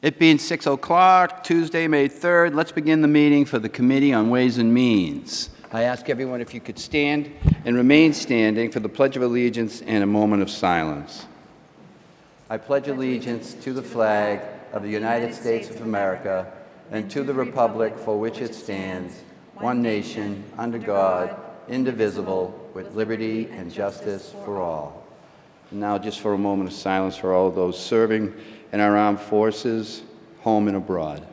It being 6 o'clock, Tuesday, May 3rd, let's begin the meeting for the Committee on Ways and Means. I ask everyone if you could stand and remain standing for the Pledge of Allegiance and a moment of silence. I pledge allegiance to the flag of the United States of America and to the republic for which it stands, one nation, under God, indivisible, with liberty and justice for all. And now just for a moment of silence for all those serving in our armed forces, home and abroad.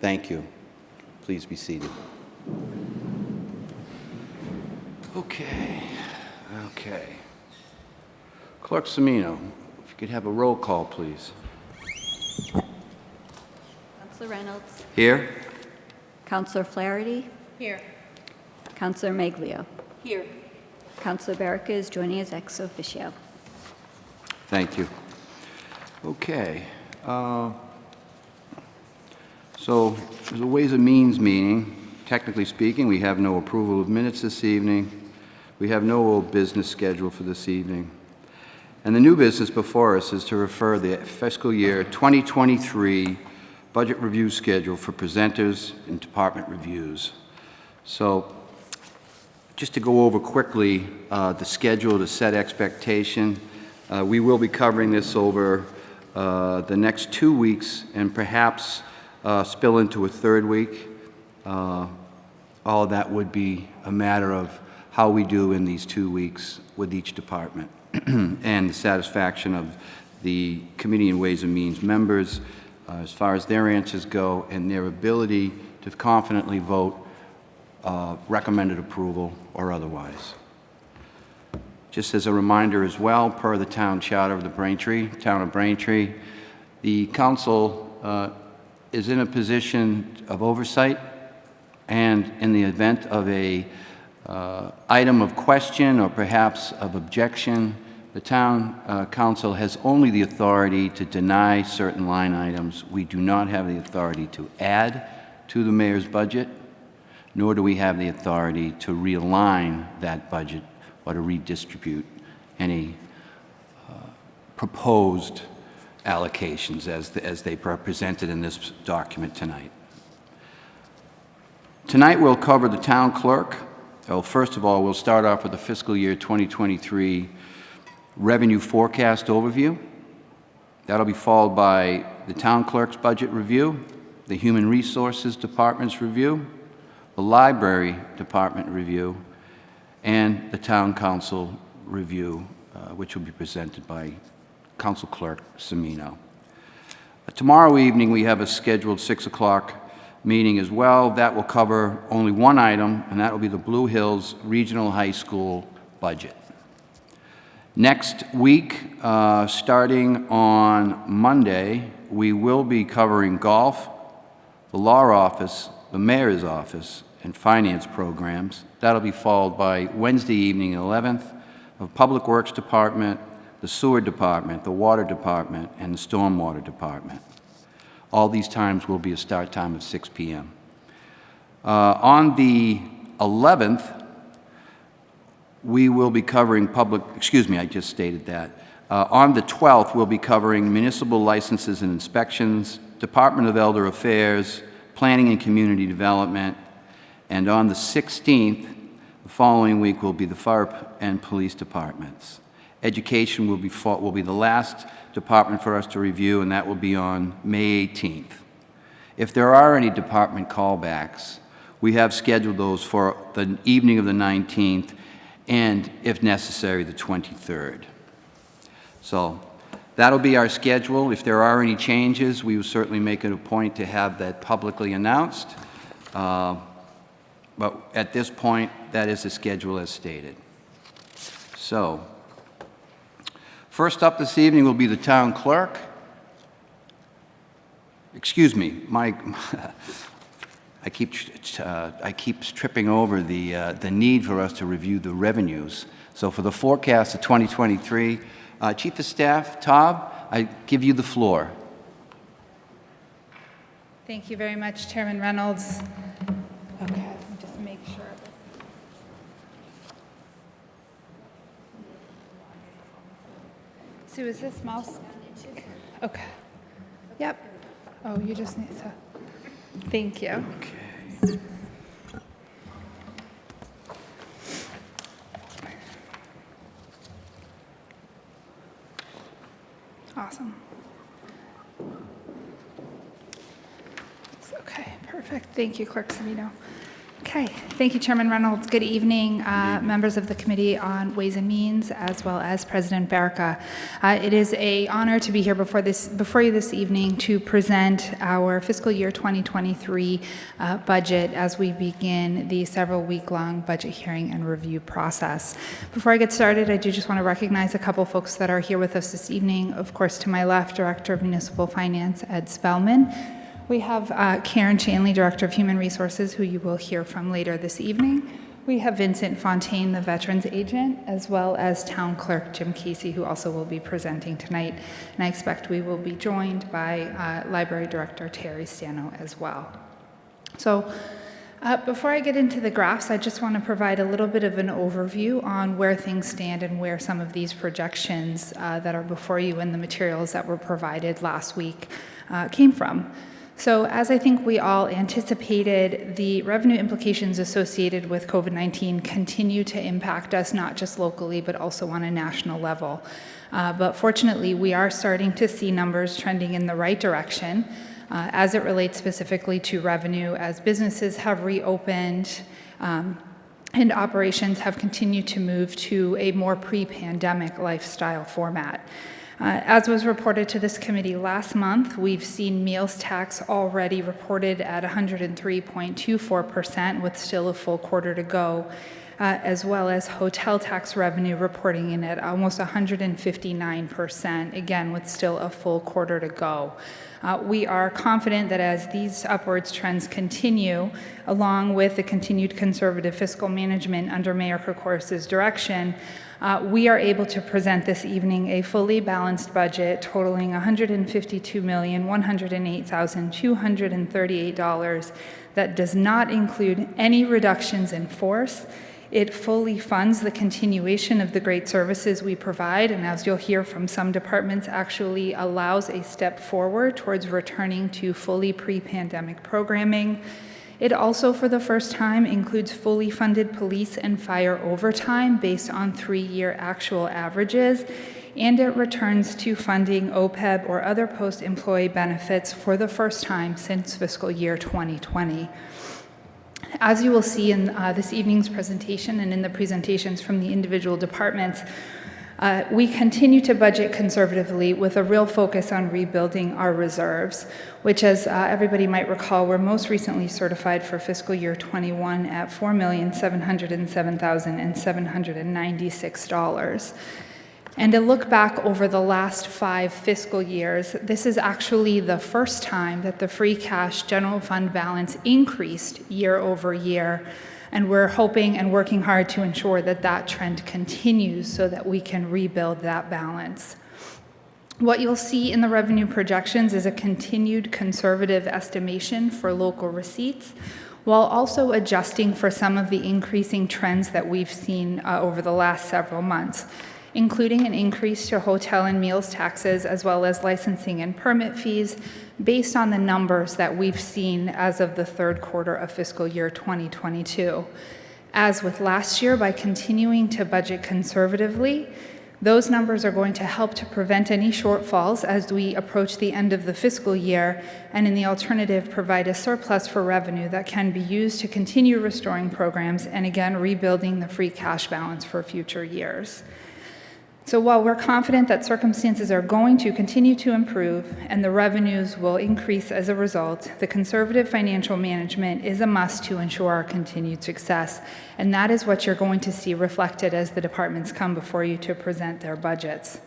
Thank you. Please be seated. Okay. Clerk Semino, if you could have a roll call, please. Councillor Reynolds. Here. Councillor Flaherty. Here. Councillor Maglio. Here. Councillor Barrica is joining us ex officio. Thank you. Okay. So there's a Ways and Means meeting. Technically speaking, we have no approval of minutes this evening. We have no old business scheduled for this evening. And the new business before us is to refer the fiscal year 2023 budget review schedule for presenters and department reviews. So just to go over quickly the schedule to set expectation, we will be covering this over the next 2 weeks and perhaps spill into a third week. All of that would be a matter of how we do in these 2 weeks with each department and the satisfaction of the Committee on Ways and Means members as far as their answers go and their ability to confidently vote recommended approval or otherwise. Just as a reminder as well, per the town charter of the town of Braintree, the council is in a position of oversight, and in the event of a item of question or perhaps of objection, the town council has only the authority to deny certain line items. We do not have the authority to add to the mayor's budget, nor do we have the authority to realign that budget or to redistribute any proposed allocations as they are presented in this document tonight. Tonight we'll cover the town clerk. Well, first of all, we'll start off with the fiscal year 2023 revenue forecast overview. That'll be followed by the town clerk's budget review, the human resources department's review, the library department review, and the town council review, which will be presented by Council Clerk Semino. Tomorrow evening we have a scheduled 6 o'clock meeting as well. That will cover only one item, and that will be the Blue Hills Regional High School budget. Next week, starting on Monday, we will be covering golf, the law office, the mayor's office, and finance programs. That'll be followed by Wednesday evening, 11th, of Public Works Department, the Sewer Department, the Water Department, and the Stormwater Department. All these times will be a start time of 6 p.m. On the 11th, we will be covering I just stated that. On the 12th, we'll be covering municipal licenses and inspections, Department of Elder Affairs, Planning and Community Development, and on the 16th, the following week, will be the fire and police departments. Education will be the last department for us to review, and that will be on May 18th. If there are any department callbacks, we have scheduled those for the evening of the 19th and, if necessary, the 23rd. So that'll be our schedule. If there are any changes, we will certainly make it a point to have that publicly announced. But at this point, that is the schedule as stated. So, first up this evening will be the town clerk. Excuse me, I keep tripping over the need for us to review the revenues. So for the forecast of 2023, Chief of Staff, Todd, I give you the floor. Thank you very much, Chairman Reynolds. Okay, let me just make sure of this. Sue, is this mouse? Okay. Yep. Oh, you just need to. Thank you. Okay. Awesome. Okay, perfect. Thank you, Clerk Savino. Okay, thank you, Chairman Reynolds. Good evening, members of the Committee on Ways and Means, as well as President Barca. It is an honor to be here before you this evening to present our fiscal year 2023 budget as we begin the several week-long budget hearing and review process. Before I get started, I do just want to recognize a couple folks that are here with us this evening. Of course, to my left, Director of Municipal Finance, Ed Spellman. We have Karen Chanley, Director of Human Resources, who you will hear from later this evening. We have Vincent Fontaine, the Veterans Agent, as well as Town Clerk Jim Casey, who also will be presenting tonight. And I expect we will be joined by Library Director Terry Stano as well. So before I get into the graphs, I just want to provide a little bit of an overview on where things stand and where some of these projections that are before you in the materials that were provided last week came from. So as I think we all anticipated, the revenue implications associated with COVID-19 continue to impact us, not just locally, but also on a national level. But fortunately, we are starting to see numbers trending in the right direction as it relates specifically to revenue, as businesses have reopened and operations have continued to move to a more pre-pandemic lifestyle format. As was reported to this committee last month, we've seen meals tax already reported at 103.24% with still a full quarter to go, as well as hotel tax revenue reporting in at almost 159%, again with still a full quarter to go. We are confident that as these upwards trends continue, along with the continued conservative fiscal management under Mayor Kokoris's direction, we are able to present this evening a fully balanced budget totaling $152,108,238 that does not include any reductions in force. It fully funds the continuation of the great services we provide, and as you'll hear from some departments, actually allows a step forward towards returning to fully pre-pandemic programming. It also, for the first time, includes fully funded police and fire overtime based on 3-year actual averages, and it returns to funding OPEB or other post-employee benefits for the first time since fiscal year 2020. As you will see in this evening's presentation and in the presentations from the individual departments, we continue to budget conservatively with a real focus on rebuilding our reserves, which, as everybody might recall, were most recently certified for fiscal year 21 at $4,707,796. And to look back over the last 5 fiscal years, this is actually the first time that the free cash general fund balance increased year over year. And we're hoping and working hard to ensure that that trend continues so that we can rebuild that balance. What you'll see in the revenue projections is a continued conservative estimation for local receipts, while also adjusting for some of the increasing trends that we've seen over the last several months, including an increase to hotel and meals taxes, as well as licensing and permit fees, based on the numbers that we've seen as of the third quarter of fiscal year 2022. As with last year, by continuing to budget conservatively, those numbers are going to help to prevent any shortfalls as we approach the end of the fiscal year, and in the alternative, provide a surplus for revenue that can be used to continue restoring programs and again rebuilding the free cash balance for future years. So while we're confident that circumstances are going to continue to improve and the revenues will increase as a result, the conservative financial management is a must to ensure our continued success. And that is what you're going to see reflected as the departments come before you to present their budgets.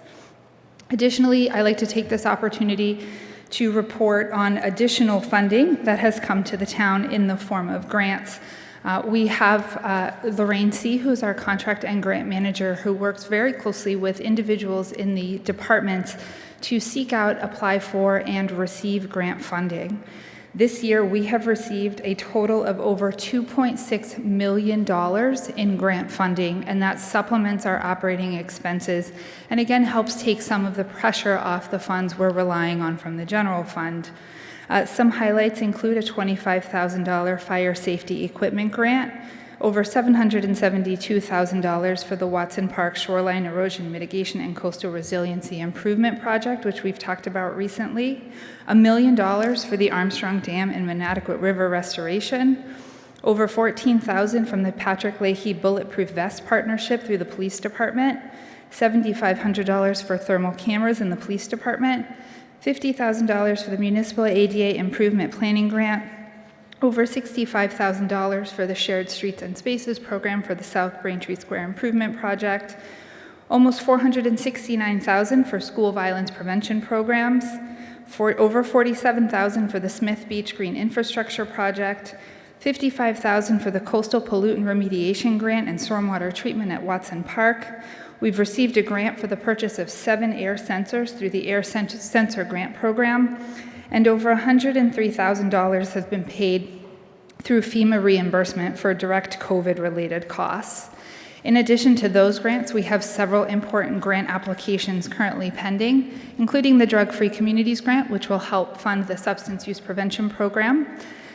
Additionally, I'd like to take this opportunity to report on additional funding that has come to the town in the form of grants. We have Lorraine C., who's our contract and grant manager, who works very closely with individuals in the departments to seek out, apply for, and receive grant funding. This year, we have received a total of over $2.6 million in grant funding, and that supplements our operating expenses and again helps take some of the pressure off the funds we're relying on from the general fund. Some highlights include a $25,000 fire safety equipment grant, over $772,000 for the Watson Park Shoreline Erosion Mitigation and Coastal Resiliency Improvement Project, which we've talked about recently, $1 million for the Armstrong Dam and Manatequit River restoration, over $14,000 from the Patrick Leahy Bulletproof Vest Partnership through the Police Department, $7,500 for thermal cameras in the Police Department, $50,000 for the Municipal ADA Improvement Planning Grant, over $65,000 for the Shared Streets and Spaces program for the South Braintree Square Improvement Project, almost $469,000 for school violence prevention programs, for over $47,000 for the Smith Beach Green Infrastructure Project, $55,000 for the Coastal Pollutant Remediation Grant and Stormwater Treatment at Watson Park. We've received a grant for the purchase of 7 air sensors through the Air Sensor Grant Program, and over $103,000 has been paid through FEMA reimbursement for direct COVID-related costs. In addition to those grants, we have several important grant applications currently pending, including the Drug-Free Communities Grant, which will help fund the substance use prevention program,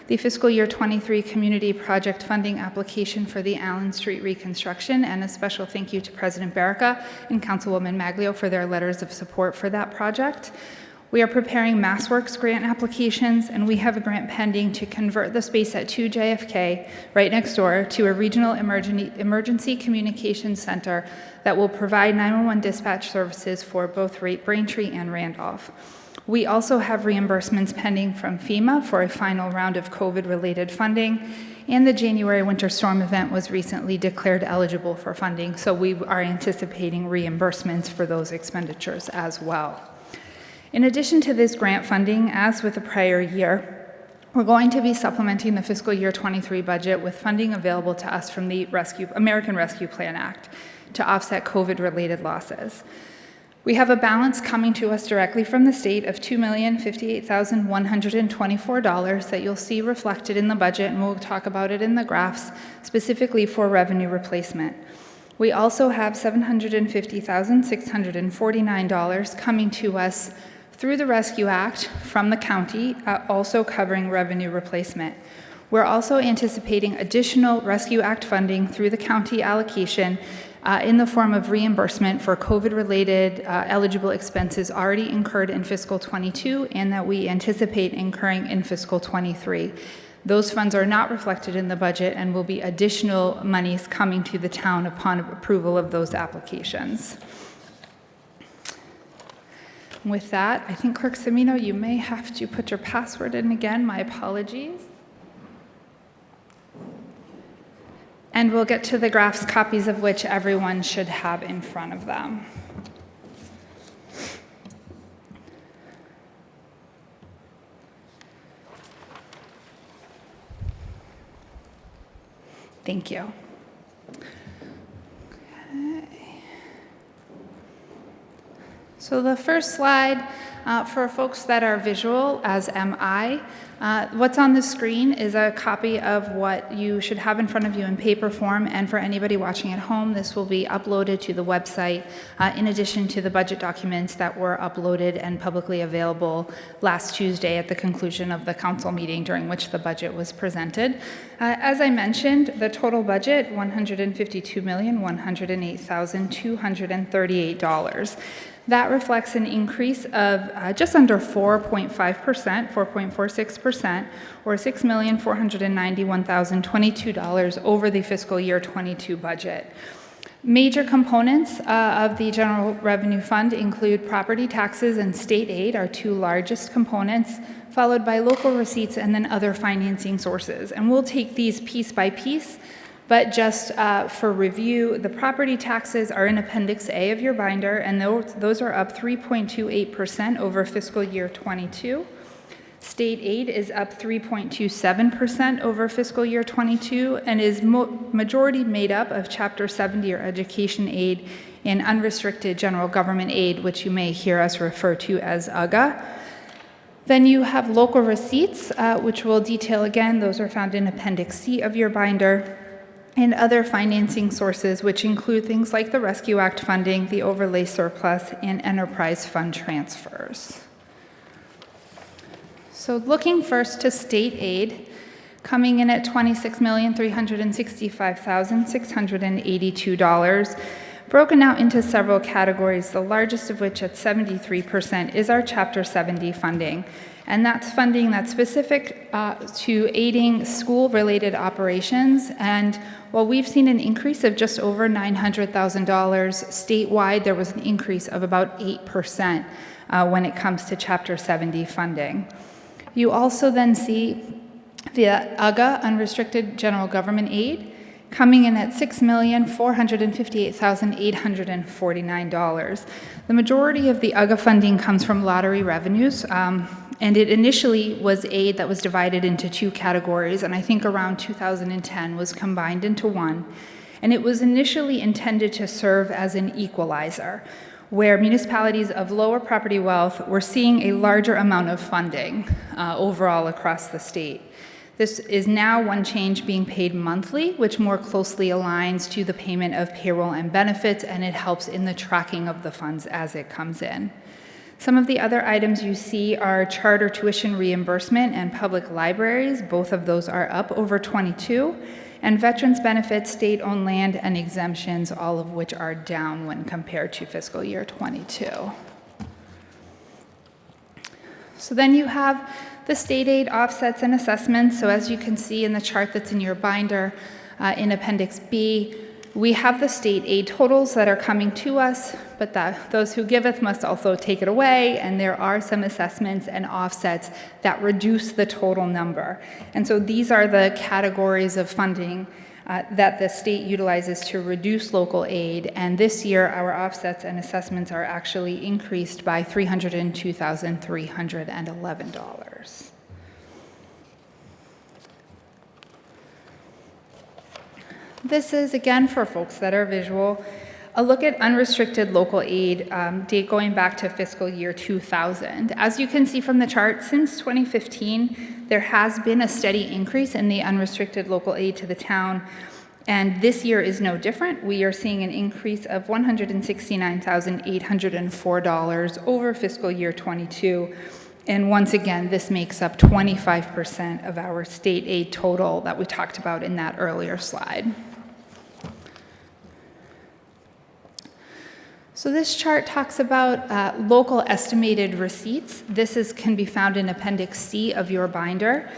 the fiscal year 23 community project funding application for the Allen Street reconstruction, and a special thank you to President Baraka and Councilwoman Maglio for their letters of support for that project. We are preparing MassWorks grant applications, and we have a grant pending to convert the space at 2 JFK, right next door, to a regional emergency communications center that will provide 911 dispatch services for both Braintree and Randolph. We also have reimbursements pending from FEMA for a final round of COVID-related funding, and the January winter storm event was recently declared eligible for funding, so we are anticipating reimbursements for those expenditures as well. In addition to this grant funding, as with the prior year, we're going to be supplementing the fiscal year 23 budget with funding available to us from the American Rescue Plan Act to offset COVID-related losses. We have a balance coming to us directly from the state of $2,058,124 that you'll see reflected in the budget, and we'll talk about it in the graphs, specifically for revenue replacement. We also have $750,649 coming to us through the Rescue Act from the county, also covering revenue replacement. We're also anticipating additional Rescue Act funding through the county allocation in the form of reimbursement for COVID-related eligible expenses already incurred in fiscal 22 and that we anticipate incurring in fiscal 23. Those funds are not reflected in the budget and will be additional monies coming to the town upon approval of those applications. With that, I think Clerk Semino, you may have to put your password in again. My apologies. And we'll get to the graphs, copies of which everyone should have in front of them. Thank you. Okay. So the first slide, for folks that are visual, as am I, what's on the screen is a copy of what you should have in front of you in paper form, and for anybody watching at home, this will be uploaded to the website in addition to the budget documents that were uploaded and publicly available last Tuesday at the conclusion of the council meeting during which the budget was presented. As I mentioned, the total budget, $152,108,238. That reflects an increase of just under 4.5%, 4.46%, or $6,491,022 over the fiscal year 22 budget. Major components of the General Revenue Fund include property taxes and state aid, our two largest components, followed by local receipts and then other financing sources. And we'll take these piece by piece. But just for review, the property taxes are in Appendix A of your binder, and those are up 3.28% over fiscal year 22. State aid is up 3.27% over fiscal year 22 and is majority made up of Chapter 70 or education aid and unrestricted general government aid, which you may hear us refer to as UGA. Then you have local receipts, which we'll detail again. Those are found in Appendix C of your binder, and other financing sources, which include things like the Rescue Act funding, the overlay surplus, and enterprise fund transfers. So looking first to state aid, coming in at $26,365,682, broken out into several categories, the largest of which at 73% is our Chapter 70 funding. And that's funding that's specific to aiding school-related operations. And while we've seen an increase of just over $900,000 statewide, there was an increase of about 8% when it comes to Chapter 70 funding. You also then see the UGA, Unrestricted General Government Aid, coming in at $6,458,849. The majority of the UGA funding comes from lottery revenues, and it initially was aid that was divided into two categories, and I think around 2010 was combined into one. And it was initially intended to serve as an equalizer, where municipalities of lower property wealth were seeing a larger amount of funding overall across the state. This is now one change being paid monthly, which more closely aligns to the payment of payroll and benefits, and it helps in the tracking of the funds as it comes in. Some of the other items you see are charter tuition reimbursement and public libraries. Both of those are up over 22. And veterans benefits, state-owned land, and exemptions, all of which are down when compared to fiscal year 22. So then you have the state aid offsets and assessments. So as you can see in the chart that's in your binder in Appendix B, we have the state aid totals that are coming to us, but those who giveth must also take it away, and there are some assessments and offsets that reduce the total number. And so these are the categories of funding that the state utilizes to reduce local aid, and this year our offsets and assessments are actually increased by $302,311. This is, again, for folks that are visual, a look at unrestricted local aid going back to fiscal year 2000. As you can see from the chart, since 2015, there has been a steady increase in the unrestricted local aid to the town, and this year is no different. We are seeing an increase of $169,804 over fiscal year 22. And once again, this makes up 25% of our state aid total that we talked about in that earlier slide. So this chart talks about local estimated receipts. This can be found in Appendix C of your binder.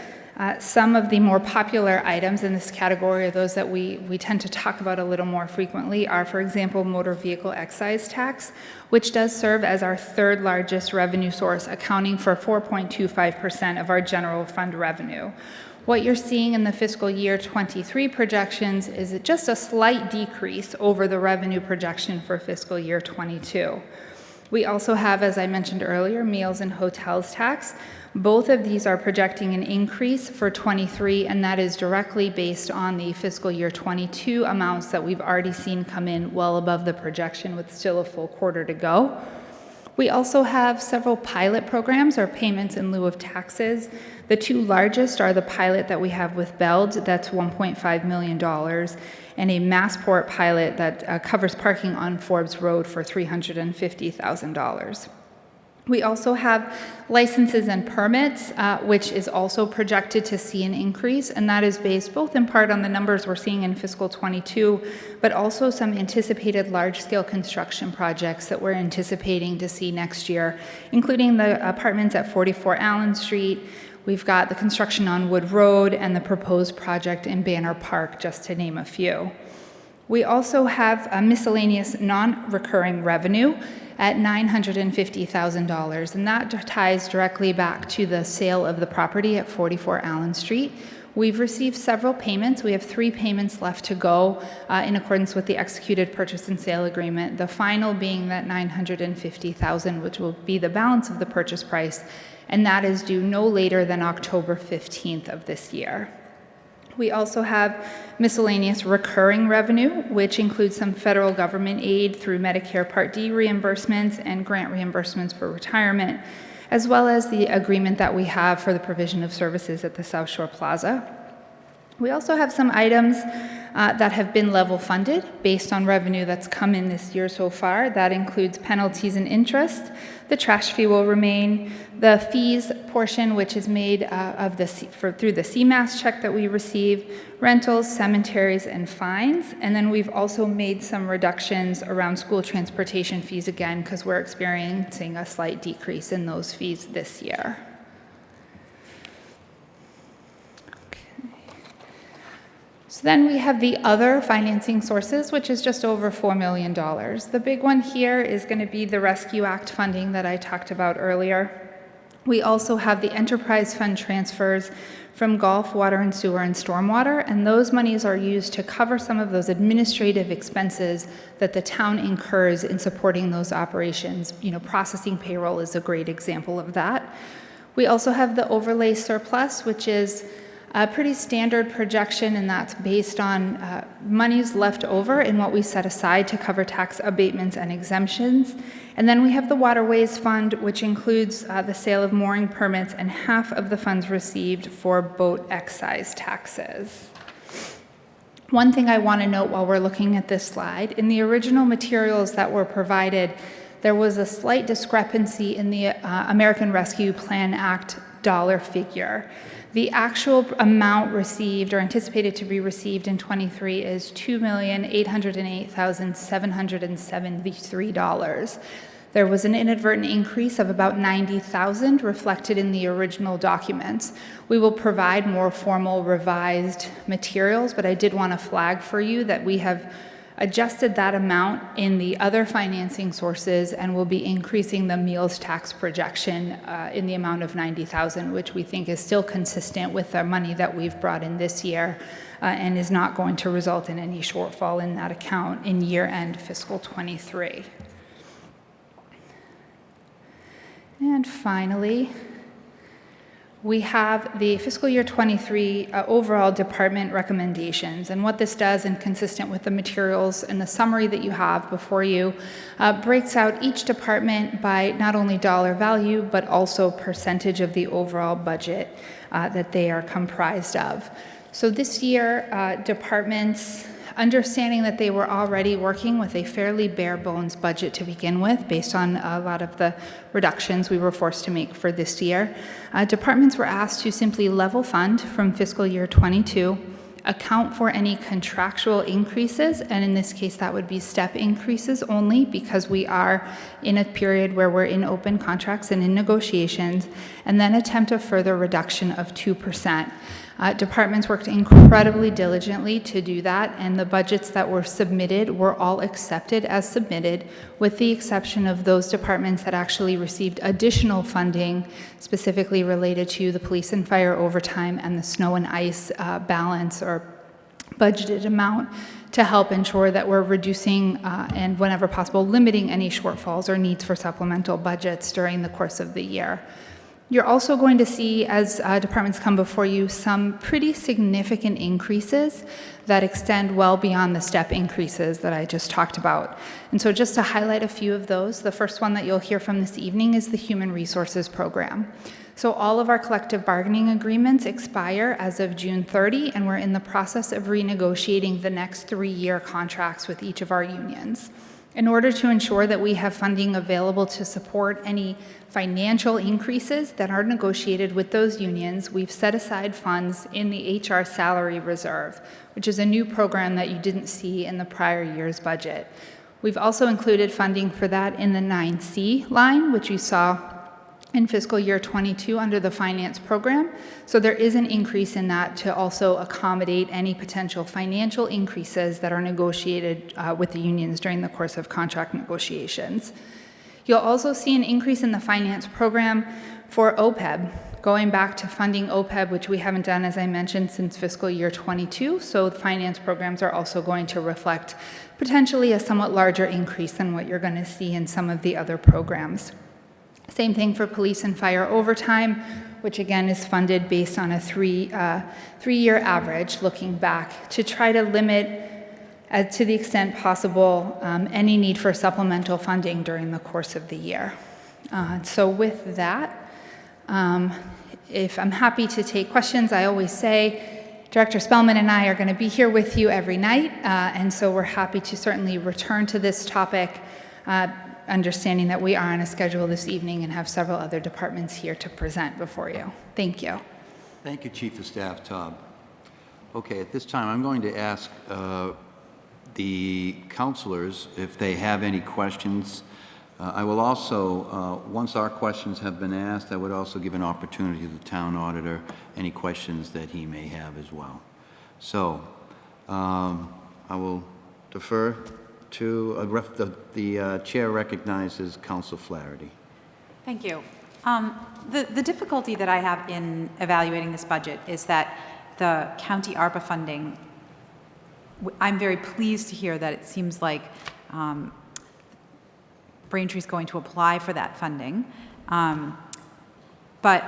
Some of the more popular items in this category are those that we tend to talk about a little more frequently are, for example, motor vehicle excise tax, which does serve as our third largest revenue source, accounting for 4.25% of our general fund revenue. What you're seeing in the fiscal year 23 projections is just a slight decrease over the revenue projection for fiscal year 22. We also have, as I mentioned earlier, meals and hotels tax. Both of these are projecting an increase for 23, and that is directly based on the fiscal year 22 amounts that we've already seen come in well above the projection with still a full quarter to go. We also have several pilot programs or payments in lieu of taxes. The two largest are the pilot that we have with BELD, that's $1.5 million, and a Massport pilot that covers parking on Forbes Road for $350,000. We also have licenses and permits, which is also projected to see an increase, and that is based both in part on the numbers we're seeing in fiscal 22, but also some anticipated large-scale construction projects that we're anticipating to see next year, including the apartments at 44 Allen Street. We've got the construction on Wood Road and the proposed project in Banner Park, just to name a few. We also have a miscellaneous non-recurring revenue at $950,000, and that ties directly back to the sale of the property at 44 Allen Street. We've received several payments. We have 3 payments left to go in accordance with the executed purchase and sale agreement, the final being that $950,000, which will be the balance of the purchase price, and that is due no later than October 15th of this year. We also have miscellaneous recurring revenue, which includes some federal government aid through Medicare Part D reimbursements and grant reimbursements for retirement, as well as the agreement that we have for the provision of services at the South Shore Plaza. We also have some items that have been level funded based on revenue that's come in this year so far. That includes penalties and interest. The trash fee will remain. The fees portion, which is made through the CMAS check that we receive, rentals, cemeteries, and fines. And then we've also made some reductions around school transportation fees again, because we're experiencing a slight decrease in those fees this year. So then we have the other financing sources, which is just over $4 million. The big one here is going to be the Rescue Act funding that I talked about earlier. We also have the enterprise fund transfers from golf, water and sewer, and stormwater, and those monies are used to cover some of those administrative expenses that the town incurs in supporting those operations. Processing payroll is a great example of that. We also have the overlay surplus, which is a pretty standard projection, and that's based on monies left over in what we set aside to cover tax abatements and exemptions. And then we have the Waterways Fund, which includes the sale of mooring permits and half of the funds received for boat excise taxes. One thing I want to note while we're looking at this slide, in the original materials that were provided, there was a slight discrepancy in the American Rescue Plan Act dollar figure. The actual amount received or anticipated to be received in 23 is $2,808,773. There was an inadvertent increase of about $90,000 reflected in the original documents. We will provide more formal revised materials, but I did want to flag for you that we have adjusted that amount in the other financing sources and will be increasing the meals tax projection in the amount of $90,000, which we think is still consistent with the money that we've brought in this year and is not going to result in any shortfall in that account in year-end fiscal 23. And finally, we have the fiscal year 23 overall department recommendations. And what this does, and consistent with the materials and the summary that you have before you, breaks out each department by not only dollar value, but also percentage of the overall budget that they are comprised of. So this year, departments, understanding that they were already working with a fairly bare bones budget to begin with, based on a lot of the reductions we were forced to make for this year, departments were asked to simply level fund from fiscal year 22, account for any contractual increases, and in this case that would be step increases only, because we are in a period where we're in open contracts and in negotiations, and then attempt a further reduction of 2%. Departments worked incredibly diligently to do that, and the budgets that were submitted were all accepted as submitted, with the exception of those departments that actually received additional funding, specifically related to the police and fire overtime and the snow and ice balance or budgeted amount, to help ensure that we're reducing and, whenever possible, limiting any shortfalls or needs for supplemental budgets during the course of the year. You're also going to see, as departments come before you, some pretty significant increases that extend well beyond the step increases that I just talked about. And so just to highlight a few of those, the first one that you'll hear from this evening is the Human Resources Program. So all of our collective bargaining agreements expire as of June 30, and we're in the process of renegotiating the next 3-year contracts with each of our unions. In order to ensure that we have funding available to support any financial increases that are negotiated with those unions, we've set aside funds in the HR Salary Reserve, which is a new program that you didn't see in the prior year's budget. We've also included funding for that in the 9C line, which you saw in fiscal year 22 under the finance program. So there is an increase in that to also accommodate any potential financial increases that are negotiated with the unions during the course of contract negotiations. You'll also see an increase in the finance program for OPEB, going back to funding OPEB, which we haven't done, as I mentioned, since fiscal year 22. So the finance programs are also going to reflect potentially a somewhat larger increase than what you're going to see in some of the other programs. Same thing for police and fire overtime, which again is funded based on a three-year average, looking back, to try to limit, to the extent possible, any need for supplemental funding during the course of the year. So with that, If I'm happy to take questions, I always say Director Spellman and I are going to be here with you every night, and so we're happy to certainly return to this topic, understanding that we are on a schedule this evening and have several other departments here to present before you. Thank you. Thank you, Chief of Staff Taub. Okay, at this time, I'm going to ask the counselors if they have any questions. I will also, once our questions have been asked, I would also give an opportunity to the town auditor, any questions that he may have as well. So, I will defer to, the chair recognizes Council Flaherty. Thank you. The difficulty that I have in evaluating this budget is that the county ARPA funding, I'm very pleased to hear that it seems like Braintree is going to apply for that funding. But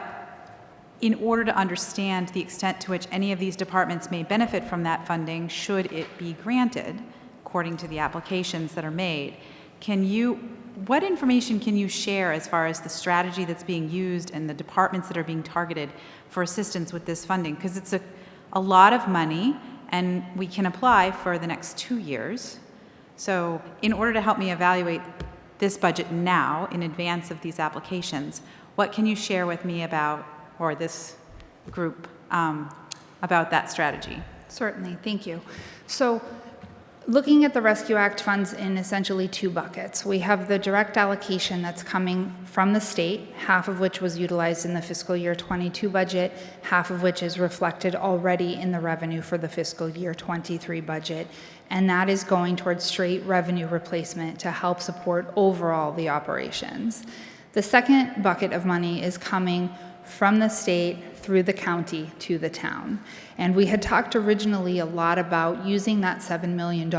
in order to understand the extent to which any of these departments may benefit from that funding, should it be granted, according to the applications that are made, what information can you share as far as the strategy that's being used and the departments that are being targeted for assistance with this funding? Because it's a lot of money, and we can apply for the next 2 years. So in order to help me evaluate this budget now in advance of these applications, what can you share with me about, or this group, about that strategy? Certainly, thank you. So, looking at the Rescue Act funds in essentially 2 buckets. We have the direct allocation that's coming from the state, half of which was utilized in the fiscal year 22 budget, half of which is reflected already in the revenue for the fiscal year 23 budget. And that is going towards straight revenue replacement to help support overall the operations. The second bucket of money is coming from the state through the county to the town. And we had talked originally a lot about using that $7 million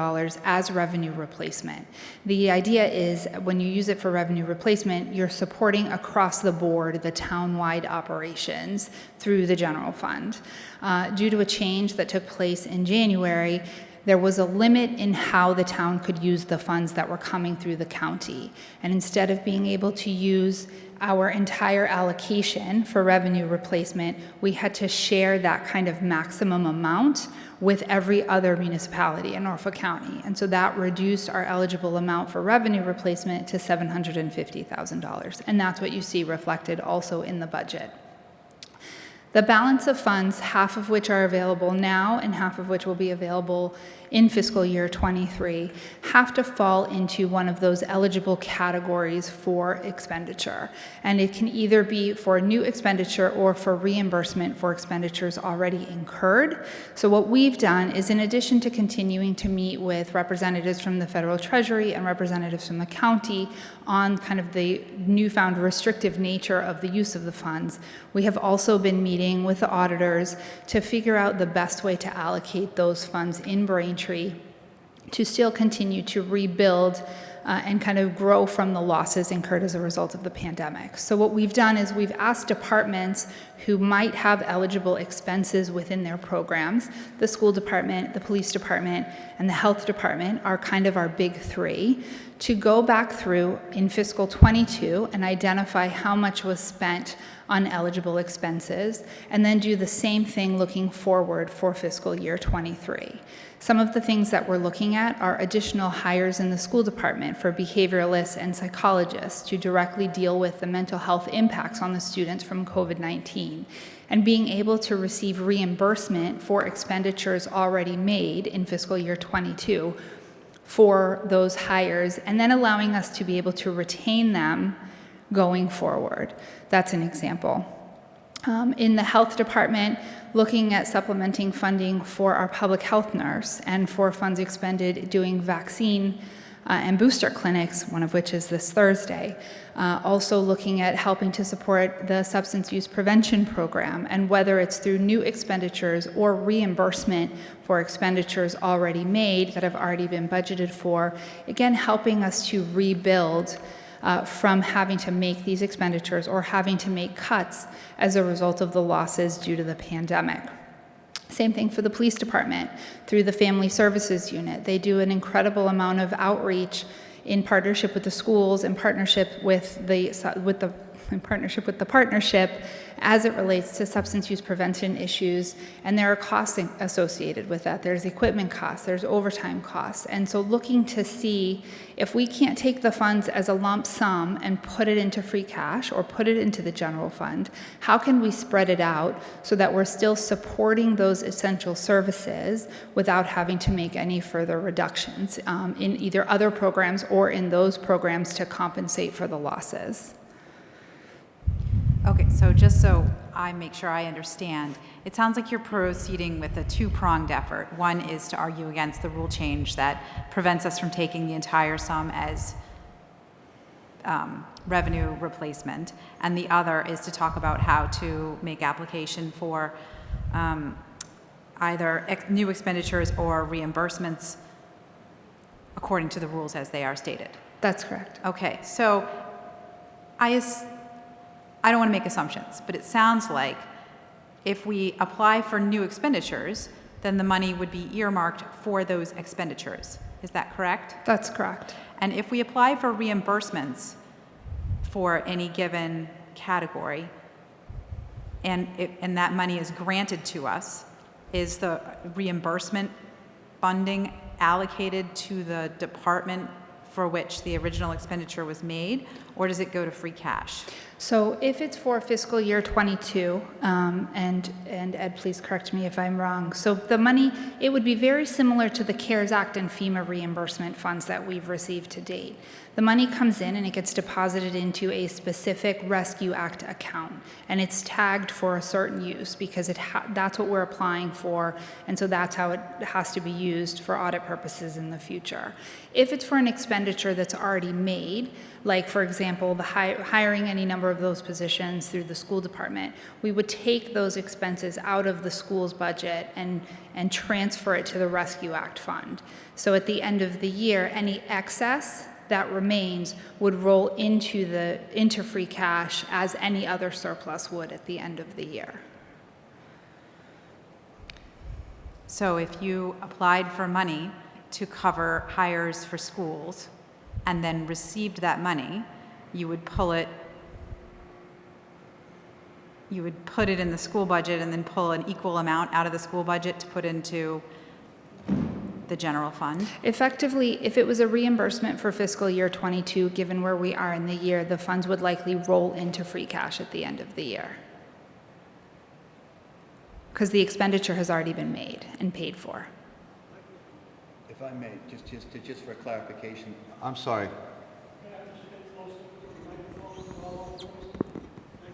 as revenue replacement. The idea is when you use it for revenue replacement, you're supporting across the board the town-wide operations through the general fund. Due to a change that took place in January, there was a limit in how the town could use the funds that were coming through the county. And instead of being able to use our entire allocation for revenue replacement, we had to share that kind of maximum amount with every other municipality in Norfolk County. And so that reduced our eligible amount for revenue replacement to $750,000. And that's what you see reflected also in the budget. The balance of funds, half of which are available now and half of which will be available in fiscal year 23, have to fall into one of those eligible categories for expenditure. And it can either be for new expenditure or for reimbursement for expenditures already incurred. So what we've done is, in addition to continuing to meet with representatives from the federal treasury and representatives from the county on kind of the newfound restrictive nature of the use of the funds, we have also been meeting with the auditors to figure out the best way to allocate those funds in Braintree to still continue to rebuild and kind of grow from the losses incurred as a result of the pandemic. So what we've done is we've asked departments who might have eligible expenses within their programs. The school department, the police department, and the health department are kind of our big 3, to go back through in fiscal 22 and identify how much was spent on eligible expenses, and then do the same thing looking forward for fiscal year 23. Some of the things that we're looking at are additional hires in the school department for behavioralists and psychologists to directly deal with the mental health impacts on the students from COVID-19, and being able to receive reimbursement for expenditures already made in fiscal year 22 for those hires, and then allowing us to be able to retain them going forward. That's an example. In the health department, looking at supplementing funding for our public health nurse and for funds expended doing vaccine and booster clinics, one of which is this Thursday. Also looking at helping to support the substance use prevention program, and whether it's through new expenditures or reimbursement for expenditures already made that have already been budgeted for, again, helping us to rebuild from having to make these expenditures or having to make cuts as a result of the losses due to the pandemic. Same thing for the police department through the Family Services Unit. They do an incredible amount of outreach in partnership with the schools, in partnership with the in partnership with the partnership as it relates to substance use prevention issues, and there are costs associated with that. There's equipment costs, there's overtime costs, and so looking to see if we can't take the funds as a lump sum and put it into free cash or put it into the general fund, how can we spread it out so that we're still supporting those essential services without having to make any further reductions in either other programs or in those programs to compensate for the losses. Okay, so just so I make sure I understand, it sounds like you're proceeding with a two-pronged effort. One is to argue against the rule change that prevents us from taking the entire sum as revenue replacement, and the other is to talk about how to make application for either new expenditures or reimbursements according to the rules as they are stated. That's correct. Okay, so I don't want to make assumptions, but it sounds like if we apply for new expenditures, then the money would be earmarked for those expenditures. Is that correct? That's correct. And if we apply for reimbursements for any given category, and that money is granted to us, is the reimbursement funding allocated to the department for which the original expenditure was made, or does it go to free cash? So if it's for fiscal year 22, and Ed, please correct me if I'm wrong. So the money, it would be very similar to the CARES Act and FEMA reimbursement funds that we've received to date. The money comes in and it gets deposited into a specific Rescue Act account, and it's tagged for a certain use because that's what we're applying for, and so that's how it has to be used for audit purposes in the future. If it's for an expenditure that's already made, like for example, the hiring any number of those positions through the school department, we would take those expenses out of the school's budget and transfer it to the Rescue Act fund. So at the end of the year, any excess that remains would roll into free cash as any other surplus would at the end of the year. So if you applied for money to cover hires for schools and then received that money, you would put it in the school budget and then pull an equal amount out of the school budget to put into the general fund? Effectively, if it was a reimbursement for fiscal year 22, given where we are in the year, the funds would likely roll into free cash at the end of the year, because the expenditure has already been made and paid for. If I may, just for clarification, I'm sorry.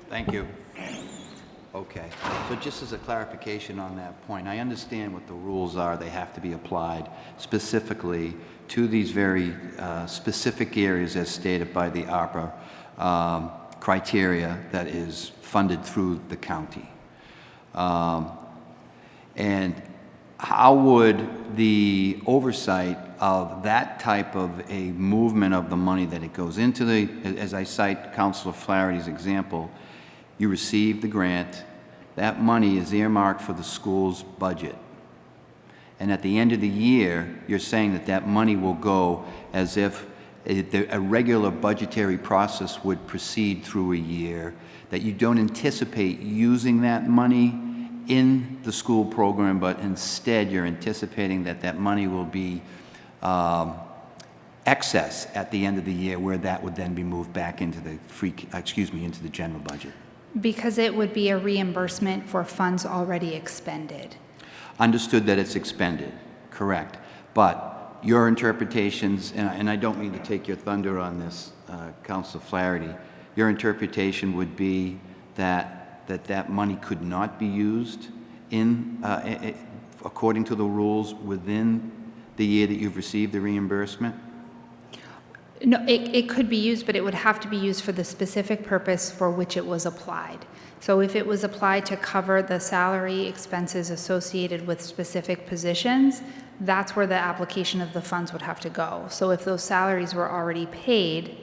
Thank you. Okay, so just as a clarification on that point, I understand what the rules are. They have to be applied specifically to these very specific areas as stated by the ARPA criteria that is funded through the county. And how would the oversight of that type of a movement of the money that it goes into as I cite Councilor Flaherty's example, you receive the grant, that money is earmarked for the school's budget. And at the end of the year, you're saying that that money will go as if a regular budgetary process would proceed through a year, that you don't anticipate using that money in the school program, but instead you're anticipating that that money will be excess at the end of the year, where that would then be moved back into the into the general budget. Because it would be a reimbursement for funds already expended. Understood that it's expended, correct. But your interpretations, and I don't mean to take your thunder on this, Councilor Flaherty, your interpretation would be that money could not be used according to the rules within the year that you've received the reimbursement? No, it could be used, but it would have to be used for the specific purpose for which it was applied. So if it was applied to cover the salary expenses associated with specific positions, that's where the application of the funds would have to go. So if those salaries were already paid,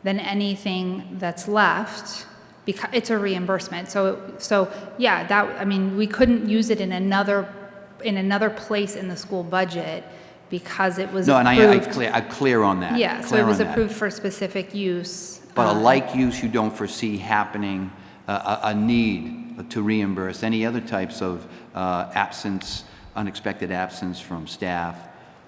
then anything that's left, because it's a reimbursement. So yeah, we couldn't use it in another place in the school budget, because it was approved. I'm clear on that. Yeah, so it was approved for specific use But a like use you don't foresee happening, a need to reimburse any other types of absence, unexpected absence from staff,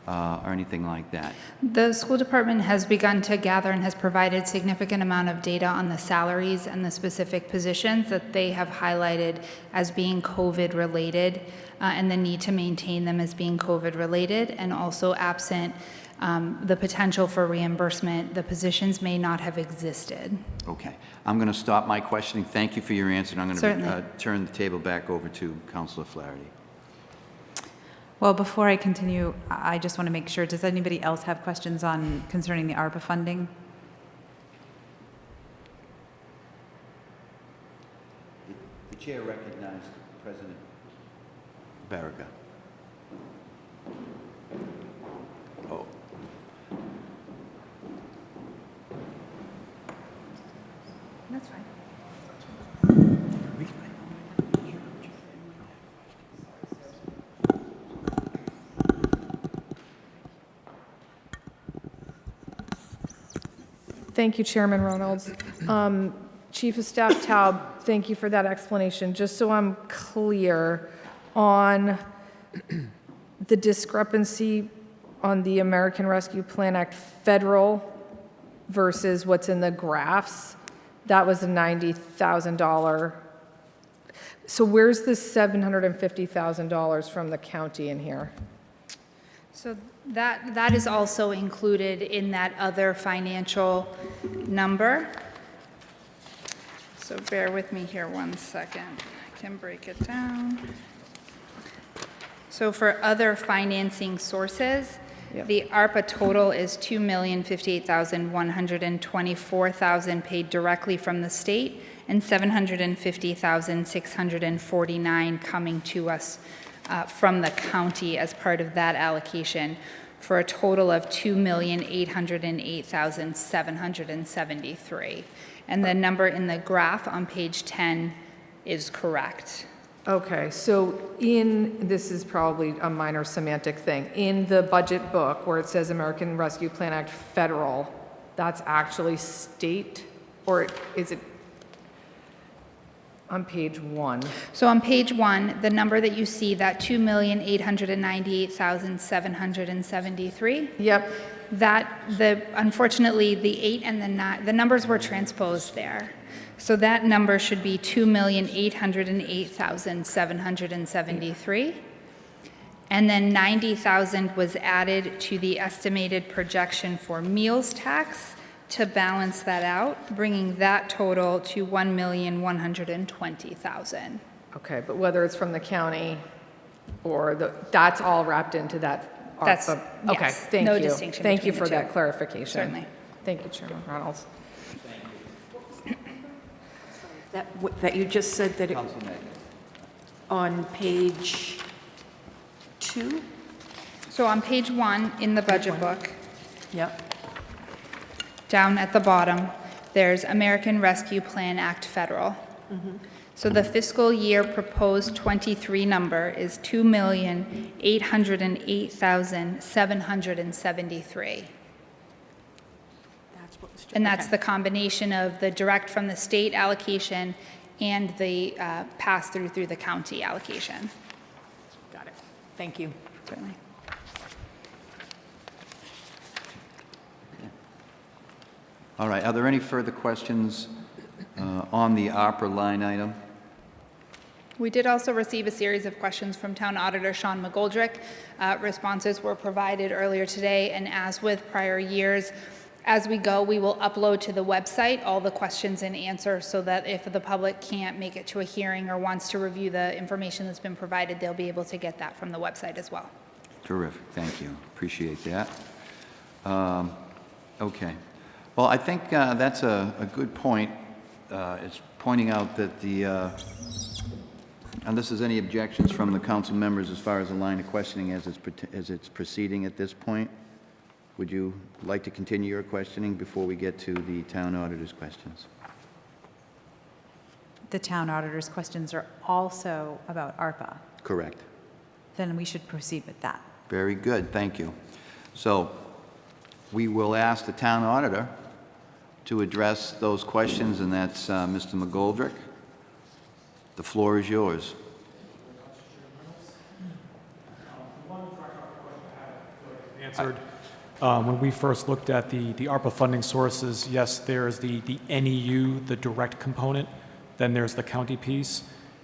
or anything like that? The school department has begun to gather and has provided significant amount of data on the salaries and the specific positions that they have highlighted as being COVID related, and the need to maintain them as being COVID related, and also absent the potential for reimbursement, the positions may not have existed. Okay. I'm going to stop my questioning. Thank you for your answer, and I'm going to Certainly. turn the table back over to Councilor Flaherty. Well, before I continue, I just want to make sure, does anybody else have questions concerning the ARPA funding? The chair recognized President Baraka. Oh. That's fine. Thank you, Chairman Reynolds. Chief of Staff Taub, thank you for that explanation. Just so I'm clear on the discrepancy on the American Rescue Plan Act federal versus what's in the graphs, that was a $90,000. So where's the $750,000 from the county in here? So that is also included in that other financial number. So bear with me here 1 second. I can break it down. So for other financing sources, Yep. the ARPA total is $2,058,124,000 paid directly from the state, and $750,649 coming to us from the county as part of that allocation, for a total of $2,808,773. And the number in the graph on page 10 is correct. Okay, so this is probably a minor semantic thing, in the budget book where it says American Rescue Plan Act federal, that's actually state, or is it on page 1? So on page 1, the number that you see, that $2,898,773, Yep, unfortunately, the 8 and the 9, the numbers were transposed there. So that number should be $2,808,773. And then $90,000 was added to the estimated projection for meals tax to balance that out, bringing that total to $1,120,000. okay, but whether it's from the county or that's all wrapped into that That's- ARPA? Okay, yes, thank you. no distinction Thank you between for the that two. clarification. Certainly. Thank you, Chairman Reynolds. That you just said that it, Councilor May. on page 2? So on page 1 in the budget book, Yep. down at the bottom, there's American Rescue Plan Act Federal. So the fiscal year proposed 23 number is $2,808,773. That's what was. And that's okay. the combination of the direct from the state allocation and the pass-through through the county allocation. Got it. Thank you. Certainly. All right, are there any further questions on the ARPA line item? We did also receive a series of questions from Town Auditor Sean McGoldrick. Responses were provided earlier today, and as with prior years, as we go, we will upload to the website all the questions and answers so that if the public can't make it to a hearing or wants to review the information that's been provided, they'll be able to get that from the website as well. Terrific, thank you. Appreciate that. Okay. Well, I think that's a good point. It's pointing out that unless there's any objections from the council members as far as the line of questioning as it's proceeding at this point, would you like to continue your questioning before we get to the town auditor's questions? The town auditor's questions are also about ARPA. Correct. Then we should proceed with that. Very good, thank you. So we will ask the town auditor to address those questions, and that's Mr. McGoldrick. The floor is yours. Answered. When we first looked at the ARPA funding sources, yes, there's the NEU, the direct component, then there's the county piece.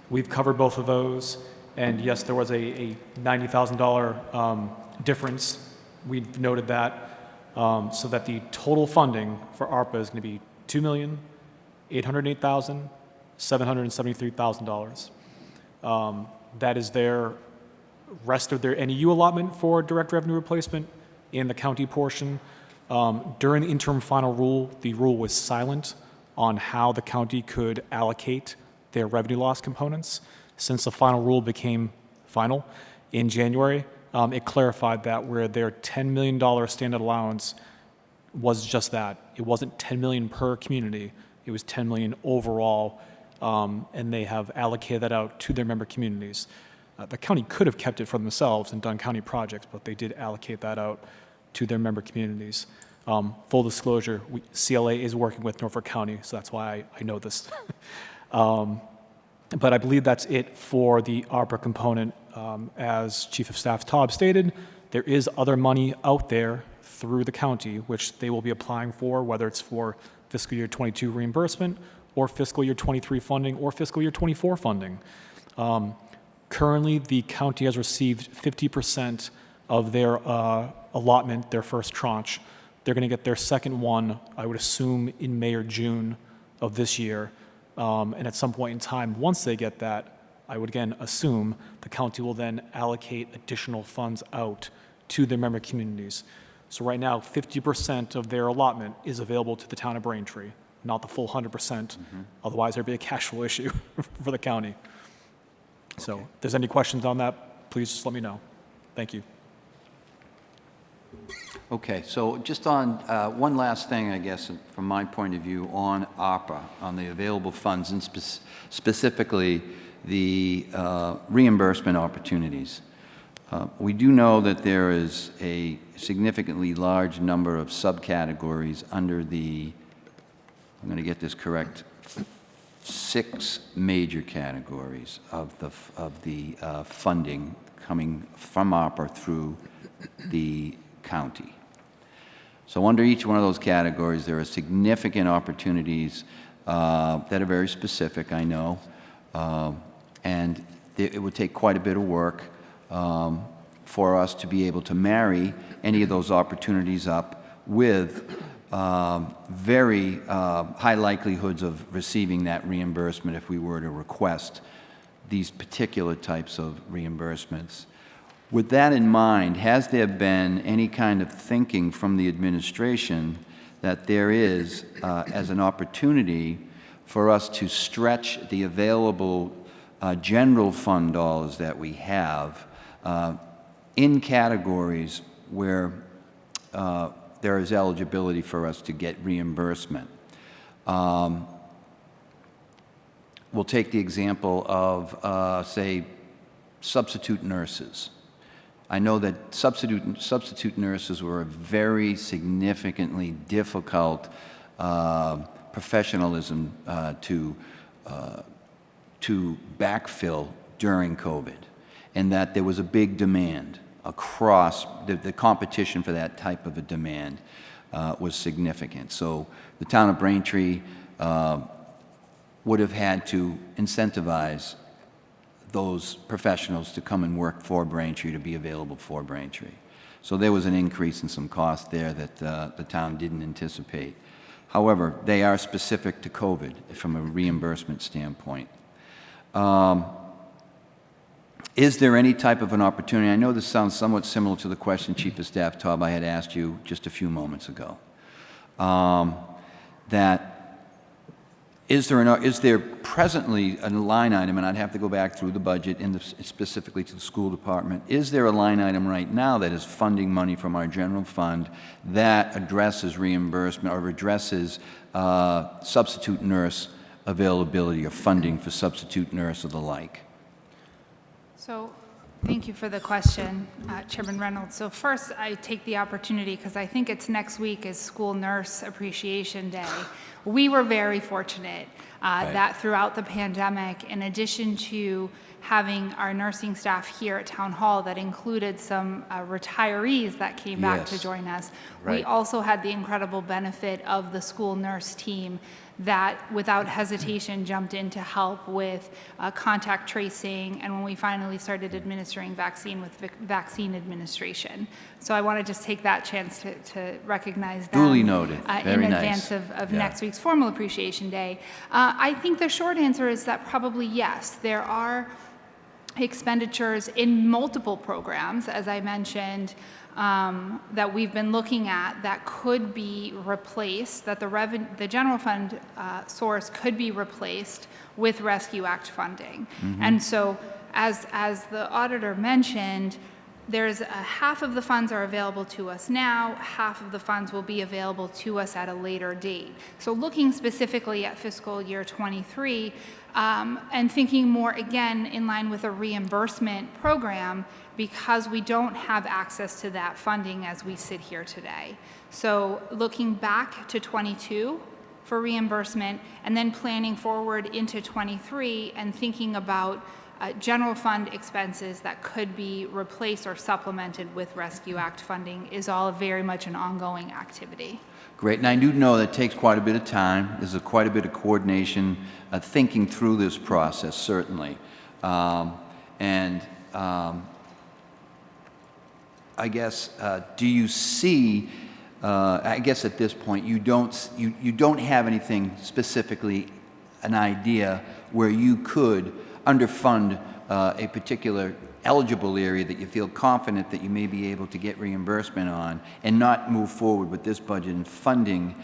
We've covered both of those, and yes, there was a $90,000 difference. We've noted that, so that the total funding for ARPA is going to be $2,808,773,000. That is their rest of their NEU allotment for direct revenue replacement in the county portion. During the interim final rule, the rule was silent on how the county could allocate their revenue loss components. Since the final rule became final in January, it clarified that where their $10 million standard allowance was just that. It wasn't $10 million per community, it was $10 million overall, and they have allocated that out to their member communities. The county could have kept it for themselves and done county projects, but they did allocate that out to their member communities. Full disclosure, CLA is working with Norfolk County, so that's why I know this. But I believe that's it for the ARPA component. As Chief of Staff Taub stated, there is other money out there through the county, which they will be applying for, whether it's for fiscal year 22 reimbursement, or fiscal year 23 funding, or fiscal year 24 funding. Currently, the county has received 50% of their allotment, their first tranche. They're going to get their second one, I would assume, in May or June of this year. And at some point in time, once they get that, I would again assume the county will then allocate additional funds out to their member communities. So right now, 50% of their allotment is available to the town of Braintree, not the full 100%. Otherwise, there'd be a cash flow issue for the county. So if there's any questions on that, please just let me know. Thank you. Okay, so just on one last thing, I guess, from my point of view, on ARPA, on the available funds, and specifically the reimbursement opportunities. We do know that there is a significantly large number of subcategories under the, I'm going to get this correct, 6 major categories of the funding coming from ARPA through the county. So under each one of those categories, there are significant opportunities that are very specific, I know, and it would take quite a bit of work for us to be able to marry any of those opportunities up with very high likelihoods of receiving that reimbursement if we were to request these particular types of reimbursements. With that in mind, has there been any kind of thinking from the administration that there is, as an opportunity for us to stretch the available general fund dollars that we have in categories where there is eligibility for us to get reimbursement? We'll take the example of, say, substitute nurses. I know that substitute nurses were a very significantly difficult professionalism to backfill during COVID, and that there was a big demand across the competition for that type of a demand was significant. So the town of Braintree would have had to incentivize those professionals to come and work for Braintree, to be available for Braintree. So there was an increase in some cost there that the town didn't anticipate. However, they are specific to COVID from a reimbursement standpoint. Is there any type of an opportunity? I know this sounds somewhat similar to the question, Chief of Staff Taub, I had asked you just a few moments ago. That is there presently a line item, and I'd have to go back through the budget specifically to the school department, is there a line item right now that is funding money from our general fund that addresses reimbursement or addresses substitute nurse availability or funding for substitute nurse or the like? So Thank you for the question, Chairman Reynolds. So first, I take the opportunity, because I think it's next week is School Nurse Appreciation Day. We were very fortunate that throughout the pandemic, in addition to having our nursing staff here at Town Hall that included some retirees that came back to join us, we also had the incredible benefit of the school nurse team that without hesitation jumped in to help with contact tracing, and when we finally started administering vaccine with vaccine administration. So I want to just take that chance to recognize them. Duly noted. Very in nice. advance of next week's formal Appreciation Day. I think the short answer is that probably yes, there are expenditures in multiple programs, as I mentioned, that we've been looking at that could be replaced, that the general fund source could be replaced with Rescue Act funding. And so, as the auditor mentioned, there's half of the funds are available to us now, half of the funds will be available to us at a later date. So looking specifically at fiscal year 23, and thinking more again in line with a reimbursement program, because we don't have access to that funding as we sit here today. So looking back to 22 for reimbursement, and then planning forward into 23 and thinking about general fund expenses that could be replaced or supplemented with Rescue Act funding is all very much an ongoing activity. Great, and I do know that takes quite a bit of time. There's quite a bit of coordination, thinking through this process, certainly. I guess, do you see, I guess at this point, you don't have anything specifically, an idea where you could underfund a particular eligible area that you feel confident that you may be able to get reimbursement on and not move forward with this budget and funding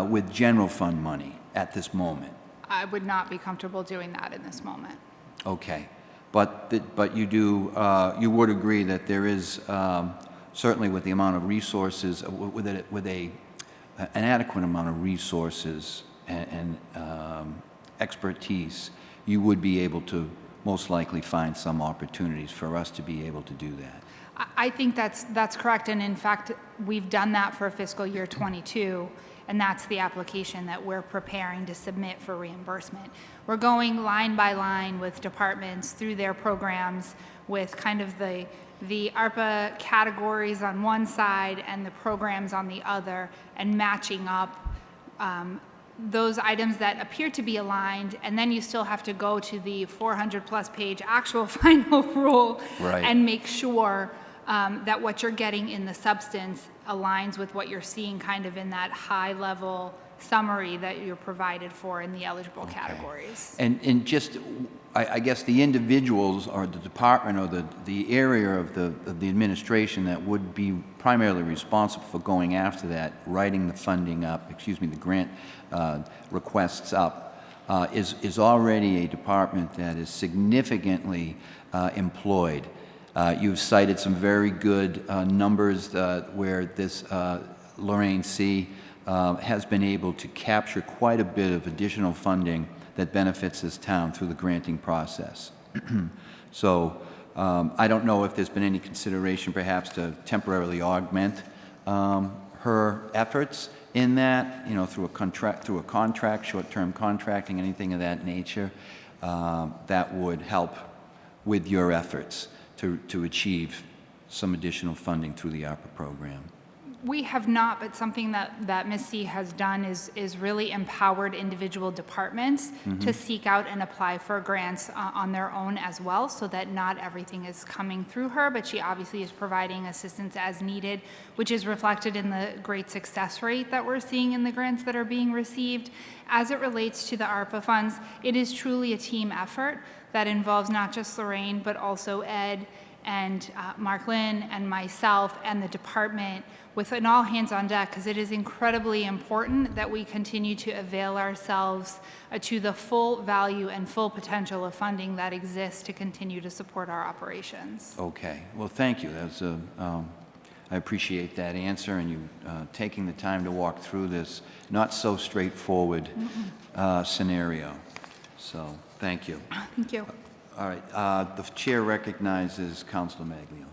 with general fund money at this moment? I would not be comfortable doing that in this moment. Okay, but you do, you would agree that there is, certainly with the amount of resources, with an adequate amount of resources and expertise, you would be able to most likely find some opportunities for us to be able to do that. I think that's correct, and in fact, we've done that for fiscal year 22, and that's the application that we're preparing to submit for reimbursement. We're going line by line with departments through their programs with kind of the ARPA categories on one side and the programs on the other, and matching up those items that appear to be aligned, and then you still have to go to the 400-plus page actual final rule and make sure that what you're getting in the substance aligns with what you're seeing kind of in that high-level summary that you're provided for in the eligible categories. And just, I guess the individuals or the department or the area of the administration that would be primarily responsible for going after that, writing the funding up, the grant requests up, is already a department that is significantly employed. You've cited some very good numbers where this Lorraine C. Has been able to capture quite a bit of additional funding that benefits this town through the granting process. So I don't know if there's been any consideration perhaps to temporarily augment her efforts in that, through a contract, short-term contracting, anything of that nature, that would help with your efforts to achieve some additional funding through the ARPA program. We have not, but something that Ms. C has done is really empowered individual departments to seek out and apply for grants on their own as well, so that not everything is coming through her, but she obviously is providing assistance as needed, which is reflected in the great success rate that we're seeing in the grants that are being received. As it relates to the ARPA funds, it is truly a team effort that involves not just Lorraine, but also Ed and Mark Lynn and myself and the department with an all hands on deck, because it is incredibly important that we continue to avail ourselves to the full value and full potential of funding that exists to continue to support our operations. Okay, well, thank you. That's I appreciate that answer, and you taking the time to walk through this not so straightforward scenario. So, thank you. Thank you. All right, the chair recognizes Councilor Maglio.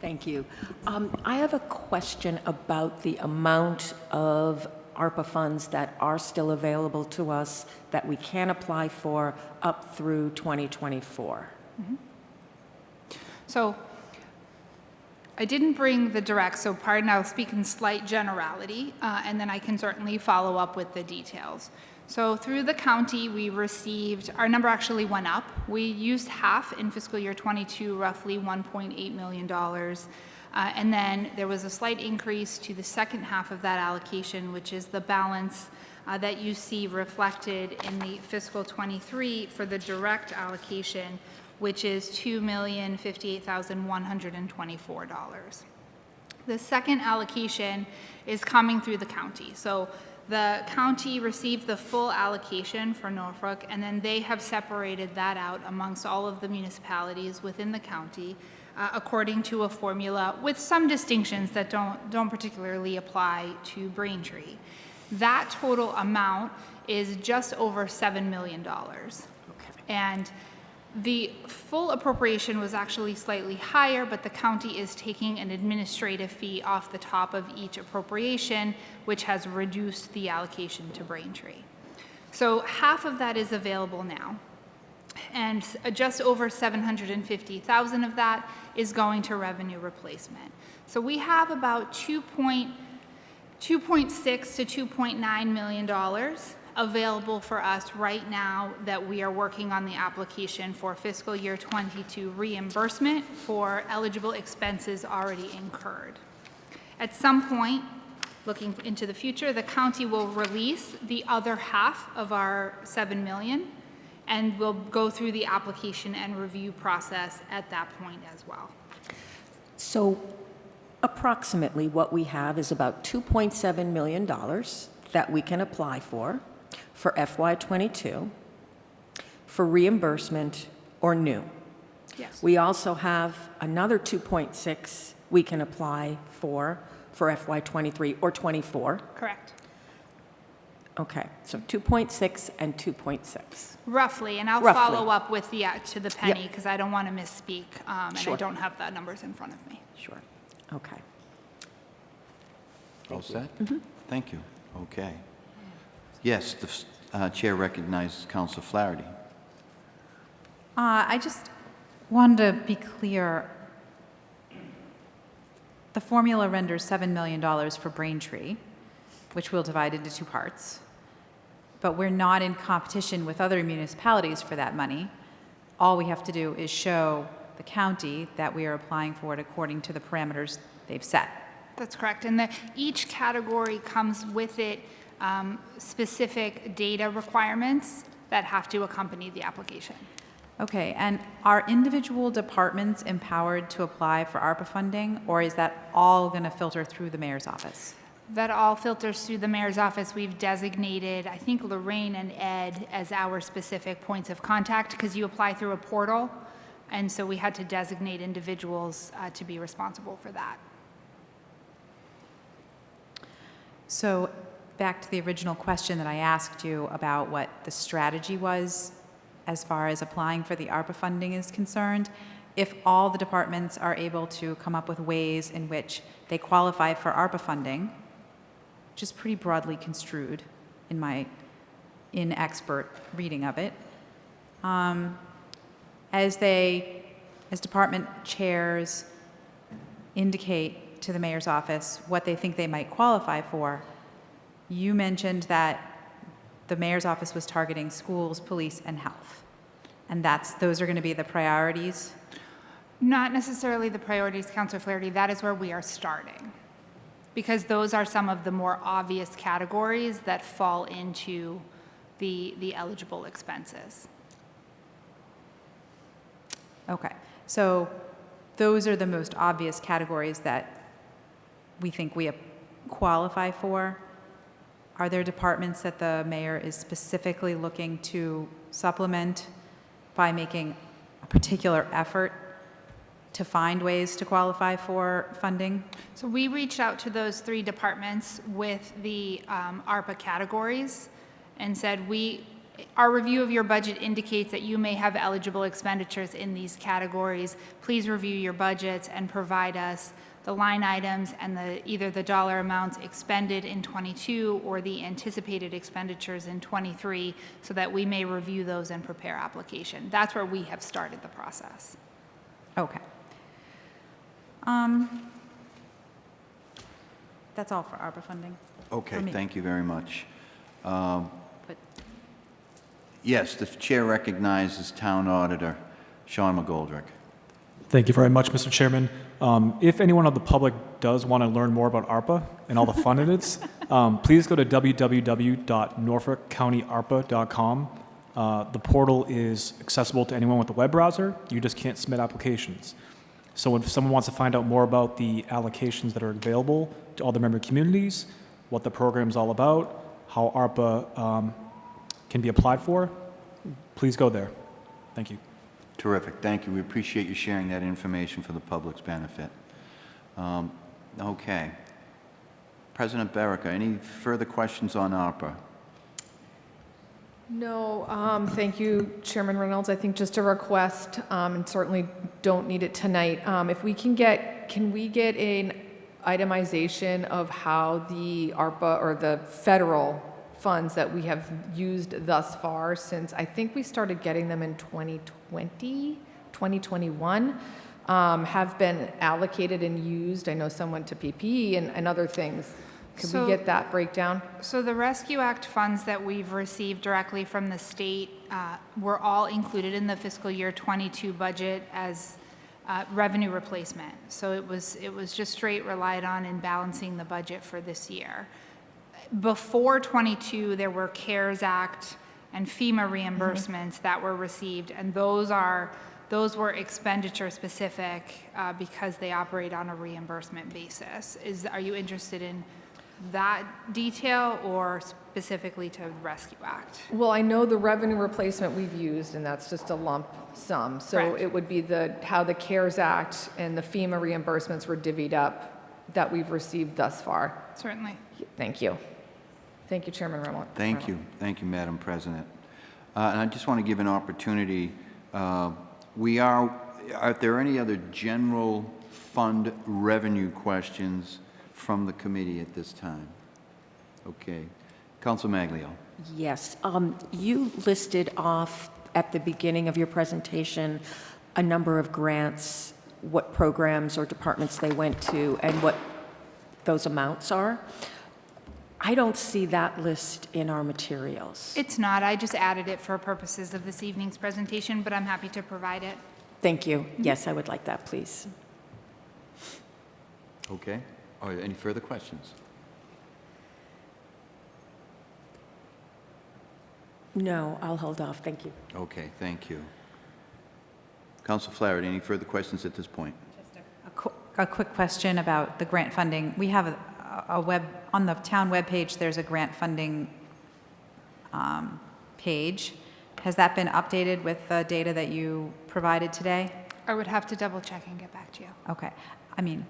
Thank you. I have a question about the amount of ARPA funds that are still available to us that we can apply for up through 2024. So I didn't bring the direct, so pardon, I'll speak in slight generality, and then I can certainly follow up with the details. So through the county, we received, our number actually went up. We used half in fiscal year 22, roughly $1.8 million. And then there was a slight increase to the second half of that allocation, which is the balance that you see reflected in the fiscal 23 for the direct allocation, which is $2,058,124. The second allocation is coming through the county. So the county received the full allocation for Norfolk, and then they have separated that out amongst all of the municipalities within the county according to a formula with some distinctions that don't particularly apply to Braintree. That total amount is just over $7 million. And the full appropriation was actually slightly higher, but the county is taking an administrative fee off the top of each appropriation, which has reduced the allocation to Braintree. So half of that is available now, and just over $750,000 of that is going to revenue replacement. So we have about $2.6 to $2.9 million available for us right now that we are working on the application for fiscal year 22 reimbursement for eligible expenses already incurred. At some point, looking into the future, the county will release the other half of our $7 million, and we'll go through the application and review process at that point as well. So approximately what we have is about $2.7 million that we can apply for FY22 for reimbursement or new. Yes. We also have another 2.6 we can apply for FY23 or 24. Correct. Okay, so 2.6 and 2.6. Roughly, and I'll Roughly. follow up with the to the penny because I don't want to misspeak, and I Sure. don't have the numbers in front of me. Sure. Okay. All set? Thank you. Okay. Yes, the chair recognizes Councilor Flaherty. I just wanted to be clear. The formula renders $7 million for Braintree, which we'll divide into two parts. But we're not in competition with other municipalities for that money. All we have to do is show the county that we are applying for it according to the parameters they've set. That's correct, and each category comes with it specific data requirements that have to accompany the application. Okay, and are individual departments empowered to apply for ARPA funding, or is that all going to filter through the mayor's office? That all filters through the mayor's office. We've designated, I think, Lorraine and Ed as our specific points of contact because you apply through a portal, and so we had to designate individuals to be responsible for that. So back to the original question that I asked you about what the strategy was as far as applying for the ARPA funding is concerned. If all the departments are able to come up with ways in which they qualify for ARPA funding, which is pretty broadly construed in my inexpert reading of it, as department chairs indicate to the mayor's office what they think they might qualify for, you mentioned that the mayor's office was targeting schools, police, and health. And those are going to be the priorities? Not necessarily the priorities, Councilor Flaherty. That is where we are starting, because those are some of the more obvious categories that fall into the eligible expenses. Okay, so those are the most obvious categories that we think we qualify for. Are there departments that the mayor is specifically looking to supplement by making a particular effort to find ways to qualify for funding? So we reached out to those three departments with the ARPA categories and said, our review of your budget indicates that you may have eligible expenditures in these categories. Please review your budgets and provide us the line items and either the dollar amounts expended in '22 or the anticipated expenditures in '23 so that we may review those and prepare application. That's where we have started the process. Okay. That's all for ARPA funding. Okay, For me. thank you very much. But Yes, the chair recognizes Town Auditor Sean McGoldrick. Thank you very much, Mr. Chairman. If anyone of the public does want to learn more about ARPA and all the fun it is, please go to www.norfolkcountyarpa.com. The portal is accessible to anyone with a web browser. You just can't submit applications. So if someone wants to find out more about the allocations that are available to other member communities, what the program's all about, how ARPA can be applied for, please go there. Thank you. Terrific, thank you. We appreciate you sharing that information for the public's benefit. Okay. President Berica, any further questions on ARPA? No, thank you, Chairman Reynolds. I think just a request, and certainly don't need it tonight. If we can we get an itemization of how the ARPA or the federal funds that we have used thus far, since I think we started getting them in 2020, 2021, have been allocated and used. I know some went to PPE and other things. Could we get that breakdown? So the Rescue Act funds that we've received directly from the state were all included in the fiscal year '22 budget as revenue replacement. So it was just straight relied on in balancing the budget for this year. Before '22, there were CARES Act and FEMA reimbursements that were received, and those were expenditure specific because they operate on a reimbursement basis. Are you interested in that detail or specifically to Rescue Act? Well, I know the revenue replacement we've used, and that's just a lump sum. So Correct. it would be how the CARES Act and the FEMA reimbursements were divvied up that we've received thus far. Certainly. Thank you. Thank you, Chairman Reynolds. Thank you, Madam President. And I just want to give an opportunity. Are there any other general fund revenue questions from the committee at this time? Okay. Council Maglio. Yes. You listed off at the beginning of your presentation a number of grants, what programs or departments they went to, and what those amounts are. I don't see that list in our materials. It's not. I just added it for purposes of this evening's presentation, but I'm happy to provide it. Thank you. Yes, I would like that, please. Okay. Are there any further questions? No, I'll hold off. Thank you. Okay, thank you. Council Flaherty, any further questions at this point? a quick question about the grant funding. We have on the town webpage, there's a grant funding page. Has that been updated with the data that you provided today? I would have to double check and get back to you. Okay. I mean,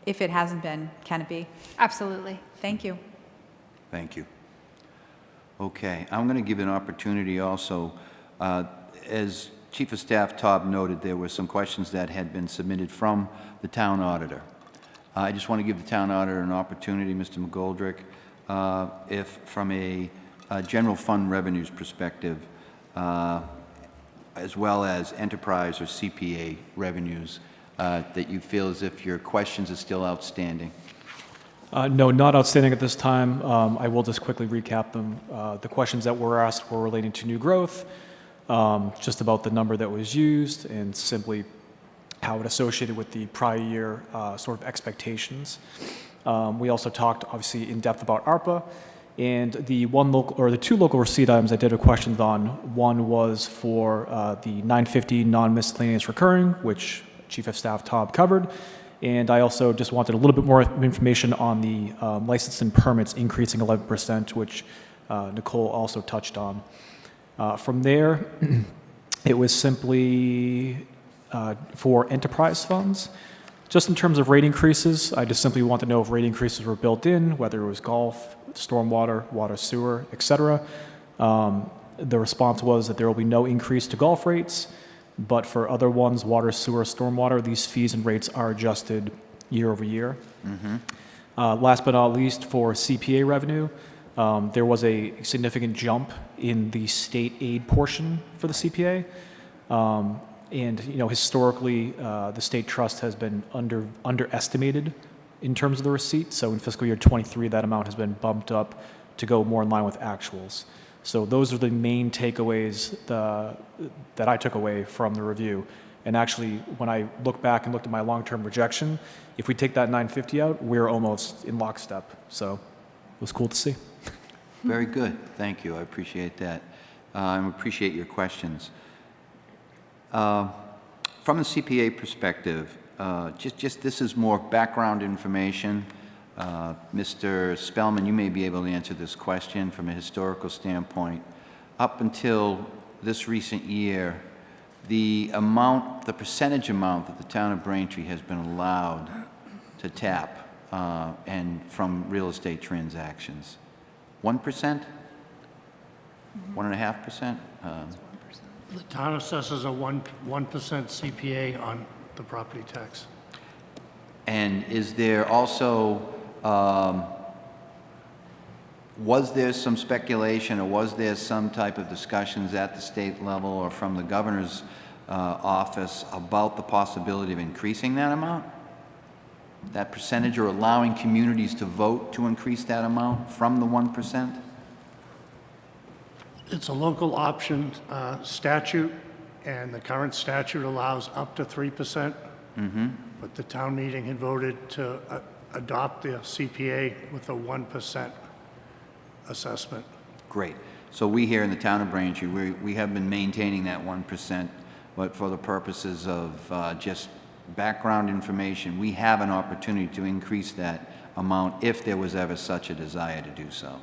if it hasn't been, can it be? Absolutely. Thank you. Thank you. Okay, I'm going to give an opportunity also. As Chief of Staff Taub noted, there were some questions that had been submitted from the town auditor. I just want to give the town auditor an opportunity, Mr. McGoldrick, if from a general fund revenues perspective, as well as enterprise or CPA revenues, that you feel as if your questions are still outstanding. No, not outstanding at this time. I will just quickly recap them. The questions that were asked were relating to new growth, just about the number that was used and simply how it associated with the prior year sort of expectations. We also talked obviously in depth about ARPA, and the two local receipt items I did have questions on. One was for the 950 non-miscellaneous recurring, which Chief of Staff Taub covered. And I also just wanted a little bit more information on the license and permits increasing 11%, which Nicole also touched on. From there, it was simply for enterprise funds. Just in terms of rate increases, I just simply want to know if rate increases were built in, whether it was golf, stormwater, water, sewer, et cetera. The response was that there will be no increase to golf rates, but for other ones, water, sewer, stormwater, these fees and rates are adjusted year over year. Last but not least, for CPA revenue, there was a significant jump in the state aid portion for the CPA. And historically, the state trust has been underestimated in terms of the receipt. So in fiscal year 23, that amount has been bumped up to go more in line with actuals. So those are the main takeaways that I took away from the review. And actually, when I look back and looked at my long-term projection, if we take that 950 out, we're almost in lockstep. So it was cool to see. Very good. Thank you. I appreciate that. I appreciate your questions. From the CPA perspective, just this is more background information. Mr. Spellman, you may be able to answer this question from a historical standpoint. Up until this recent year, the percentage amount that the town of Braintree has been allowed to tap and from real estate transactions, 1%? 1.5%? The town assesses a 1% CPA on the property tax. And is there also, was there some speculation or was there some type of discussions at the state level or from the governor's office about the possibility of increasing that amount? That percentage, or allowing communities to vote to increase that amount from the 1%? It's a local option statute, and the current statute allows up to 3%. But the town meeting had voted to adopt the CPA with a 1% assessment. Great. So we here in the town of Braintree, we have been maintaining that 1%, but for the purposes of just background information, we have an opportunity to increase that amount if there was ever such a desire to do so.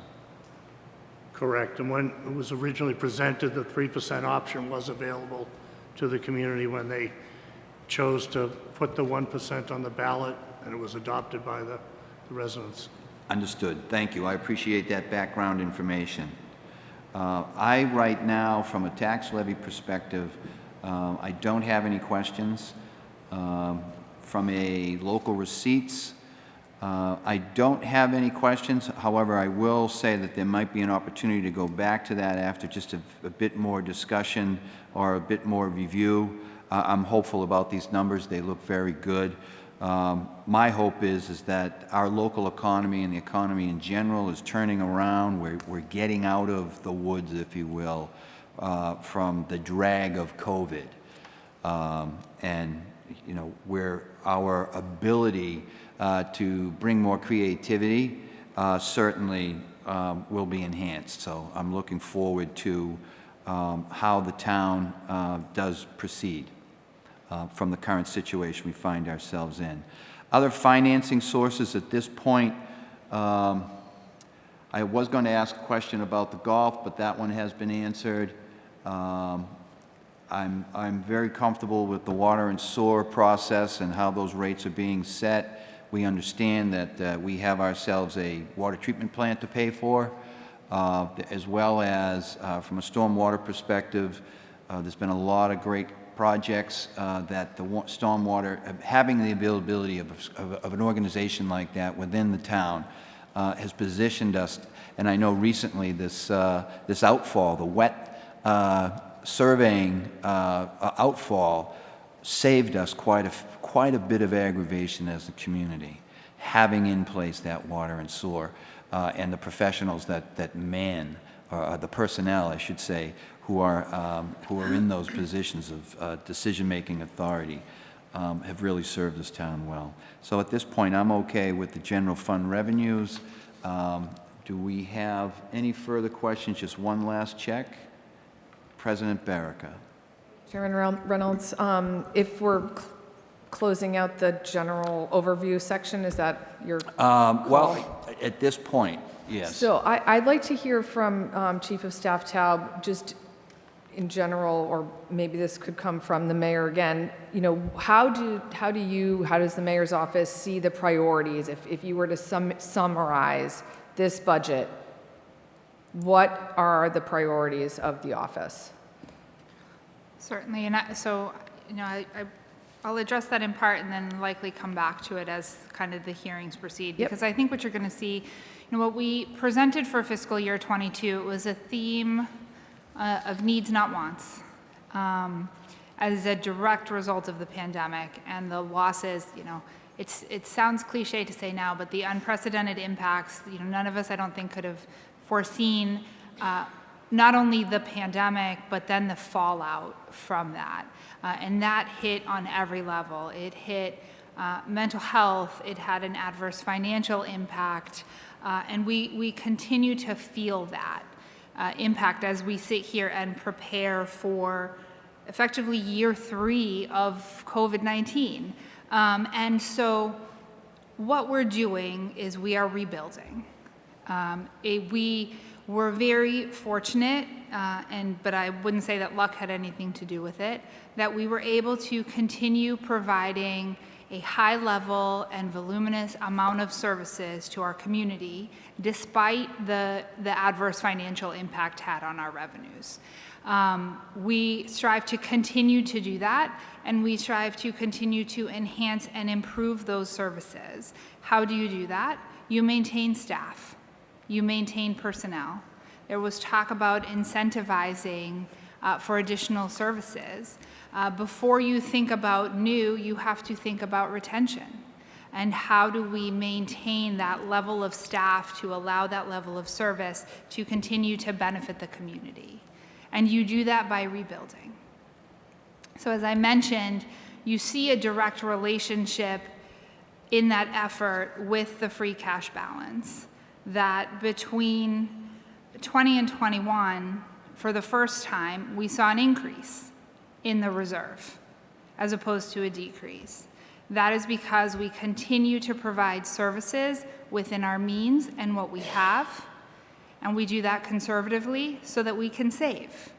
Correct. And when it was originally presented, the 3% option was available to the community when they chose to put the 1% on the ballot, and it was adopted by the residents. Understood. Thank you. I appreciate that background information. Right now, from a tax levy perspective, I don't have any questions. From a local receipts, I don't have any questions. However, I will say that there might be an opportunity to go back to that after just a bit more discussion or a bit more review. I'm hopeful about these numbers. They look very good. My hope is that our local economy and the economy in general is turning around. We're getting out of the woods, if you will, from the drag of COVID. And, where our ability to bring more creativity certainly will be enhanced. So I'm looking forward to how the town does proceed from the current situation we find ourselves in. Other financing sources at this point, I was going to ask a question about the golf, but that one has been answered. I'm very comfortable with the water and sewer process and how those rates are being set. We understand that we have ourselves a water treatment plant to pay for, as well as from a stormwater perspective. There's been a lot of great projects that the stormwater, having the availability of an organization like that within the town has positioned us. And I know recently this outfall, the wet surveying outfall, saved us quite a bit of aggravation as a community, having in place that water and sewer and the professionals that man, or the personnel, I should say, who are in those positions of decision-making authority, have really served this town well. So at this point, I'm okay with the general fund revenues. Do we have any further questions? Just one last check. President Baraka. Chairman Reynolds, if we're closing out the general overview section, is that your call? Well, at this point, yes. So I'd like to hear from Chief of Staff Taub, just in general, or maybe this could come from the mayor again. How does the mayor's office see the priorities? If you were to summarize this budget, what are the priorities of the office? Certainly, and I'll address that in part and then likely come back to it as kind of the hearings proceed. Yep. Because I think what you're going to see, what we presented for fiscal year 22, it was a theme of needs, not wants, as a direct result of the pandemic and the losses. It sounds cliche to say now, but the unprecedented impacts, none of us, I don't think, could have foreseen not only the pandemic, but then the fallout from that. And that hit on every level. It hit mental health, it had an adverse financial impact, and we continue to feel that impact as we sit here and prepare for effectively year 3 of COVID-19. And so what we're doing is we are rebuilding. We were very fortunate, but I wouldn't say that luck had anything to do with it, that we were able to continue providing a high level and voluminous amount of services to our community despite the adverse financial impact had on our revenues. We strive to continue to do that, and we strive to continue to enhance and improve those services. How do you do that? You maintain staff. You maintain personnel. There was talk about incentivizing for additional services. Before you think about new, you have to think about retention. And how do we maintain that level of staff to allow that level of service to continue to benefit the community? And you do that by rebuilding. So as I mentioned, you see a direct relationship in that effort with the free cash balance, that between 20 and 21, for the first time, we saw an increase in the reserve as opposed to a decrease. That is because we continue to provide services within our means and what we have, and we do that conservatively so that we can save.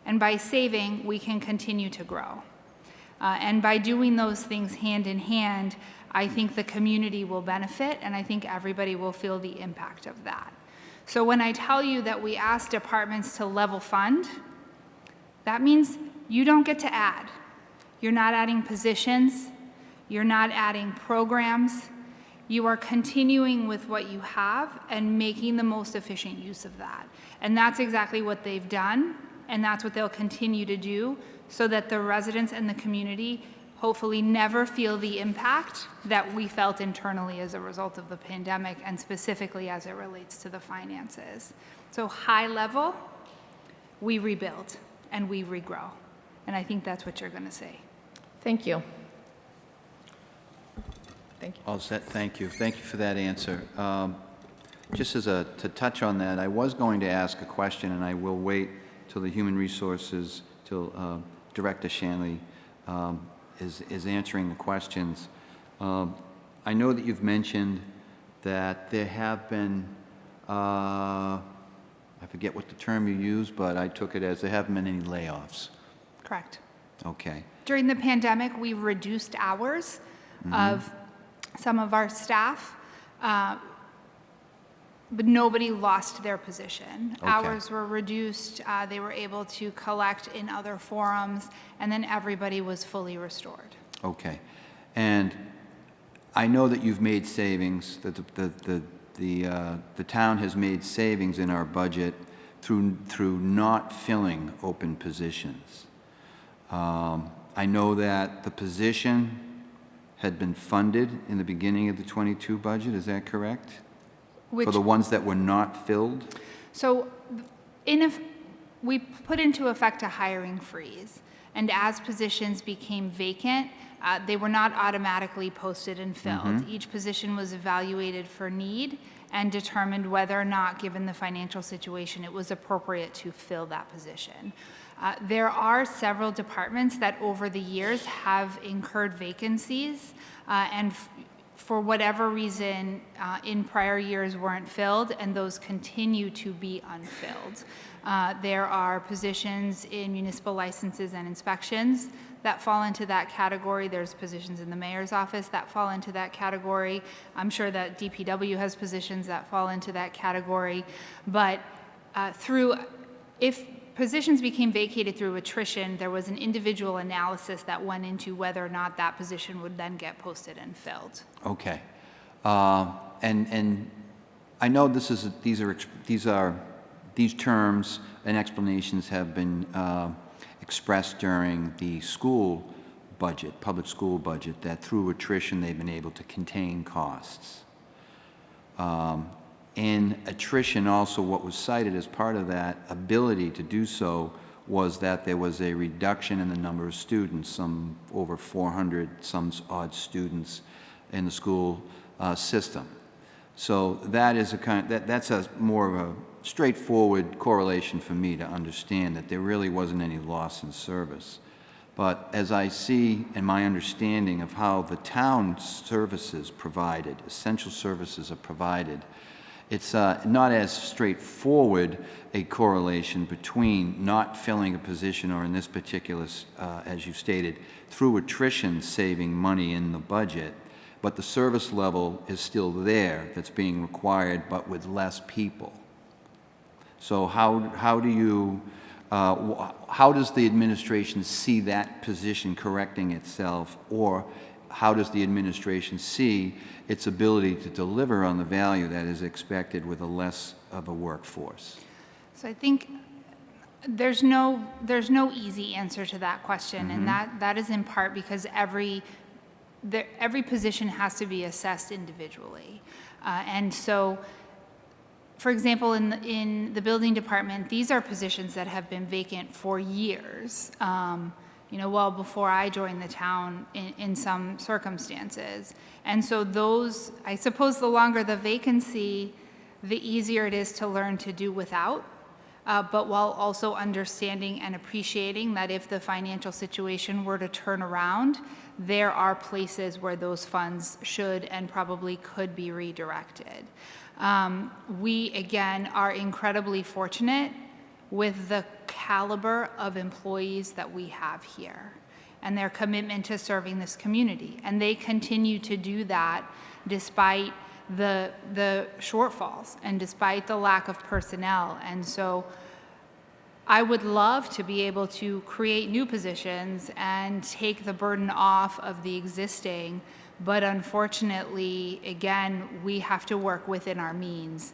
And by saving, we can continue to grow. And by doing those things hand in hand, I think the community will benefit, and I think everybody will feel the impact of that. So when I tell you that we ask departments to level fund, that means you don't get to add. You're not adding positions. You're not adding programs. You are continuing with what you have and making the most efficient use of that. And that's exactly what they've done, and that's what they'll continue to do, so that the residents and the community hopefully never feel the impact that we felt internally as a result of the pandemic, and specifically as it relates to the finances. So high level, we rebuild and we regrow. And I think that's what you're going to see. Thank you. Thank you. All set, thank you. Thank you for that answer. Just to touch on that, I was going to ask a question, and I will wait till the Human Resources, till Director Shanley is answering the questions. I know that you've mentioned that there have been, I forget what the term you used, but I took it as there haven't been any layoffs. Correct. Okay. During the pandemic, we reduced hours of some of our staff, but nobody lost their position. Okay. Hours were reduced, they were able to collect in other forums, and then everybody was fully restored. Okay. And I know that you've made savings, that the town has made savings in our budget through not filling open positions. I know that the position had been funded in the beginning of the 22 budget, is that correct? For the ones that were not filled? So we put into effect a hiring freeze, and as positions became vacant, they were not automatically posted and filled. Each position was evaluated for need and determined whether or not, given the financial situation, it was appropriate to fill that position. There are several departments that over the years have incurred vacancies and for whatever reason in prior years weren't filled, and those continue to be unfilled. There are positions in municipal licenses and inspections that fall into that category. There's positions in the mayor's office that fall into that category. I'm sure that DPW has positions that fall into that category. But if positions became vacated through attrition, there was an individual analysis that went into whether or not that position would then get posted and filled. Okay. And I know these terms and explanations have been expressed during the school budget, public school budget, that through attrition they've been able to contain costs. In attrition also, what was cited as part of that ability to do so was that there was a reduction in the number of students, some over 400 some odd students in the school system. So that is that's a more of a straightforward correlation for me to understand that there really wasn't any loss in service. But as I see in my understanding of how the town services provided, essential services are provided, it's not as straightforward a correlation between not filling a position or in this particular, as you stated, through attrition saving money in the budget, but the service level is still there that's being required but with less people. So how does the administration see that position correcting itself, or how does the administration see its ability to deliver on the value that is expected with a less of a workforce? So I think there's no easy answer to that question, and that is in part because every position has to be assessed individually, and so. For example, in the building department, these are positions that have been vacant for years, well before I joined the town in some circumstances. And so those, I suppose the longer the vacancy, the easier it is to learn to do without, but while also understanding and appreciating that if the financial situation were to turn around, there are places where those funds should and probably could be redirected. We, again, are incredibly fortunate with the caliber of employees that we have here and their commitment to serving this community. And they continue to do that despite the shortfalls and despite the lack of personnel. And so I would love to be able to create new positions and take the burden off of the existing. But unfortunately, again, we have to work within our means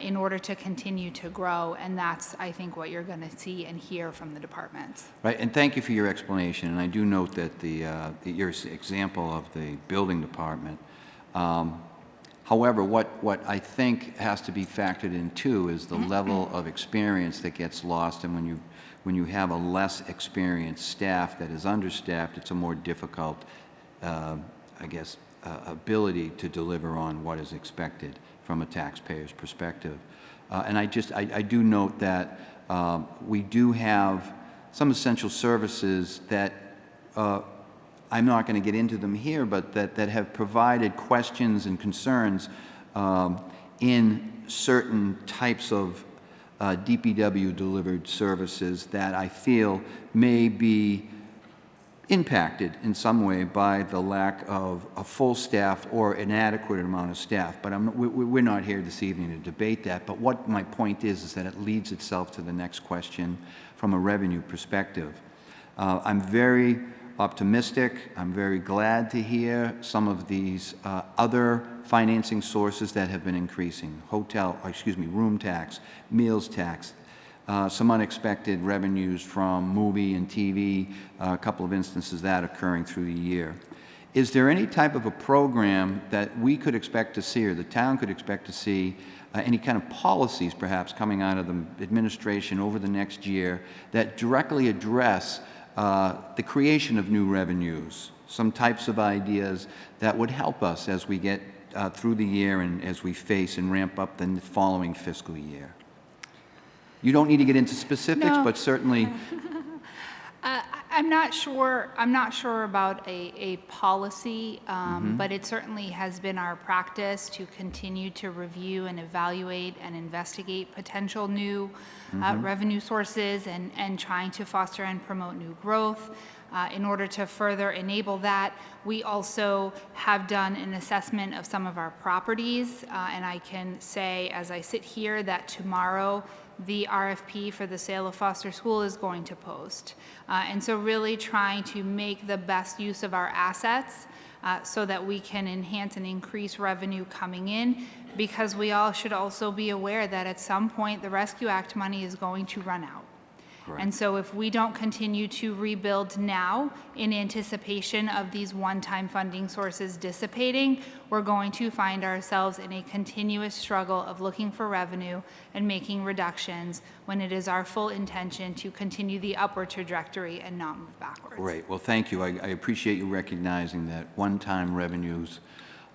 in order to continue to grow, and that's, I think, what you're going to see and hear from the departments. Right, and thank you for your explanation. And I do note that your example of the building department. However, what I think has to be factored in too is the level of experience that gets lost, and when you have a less experienced staff that is understaffed, it's a more difficult ability to deliver on what is expected from a taxpayer's perspective. And I do note that we do have some essential services that I'm not going to get into them here, but that have provided questions and concerns in certain types of DPW delivered services that I feel may be impacted in some way by the lack of a full staff or an adequate amount of staff. But we're not here this evening to debate that. But what my point is that it leads itself to the next question from a revenue perspective. I'm very optimistic. I'm very glad to hear some of these other financing sources that have been increasing. Room tax, meals tax, some unexpected revenues from movie and TV, a couple of instances that occurring through the year. Is there any type of a program that we could expect to see, or the town could expect to see, any kind of policies perhaps coming out of the administration over the next year that directly address the creation of new revenues, some types of ideas that would help us as we get through the year and as we face and ramp up the following fiscal year? You don't need to get into specifics, No. but certainly. I'm not sure about a policy, but it certainly has been our practice to continue to review and evaluate and investigate potential new revenue sources and trying to foster and promote new growth. In order to further enable that, we also have done an assessment of some of our properties, and I can say, as I sit here, that tomorrow the RFP for the sale of Foster School is going to post. And so really trying to make the best use of our assets so that we can enhance and increase revenue coming in, because we all should also be aware that at some point the Rescue Act money is going to run out. And so if we don't continue to rebuild now in anticipation of these one-time funding sources dissipating, we're going to find ourselves in a continuous struggle of looking for revenue and making reductions when it is our full intention to continue the upward trajectory and not move backwards. Great. Well, thank you. I appreciate you recognizing that one-time revenues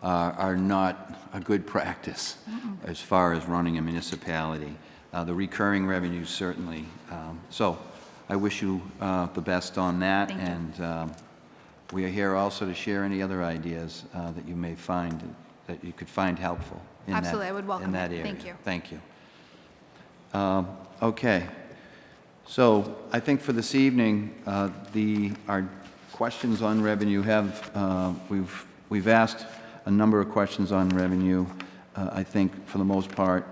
are not a good practice as far as running a municipality. The recurring revenues certainly. So I wish you the best on that. Thank you. And we are here also to share any other ideas that you may find, that you could find helpful in Absolutely, that, I would welcome in that it. area. Thank you. Thank you. Okay. So I think for this evening, our questions on revenue have, we've asked a number of questions on revenue. I think for the most part,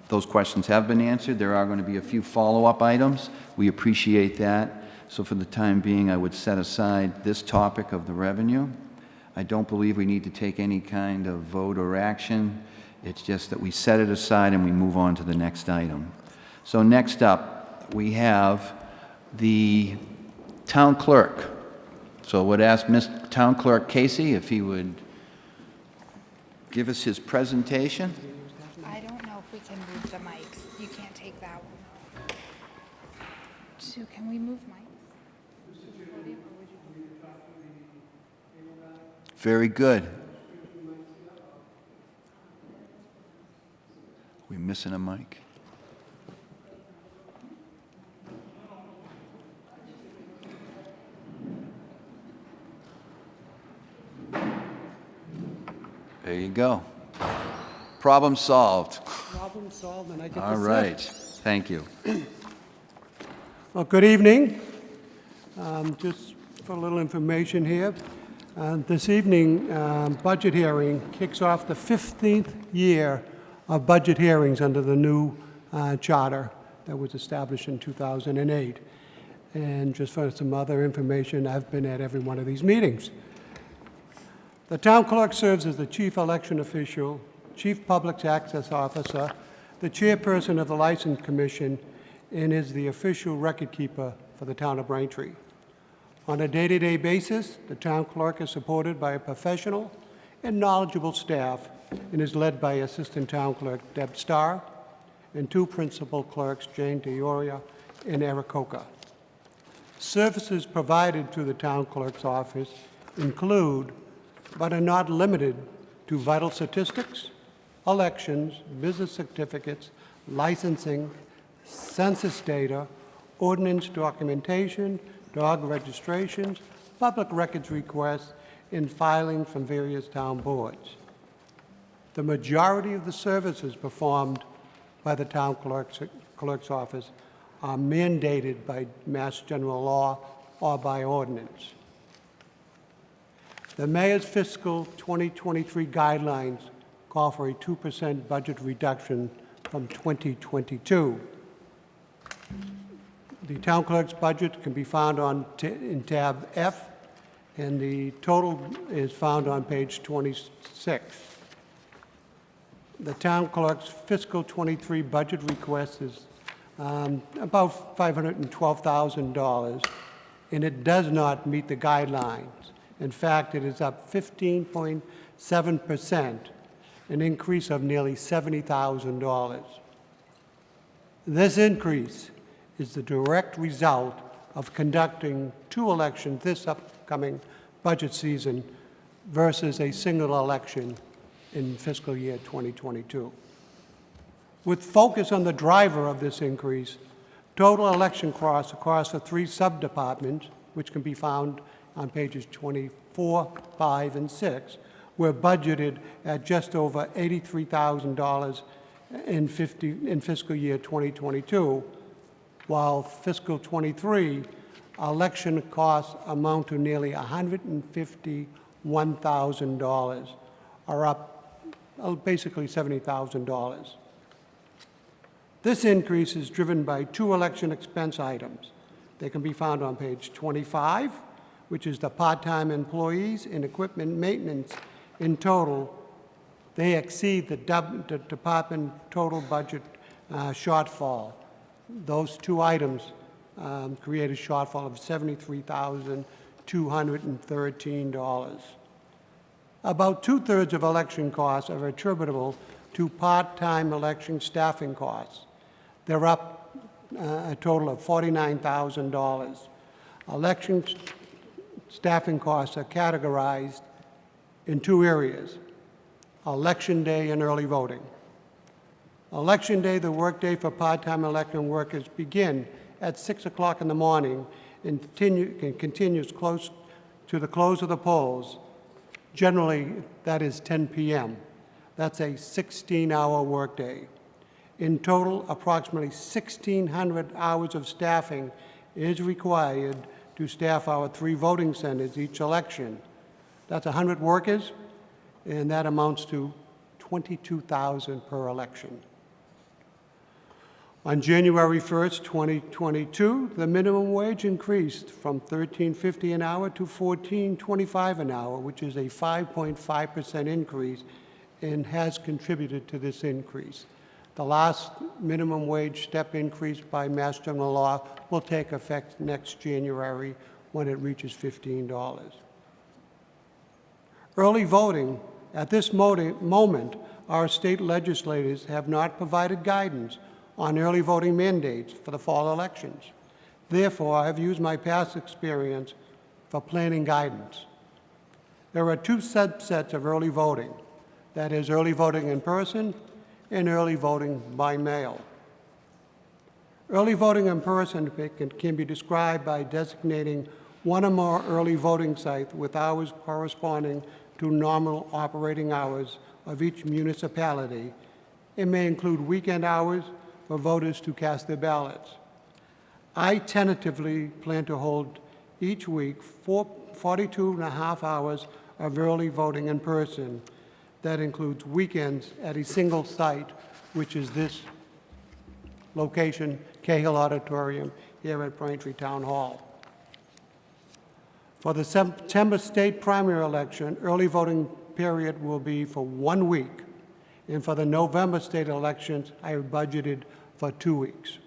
those questions have been answered. There are going to be a few follow-up items. We appreciate that. So for the time being, I would set aside this topic of the revenue. I don't believe we need to take any kind of vote or action. It's just that we set it aside and we move on to the next item. So next up, we have the town clerk. So I would ask Mr. Town Clerk Casey if he would give us his presentation. I don't know if we can move the mics. You can't take that one. So can we move mics? Very good. We missing a mic? There you go. Problem solved. Problem solved, and I get to All sit. right. Thank you. Well, good evening. Just for a little information here. This evening, budget hearing kicks off the 15th year of budget hearings under the new charter that was established in 2008. And just for some other information, I've been at every one of these meetings. The town clerk serves as the chief election official, chief public access officer, the chairperson of the license commission, and is the official record keeper for the town of Braintree. On a day-to-day basis, the town clerk is supported by a professional and knowledgeable staff and is led by Assistant Town Clerk Deb Starr and two principal clerks, Jane DeOria and Eric Coca. Services provided through the town clerk's office include, but are not limited to, vital statistics, elections, business certificates, licensing, census data, ordinance documentation, dog registrations, public records requests, and filing from various town boards. The majority of the services performed by the town clerk's office are mandated by Mass General Law or by ordinance. The Mayor's fiscal 2023 guidelines call for a 2% budget reduction from 2022. The town clerk's budget can be found in tab F, and the total is found on page 26. The town clerk's fiscal 23 budget request is about $512,000, and it does not meet the guidelines. In fact, it is up 15.7%, an increase of nearly $70,000. This increase is the direct result of conducting two elections this upcoming budget season versus a single election in fiscal year 2022. With focus on the driver of this increase, total election costs across the three sub-departments, which can be found on pages 24, 5, and 6, were budgeted at just over $83,000 in fiscal year 2022, while fiscal 23 election costs amount to nearly $151,000, or up basically $70,000. This increase is driven by two election expense items. They can be found on page 25, which is the part-time employees and equipment maintenance. In total, they exceed the department total budget shortfall. Those two items create a shortfall of $73,213. About two-thirds of election costs are attributable to part-time election staffing costs. They're up a total of $49,000. Election staffing costs are categorized in two areas: Election Day and early voting. Election Day, the workday for part-time election workers, begin at 6 o'clock in the morning and continues close to the close of the polls. Generally, that is 10 p.m. That's a 16-hour workday. In total, approximately 1,600 hours of staffing is required to staff our 3 voting centers each election. That's 100 workers, and that amounts to $22,000 per election. On January 1st, 2022, the minimum wage increased from $13.50 an hour to $14.25 an hour, which is a 5.5% increase and has contributed to this increase. The last minimum wage step increase by Mass General Law will take effect next January when it reaches $15. Early voting. At this moment, our state legislators have not provided guidance on early voting mandates for the fall elections. Therefore, I have used my past experience for planning guidance. There are 2 subsets of early voting. That is, early voting in person and early voting by mail. Early voting in person can be described by designating one or more early voting sites with hours corresponding to normal operating hours of each municipality. It may include weekend hours for voters to cast their ballots. I tentatively plan to hold each week 42 and a half hours of early voting in person. That includes weekends at a single site, which is this location, Cahill Auditorium, here at Braintree Town Hall. For the September state primary election, early voting period will be for 1 week. And for the November state elections, I have budgeted for 2 weeks.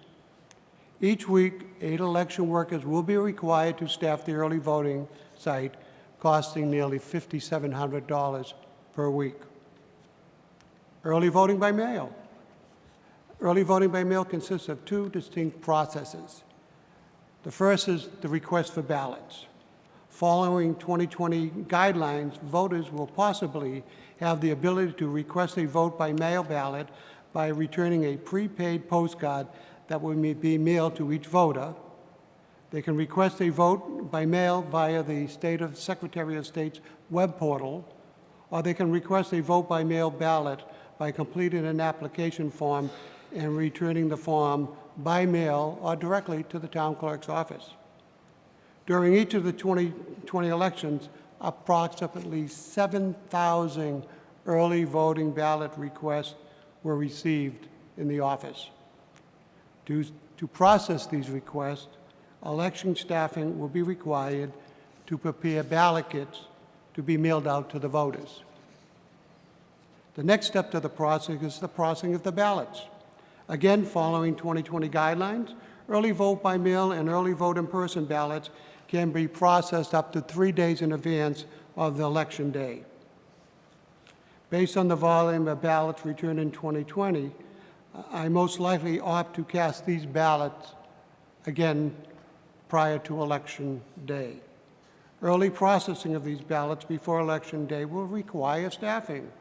Each week, 8 election workers will be required to staff the early voting site, costing nearly $5,700 per week. Early voting by mail. Early voting by mail consists of 2 distinct processes. The first is the request for ballots. Following 2020 guidelines, voters will possibly have the ability to request a vote by mail ballot by returning a prepaid postcard that will be mailed to each voter. They can request a vote by mail via the Secretary of State's web portal, or they can request a vote by mail ballot by completing an application form and returning the form by mail or directly to the town clerk's office. During each of the 2020 elections, approximately 7,000 early voting ballot requests were received in the office. To process these requests, election staffing will be required to prepare ballot kits to be mailed out to the voters. The next step to the process is the processing of the ballots. Again, following 2020 guidelines, early vote by mail and early vote in person ballots can be processed up to 3 days in advance of the election day. Based on the volume of ballots returned in 2020, I most likely opt to cast these ballots again prior to Election Day. Early processing of these ballots before Election Day will require staffing.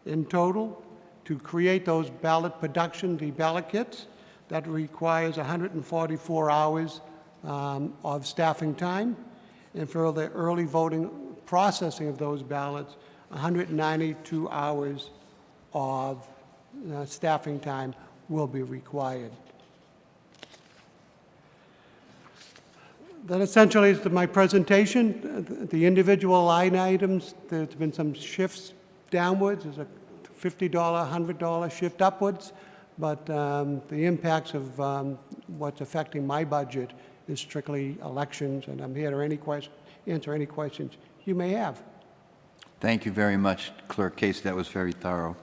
In total, to create those ballot production, the ballot kits, that requires 144 hours of staffing time, and for the early voting processing of those ballots, 192 hours of staffing time will be required. That essentially is my presentation. The individual line items, there's been some shifts downwards. There's a $50, $100 shift upwards. but the impacts of what's affecting my budget is strictly elections, and I'm here to answer any questions you may have. Thank you very much, Clerk Casey. That was very thorough.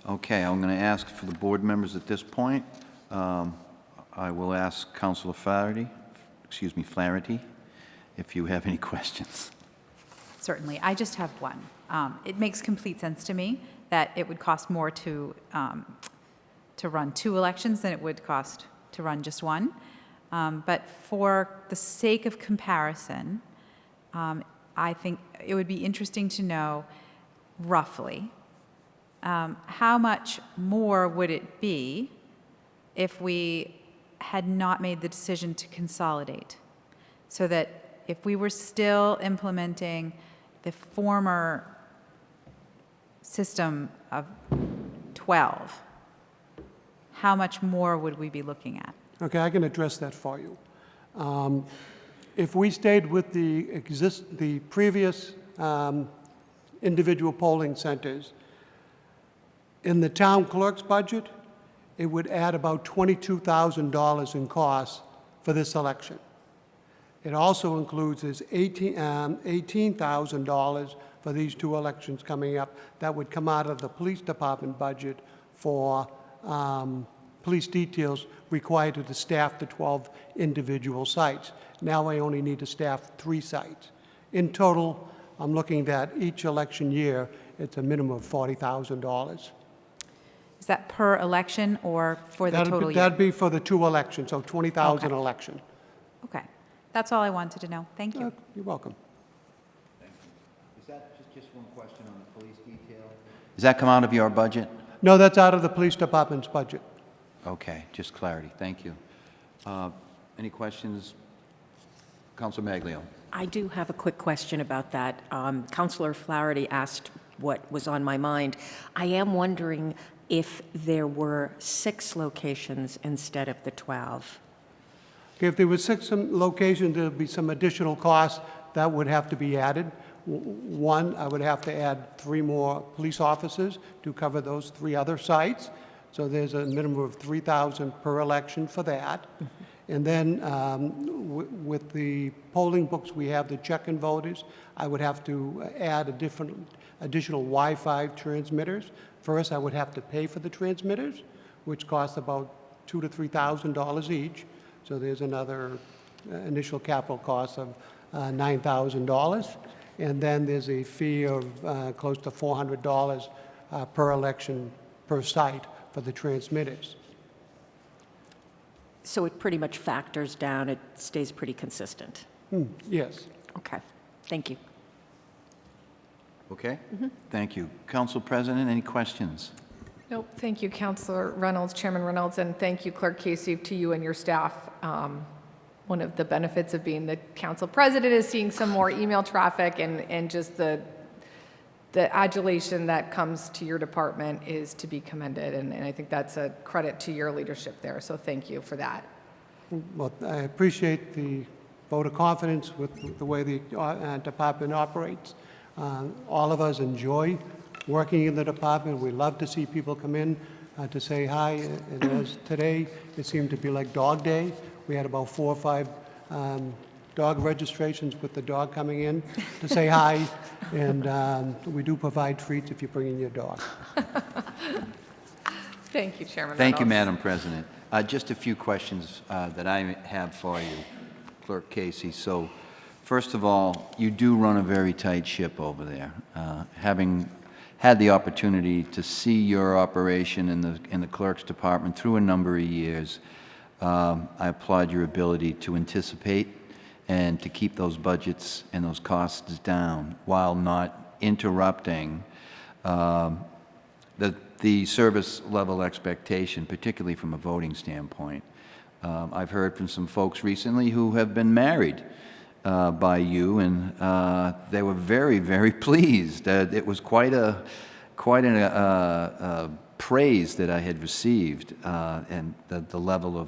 Okay, I'm going to ask for the board members at this point. I will ask Councilor Flaherty, if you have any questions. Certainly. I just have one. It makes complete sense to me that it would cost more to run 2 elections than it would cost to run just one. But for the sake of comparison, I think it would be interesting to know roughly how much more would it be if we had not made the decision to consolidate, so that if we were still implementing the former system of 12, how much more would we be looking at? Okay, I can address that for you. If we stayed with the previous individual polling centers, in the town clerk's budget, it would add about $22,000 in costs for this election. It also includes this $18,000 for these 2 elections coming up that would come out of the police department budget for police details required to staff the 12 individual sites. Now I only need to staff 3 sites. In total, I'm looking at each election year, it's a minimum of $40,000. Is that per election or for the total year? That'd be for the 2 elections, so 20,000 Okay. election. Okay. That's all I wanted to know. Thank you. You're welcome. Is that just one question on the police detail? Does that come out of your budget? No, that's out of the police department's budget. Okay, just clarity. Thank you. Any questions? Councilor Maglio. I do have a quick question about that. Councilor Flaherty asked what was on my mind. I am wondering if there were 6 locations instead of the 12. If there were 6 locations, there'd be some additional costs that would have to be added. One, I would have to add 3 more police officers to cover those 3 other sites. So there's a minimum of $3,000 per election for that. And then with the polling books, we have the check-in voters. I would have to add additional Wi-Fi transmitters. First, I would have to pay for the transmitters, which cost about $2,000 to $3,000 each. So there's another initial capital cost of $9,000. And then there's a fee of close to $400 per election per site for the transmitters. So it pretty much factors down, it stays pretty consistent. Yes. Okay, thank you. Okay? Thank you. Council President, any questions? Nope, thank you, Councilor Reynolds, Chairman Reynolds, and thank you, Clerk Casey, to you and your staff. One of the benefits of being the council president is seeing some more email traffic, and just the adulation that comes to your department is to be commended, and I think that's a credit to your leadership there, so thank you for that. Well, I appreciate the vote of confidence with the way the department operates. All of us enjoy working in the department. We love to see people come in to say hi. And as today, it seemed to be like Dog Day. We had about 4 or 5 dog registrations with the dog coming in to say hi. And we do provide treats if you bring in your dog. Thank you, Chairman Thank you, Reynolds. Madam President. Just a few questions that I have for you, Clerk Casey. So, first of all, you do run a very tight ship over there. Having had the opportunity to see your operation in the clerk's department through a number of years, I applaud your ability to anticipate and to keep those budgets and those costs down while not interrupting the service level expectation, particularly from a voting standpoint. I've heard from some folks recently who have been married by you, and they were very, very pleased. It was quite an praise that I had received, and the level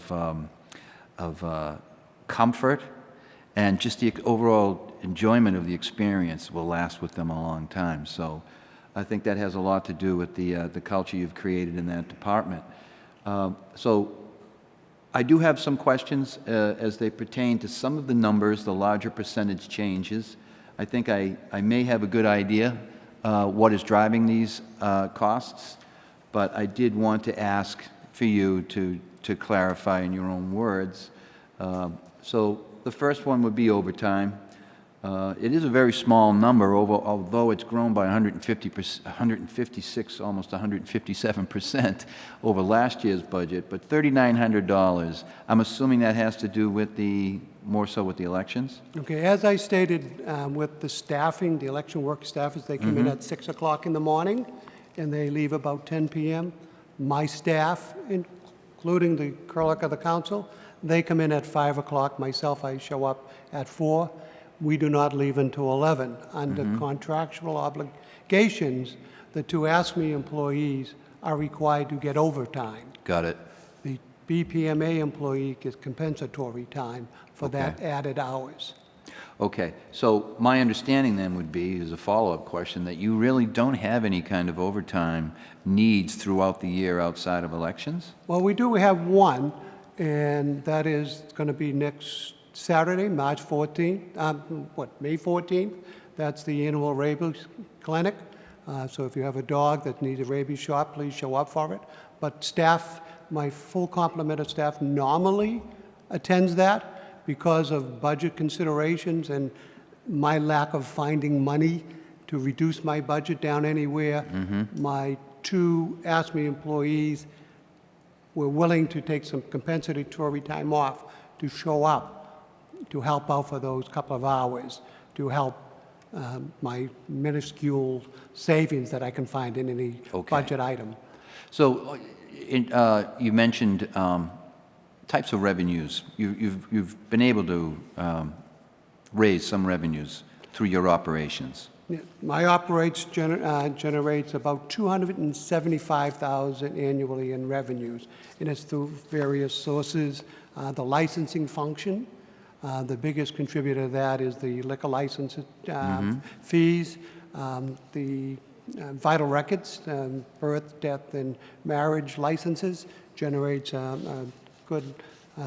of comfort and just the overall enjoyment of the experience will last with them a long time. So I think that has a lot to do with the culture you've created in that department. So I do have some questions as they pertain to some of the numbers, the larger percentage changes. I think I may have a good idea what is driving these costs, but I did want to ask for you to clarify in your own words. So the first one would be overtime. It is a very small number, although it's grown by 156, almost 157% over last year's budget, but $3,900, I'm assuming that has to do with more so with the elections? Okay, as I stated with the staffing, the election work staffers, they come in at 6 o'clock in the morning and they leave about 10 p.m. My staff, including the clerk of the council, they come in at 5 o'clock. Myself, I show up at 4. We do not leave until 11. Under contractual obligations, the two ASME employees are required to get overtime. Got it. The BPMA employee gets compensatory time for that added hours. Okay, so my understanding then would be, as a follow-up question, that you really don't have any kind of overtime needs throughout the year outside of elections? Well, we do have one, and that is going to be next Saturday, March 14th, May 14th. That's the annual rabies clinic. So if you have a dog that needs a rabies shot, please show up for it. But staff, my full complement of staff normally attends that. Because of budget considerations and my lack of finding money to reduce my budget down anywhere, my two ASME employees were willing to take some compensatory time off to show up, to help out for those couple of hours, to help my minuscule savings that I can find in any budget item. So you mentioned types of revenues. You've been able to raise some revenues through your operations. Yeah, my operates generates about $275,000 annually in revenues, and it's through various sources. The licensing function, the biggest contributor to that is the liquor license fees, the vital records, birth, death, and marriage licenses generates a good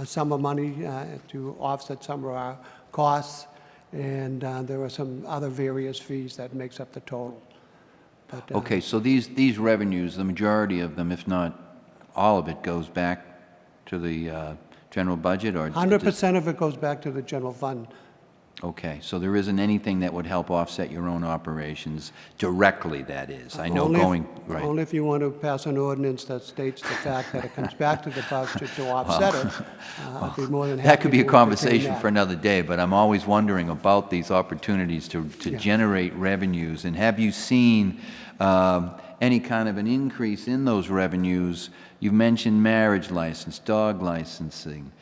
sum of money to offset some of our costs, and there are some other various fees that makes up the total. But, Okay, so these revenues, the majority of them, if not all of it, goes back to the general budget, or 100% of it goes back to the general fund. Okay, so there isn't anything that would help offset your own operations directly, that is. I know right. Only if you want to pass an ordinance that states the fact that it comes back to the budget to offset it. I'd be more than happy That could be a to entertain conversation that. for another day, but I'm always wondering about these opportunities to generate revenues. And have you seen any kind of an increase in those revenues? You've mentioned marriage license, dog licensing.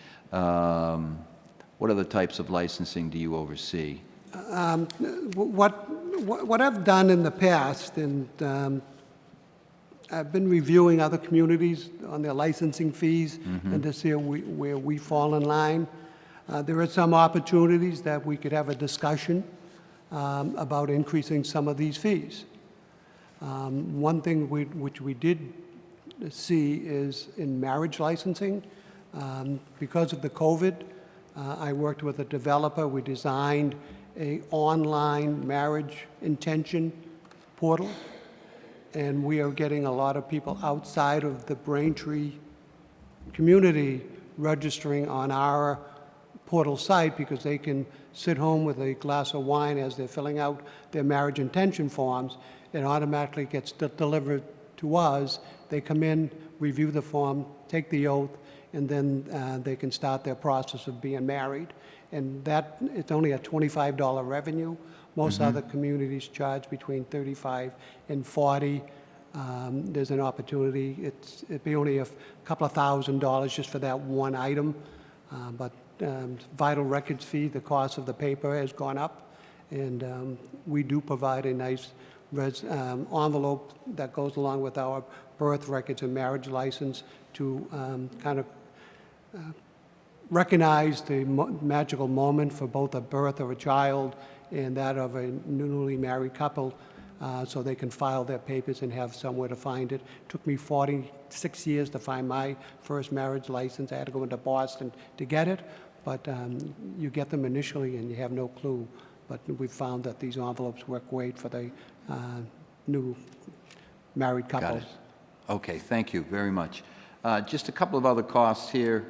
What other types of licensing do you oversee? What I've done in the past, and I've been reviewing other communities on their licensing fees and to see where we fall in line. There are some opportunities that we could have a discussion about increasing some of these fees. One thing which we did see is in marriage licensing, because of the COVID, I worked with a developer. We designed an online marriage intention portal, and we are getting a lot of people outside of the Braintree community registering on our portal site because they can sit home with a glass of wine as they're filling out their marriage intention forms. It automatically gets delivered to us. They come in, review the form, take the oath, and then they can start their process of being married. And that, it's only a $25 revenue. Most other communities charge between $35 and $40. There's an opportunity. It'd be only a couple of $1,000s just for that one item. But vital records fee, the cost of the paper has gone up. And we do provide a nice envelope that goes along with our birth records and marriage license to kind of recognize the magical moment for both a birth of a child and that of a newly married couple so they can file their papers and have somewhere to find it. Took me 46 years to find my first marriage license. I had to go into Boston to get it, but you get them initially and you have no clue. But we found that these envelopes work great for the new married couples. Got it. Okay, thank you very much. Just a couple of other costs here,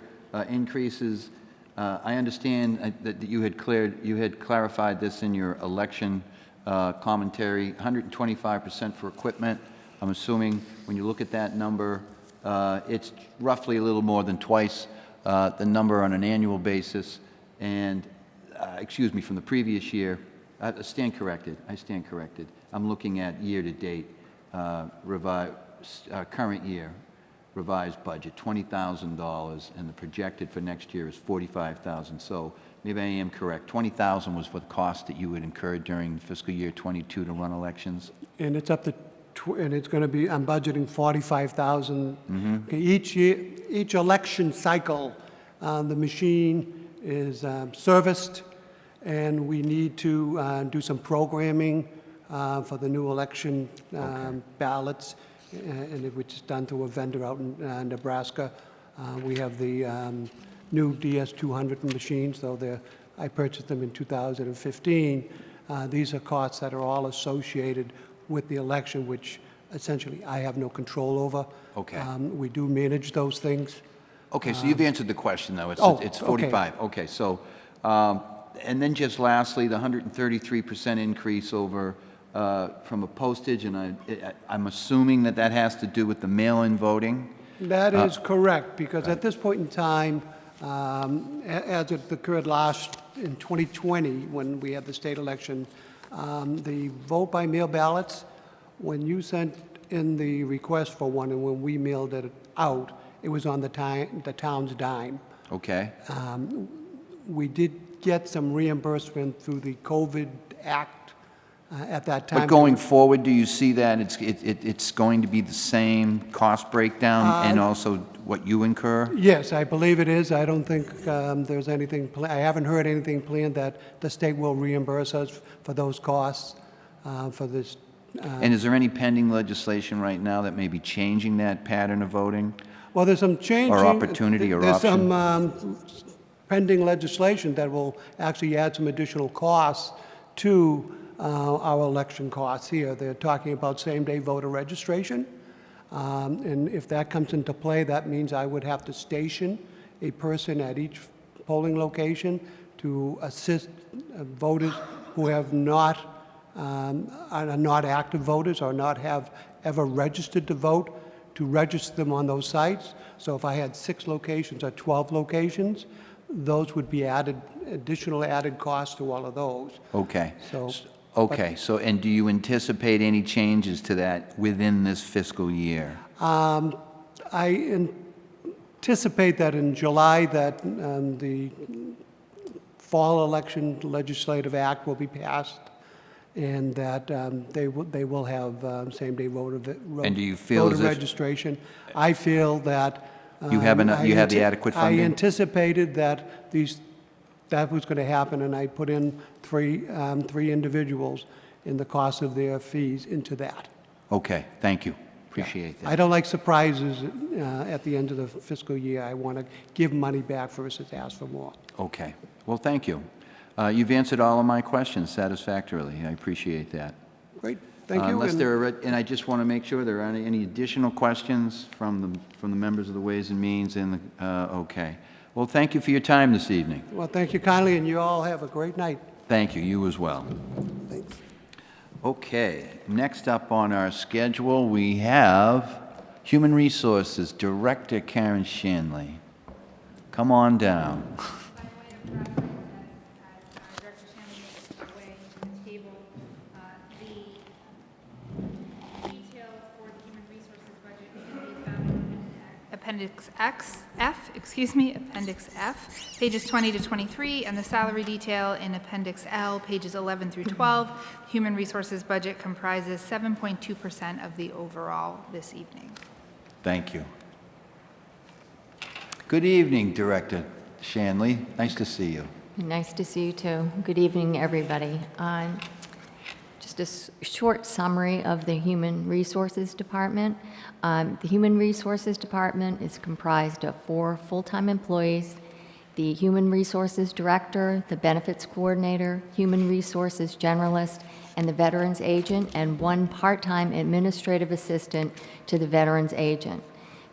increases. I understand that you had clarified this in your election commentary, 125% for equipment. I'm assuming when you look at that number, it's roughly a little more than twice the number on an annual basis. And, excuse me, from the previous year, I stand corrected. I'm looking at year-to-date, current year revised budget, $20,000, and the projected for next year is $45,000. So maybe I am correct. $20,000 was for the cost that you had incurred during fiscal year '22 to run elections? And it's up to, and it's going to be, I'm budgeting $45,000. Okay, each year, each election cycle, the machine is serviced, and we need to do some programming for the new election ballots, and which is done through a vendor out in Nebraska. We have the new DS200 machines, though I purchased them in 2015. These are costs that are all associated with the election, which essentially I have no control over. Okay. We do manage those things. Okay, so you've answered the question, though. It's 45. Okay, so, and then just lastly, the 133% increase over from a postage, and I'm assuming that has to do with the mail-in voting? That is correct, because at this point in time, as it occurred in 2020, when we had the state election, the vote by mail ballots, when you sent in the request for one and when we mailed it out, it was on the town's dime. Okay. We did get some reimbursement through the COVID Act at that time. But going forward, do you see that it's going to be the same cost breakdown and also what you incur? Yes, I believe it is. I don't think there's anything, I haven't heard anything planned that the state will reimburse us for those costs for this. And is there any pending legislation right now that may be changing that pattern of voting? Well, there's some changing. Or opportunity or option? There's some pending legislation that will actually add some additional costs to our election costs here. They're talking about same-day voter registration. And if that comes into play, that means I would have to station a person at each polling location to assist voters who have are not active voters or not have ever registered to vote, to register them on those sites. So if I had 6 locations or 12 locations, those would be additional added costs to all of those. Okay. So, okay. So, and do you anticipate any changes to that within this fiscal year? I anticipate that in July that the fall election legislative act will be passed, and that they will have same-day voter And do you feel as if registration. I feel that you have the adequate funding? I anticipated that that was going to happen, and I put in three individuals in the cost of their fees into that. Okay, thank you. Appreciate that. I don't like surprises at the end of the fiscal year. I want to give money back versus ask for more. Okay. Well, thank you. You've answered all of my questions satisfactorily. I appreciate that. Great. Thank you. Unless there are, and I just want to make sure there are any additional questions from the members of the Ways and Means. Okay. Well, thank you for your time this evening. Well, thank you kindly, and you all have a great night. Thank you. You as well. Thanks. Okay. Next up on our schedule, we have Human Resources Director Karen Shanley. Come on down. Appendix F, pages 20 to 23, and the salary detail in Appendix L, pages 11 through 12. Human Resources budget comprises 7.2% of the overall this evening. Thank you. Good evening, Director Shanley. Nice to see you. Nice to see you too. Good evening, everybody. Just a short summary of the Human Resources Department. The Human Resources Department is comprised of 4 full-time employees, the Human Resources Director, the Benefits Coordinator, Human Resources Generalist, and the Veterans Agent, and 1 part-time administrative assistant to the Veterans Agent.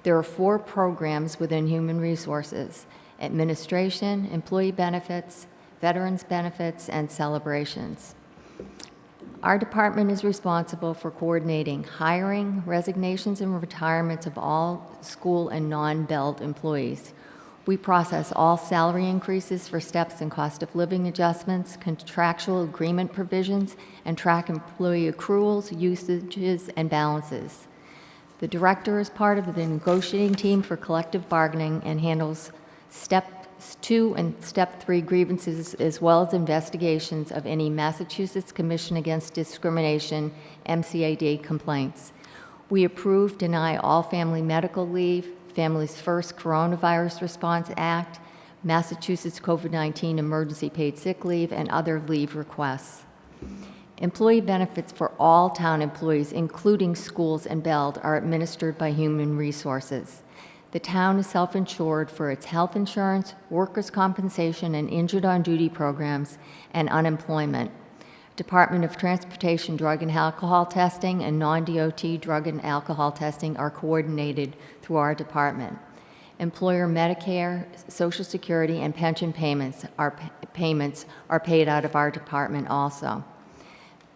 There are 4 programs within Human Resources: Administration, Employee Benefits, Veterans Benefits, and Celebrations. Our department is responsible for coordinating hiring, resignations, and retirements of all school and non-billed employees. We process all salary increases for steps and cost of living adjustments, contractual agreement provisions, and track employee accruals, usages, and balances. The director is part of the negotiating team for collective bargaining and handles Step 2 and Step 3 grievances, as well as investigations of any Massachusetts Commission Against Discrimination, MCAD, complaints. We approve, deny all family medical leave, Families First Coronavirus Response Act, Massachusetts COVID-19 Emergency Paid Sick Leave, and other leave requests. Employee benefits for all town employees, including schools and billed, are administered by Human Resources. The town is self-insured for its health insurance, workers' compensation, and injured on duty programs, and unemployment. Department of Transportation drug and alcohol testing and non-DOT drug and alcohol testing are coordinated through our department. Employer Medicare, Social Security, and pension payments are paid out of our department also.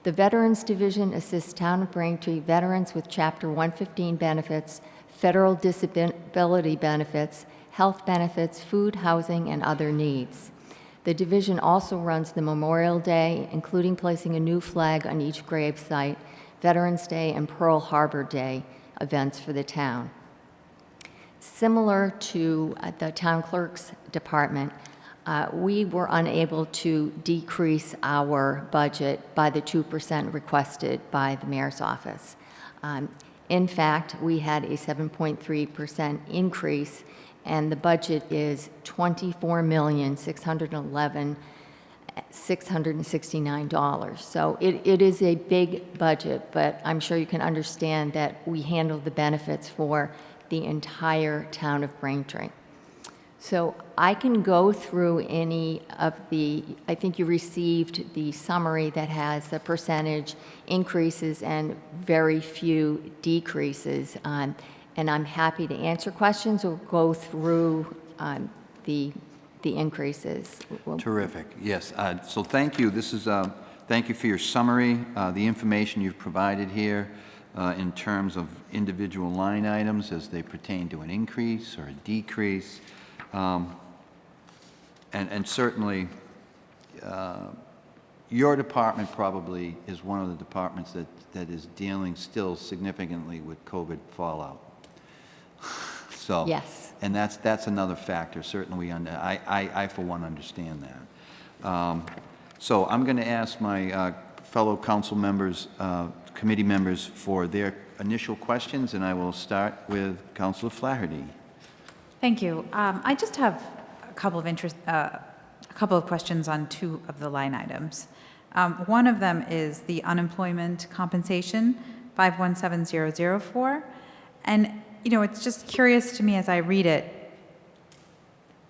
The Veterans Division assists Town of Braintree veterans with Chapter 115 benefits, federal disability benefits, health benefits, food, housing, and other needs. The division also runs the Memorial Day, including placing a new flag on each grave site, Veterans Day, and Pearl Harbor Day events for the town. Similar to the town clerk's department, we were unable to decrease our budget by the 2% requested by the mayor's office. In fact, we had a 7.3% increase, and the budget is $24,611,669. So it is a big budget, but I'm sure you can understand that we handle the benefits for the entire town of Braintree. So I can go through any of I think you received the summary that has the percentage increases and very few decreases. And I'm happy to answer questions or go through the increases. Terrific, yes. So thank you. Thank you for your summary, the information you've provided here in terms of individual line items as they pertain to an increase or a decrease. And certainly, your department probably is one of the departments that is dealing still significantly with COVID fallout. So, yes. And that's another factor. Certainly, I for one understand that. So I'm going to ask my fellow council members, committee members, for their initial questions, and I will start with Councilor Flaherty. Thank you. I just have a couple of questions on 2 of the line items. One of them is the unemployment compensation, 517004, and it's just curious to me as I read it.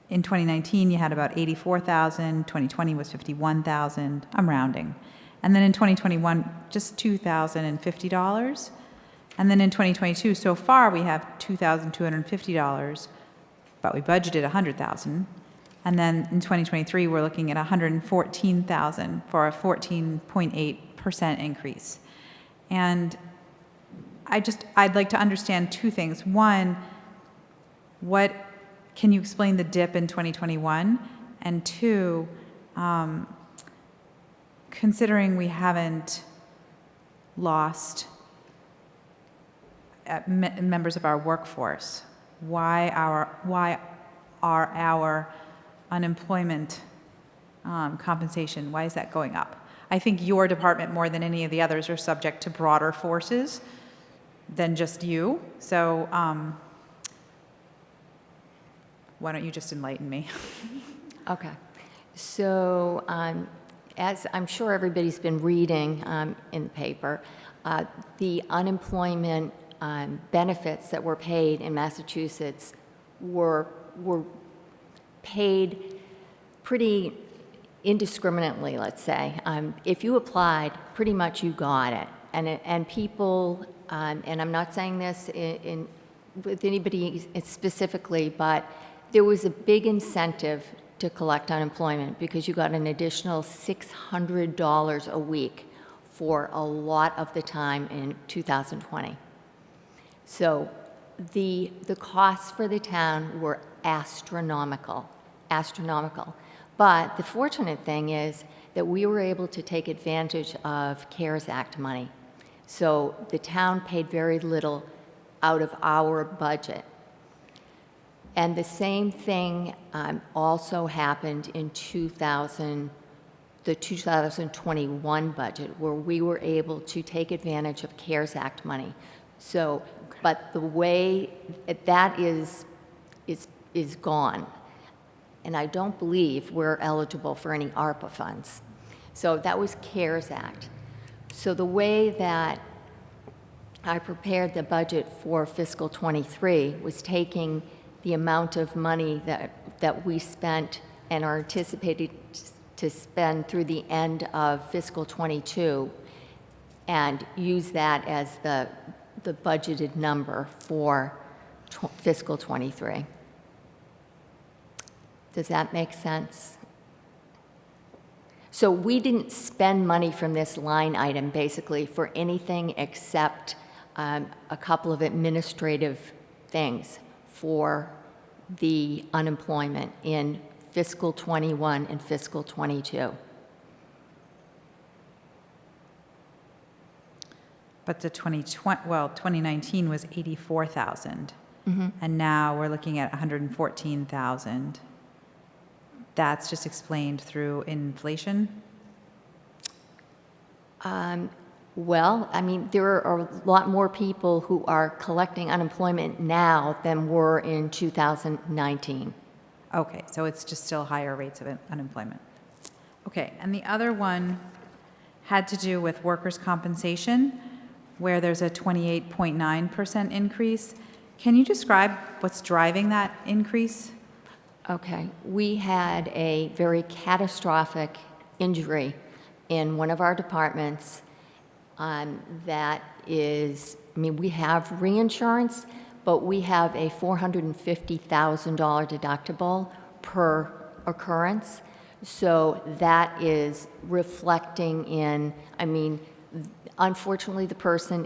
In 2019, you had about 84,000. 2020 was 51,000. I'm rounding, and then in 2021, just $2,050, and then in 2022, so far we have $2,250. But we budgeted $100,000, and then in 2023 we're looking at $114,000 for a 14.8% increase. And I'd like to understand 2 things. One, can you explain the dip in 2021? And 2, considering we haven't lost members of our workforce, why are our unemployment compensation, why is that going up? I think your department, more than any of the others, are subject to broader forces than just you. So why don't you just enlighten me? Okay. So as I'm sure everybody's been reading in the paper, the unemployment benefits that were paid in Massachusetts were paid pretty indiscriminately, let's say. If you applied, pretty much you got it. And people, and I'm not saying this with anybody specifically, but there was a big incentive to collect unemployment because you got an additional $600 a week for a lot of the time in 2020. So the costs for the town were astronomical. But the fortunate thing is that we were able to take advantage of CARES Act money. So the town paid very little out of our budget. And the same thing also happened in the 2021 budget, where we were able to take advantage of CARES Act money. So, but the way that is gone. And I don't believe we're eligible for any ARPA funds. So that was CARES Act. So the way that I prepared the budget for fiscal '23 was taking the amount of money that we spent and are anticipated to spend through the end of fiscal '22 and use that as the budgeted number for fiscal '23. Does that make sense? So we didn't spend money from this line item basically for anything except a couple of administrative things for the unemployment in fiscal '21 and fiscal '22. But the 2019 was 84,000. And now we're looking at 114,000. That's just explained through inflation? Well, I mean, there are a lot more people who are collecting unemployment now than were in 2019. Okay, so it's just still higher rates of unemployment. Okay, and the other one had to do with workers' compensation, where there's a 28.9% increase. Can you describe what's driving that increase? Okay, we had a very catastrophic injury in one of our departments that is, I mean, we have reinsurance, but we have a $450,000 deductible per occurrence. So that is reflecting in, I mean, unfortunately, the person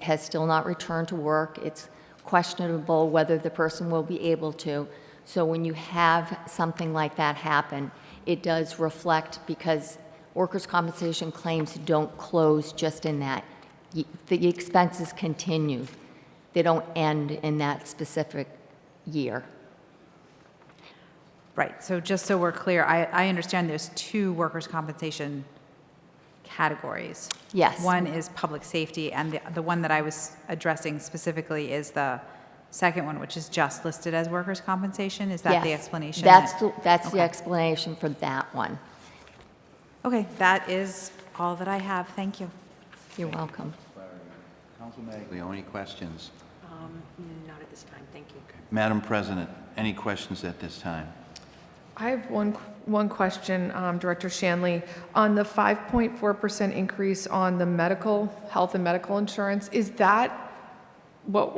has still not returned to work. It's questionable whether the person will be able to. So when you have something like that happen, it does reflect, because workers' compensation claims don't close just in that. The expenses continue. They don't end in that specific year. Right, so just so we're clear, I understand there's two workers' compensation categories. Yes. One is public safety, and the one that I was addressing specifically is the second one, which is just listed as workers' compensation. Is that the Yes. explanation? That's the Okay. explanation for that one. Okay, that is all that I have. Thank you. You're welcome. Council Maglio, any questions? Not at this time, thank you. Madam President, any questions at this time? I have one question, Director Shanley. On the 5.4% increase on the health and medical insurance, is that what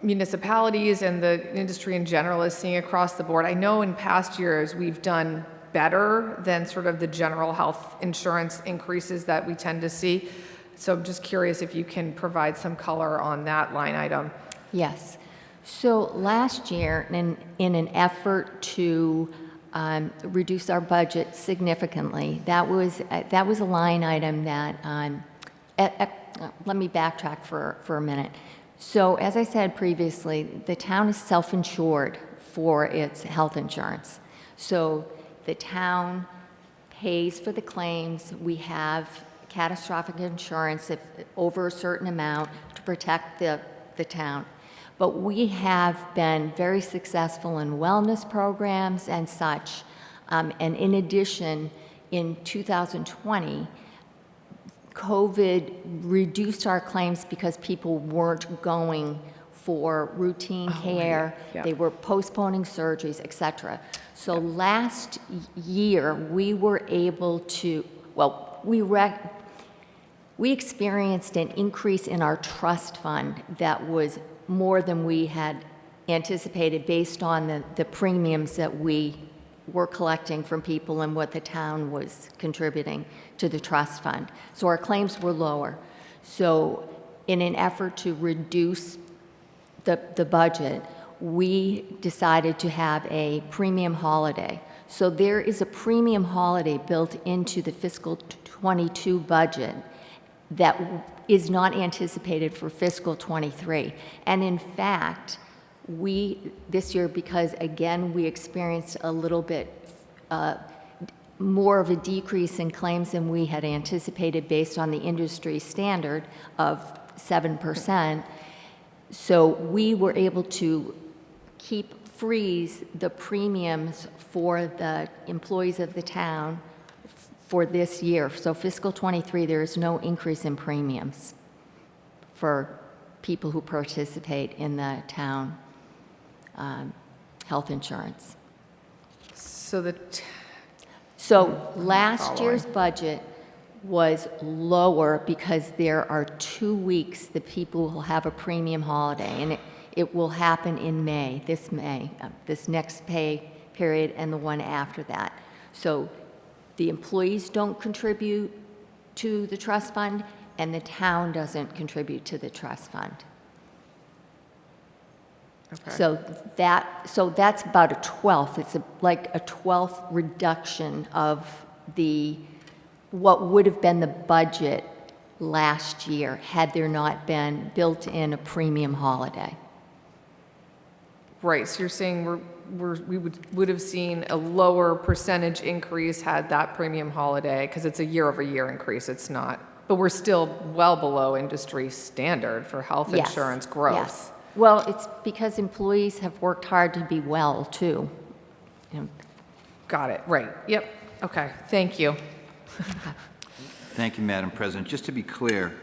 municipalities and the industry in general is seeing across the board? I know in past years we've done better than sort of the general health insurance increases that we tend to see. So I'm just curious if you can provide some color on that line item. Yes. So last year, in an effort to reduce our budget significantly, that was a line item that, let me backtrack for a minute. So as I said previously, the town is self-insured for its health insurance. So the town pays for the claims. We have catastrophic insurance over a certain amount to protect the town. But we have been very successful in wellness programs and such. And in addition, in 2020, COVID reduced our claims because people weren't going for routine care. Yeah. They were postponing surgeries, et cetera. So last year, we were able to, well, we experienced an increase in our trust fund that was more than we had anticipated based on the premiums that we were collecting from people and what the town was contributing to the trust fund. So our claims were lower. So in an effort to reduce the budget, we decided to have a premium holiday. So there is a premium holiday built into the fiscal 22 budget that is not anticipated for fiscal 23. And in fact, this year, because again, we experienced a little bit more of a decrease in claims than we had anticipated based on the industry standard of 7%. So we were able to freeze the premiums for the employees of the town for this year. So fiscal 23, there is no increase in premiums for people who participate in the town health insurance. So last year's budget was lower because there are 2 weeks that people will have a premium holiday, and it will happen in May, this next pay period and the one after that. So the employees don't contribute to the trust fund, and the town doesn't contribute to the trust fund. Okay. So that's about a 12th. It's like a 12th reduction of what would have been the budget last year had there not been built in a premium holiday. Right, so you're saying we would have seen a lower percentage increase had that premium holiday, because it's a year-over-year increase, it's not. But we're still well below industry standard for health Yes, insurance growth. yes. Well, it's because employees have worked hard to be well, too. Got it, right, yep, okay, thank you. Thank you, Madam President. Just to be clear,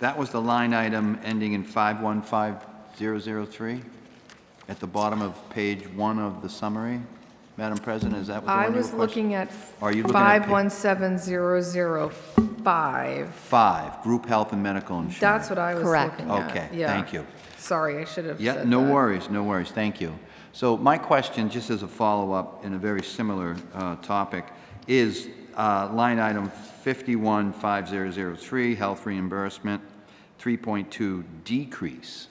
that was the line item ending in 515003 at the bottom of page 1 of the summary? Madam President, is that what the one I you were was looking at Are you looking at 517005. 5, group health and medical insurance? That's what I was Correct. looking at. Okay, Yeah. thank you. Sorry, I should have Yeah, said no that. worries, thank you. So my question, just as a follow-up in a very similar topic, is line item 515003, health reimbursement, 3.2 decrease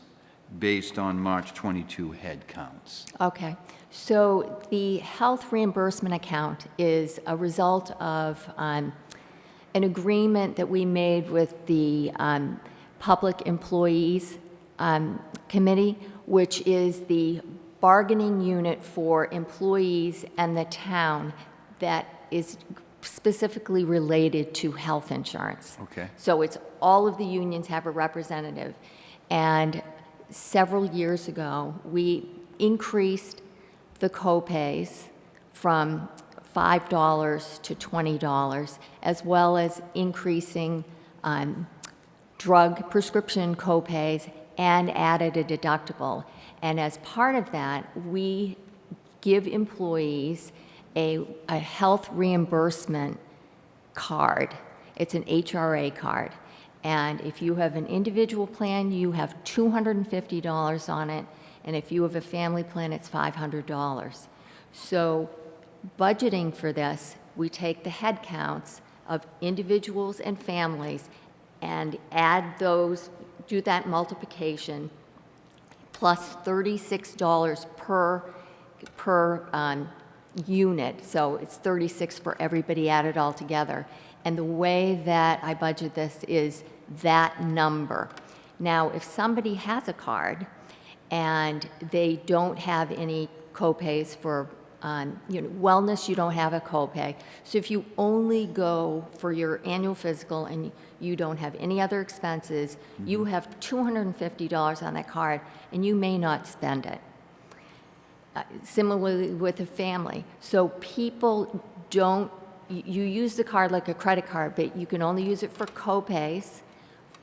based on March 22 head counts. Okay. So the health reimbursement account is a result of an agreement that we made with the Public Employees Committee, which is the bargaining unit for employees and the town that is specifically related to health insurance. Okay. So it's all of the unions have a representative. And several years ago, we increased the copays from $5 to $20, as well as increasing drug prescription copays and added a deductible. And as part of that, we give employees a health reimbursement card. It's an HRA card. And if you have an individual plan, you have $250 on it. And if you have a family plan, it's $500. So budgeting for this, we take the head counts of individuals and families and add those, do that multiplication, plus $36 per unit. So it's 36 for everybody added all together. And the way that I budget this is that number. Now, if somebody has a card and they don't have any copays for wellness, you don't have a copay. So if you only go for your annual physical and you don't have any other expenses, you have $250 on that card and you may not spend it. Similarly with a family. So people don't you use the card like a credit card, but you can only use it for co-pays,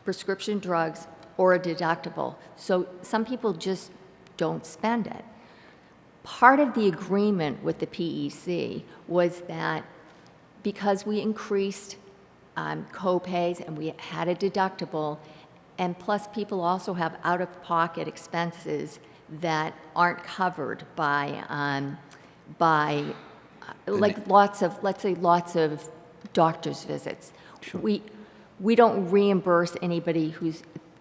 prescription drugs, or a deductible. So some people just don't spend it. Part of the agreement with the PEC was that because we increased co-pays and we had a deductible, and plus people also have out-of-pocket expenses that aren't covered by like lots of, let's say, lots of doctor's visits. Sure. We don't reimburse anybody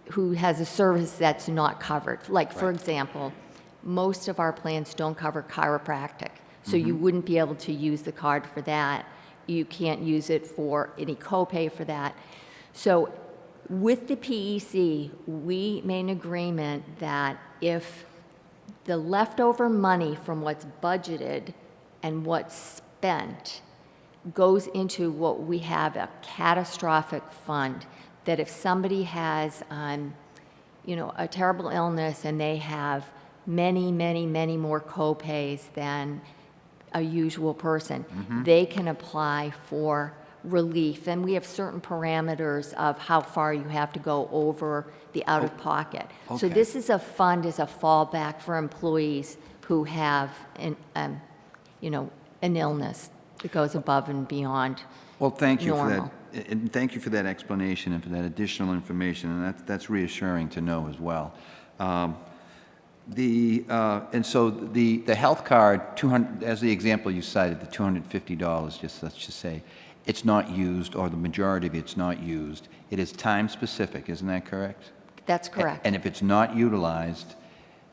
who has a service that's not covered. Like, for example, most of our plans don't cover chiropractic, so you wouldn't be able to use the card for that. You can't use it for any copay for that. So with the PEC, we made an agreement that if the leftover money from what's budgeted and what's spent goes into what we have, a catastrophic fund, that if somebody has, a terrible illness and they have many, many, many more co-pays than a usual person, they can apply for relief. And we have certain parameters of how far you have to go over the out-of-pocket. So okay. this is a fund, is a fallback for employees who have an illness that goes above and beyond Well, thank you normal. for that, and thank you for that explanation and for that additional information, and that's reassuring to know as well. And so the health card, 200, as the example you cited, the $250, let's just say, it's not used, or the majority of it's not used. It is time specific, isn't that correct? That's correct. And if it's not utilized,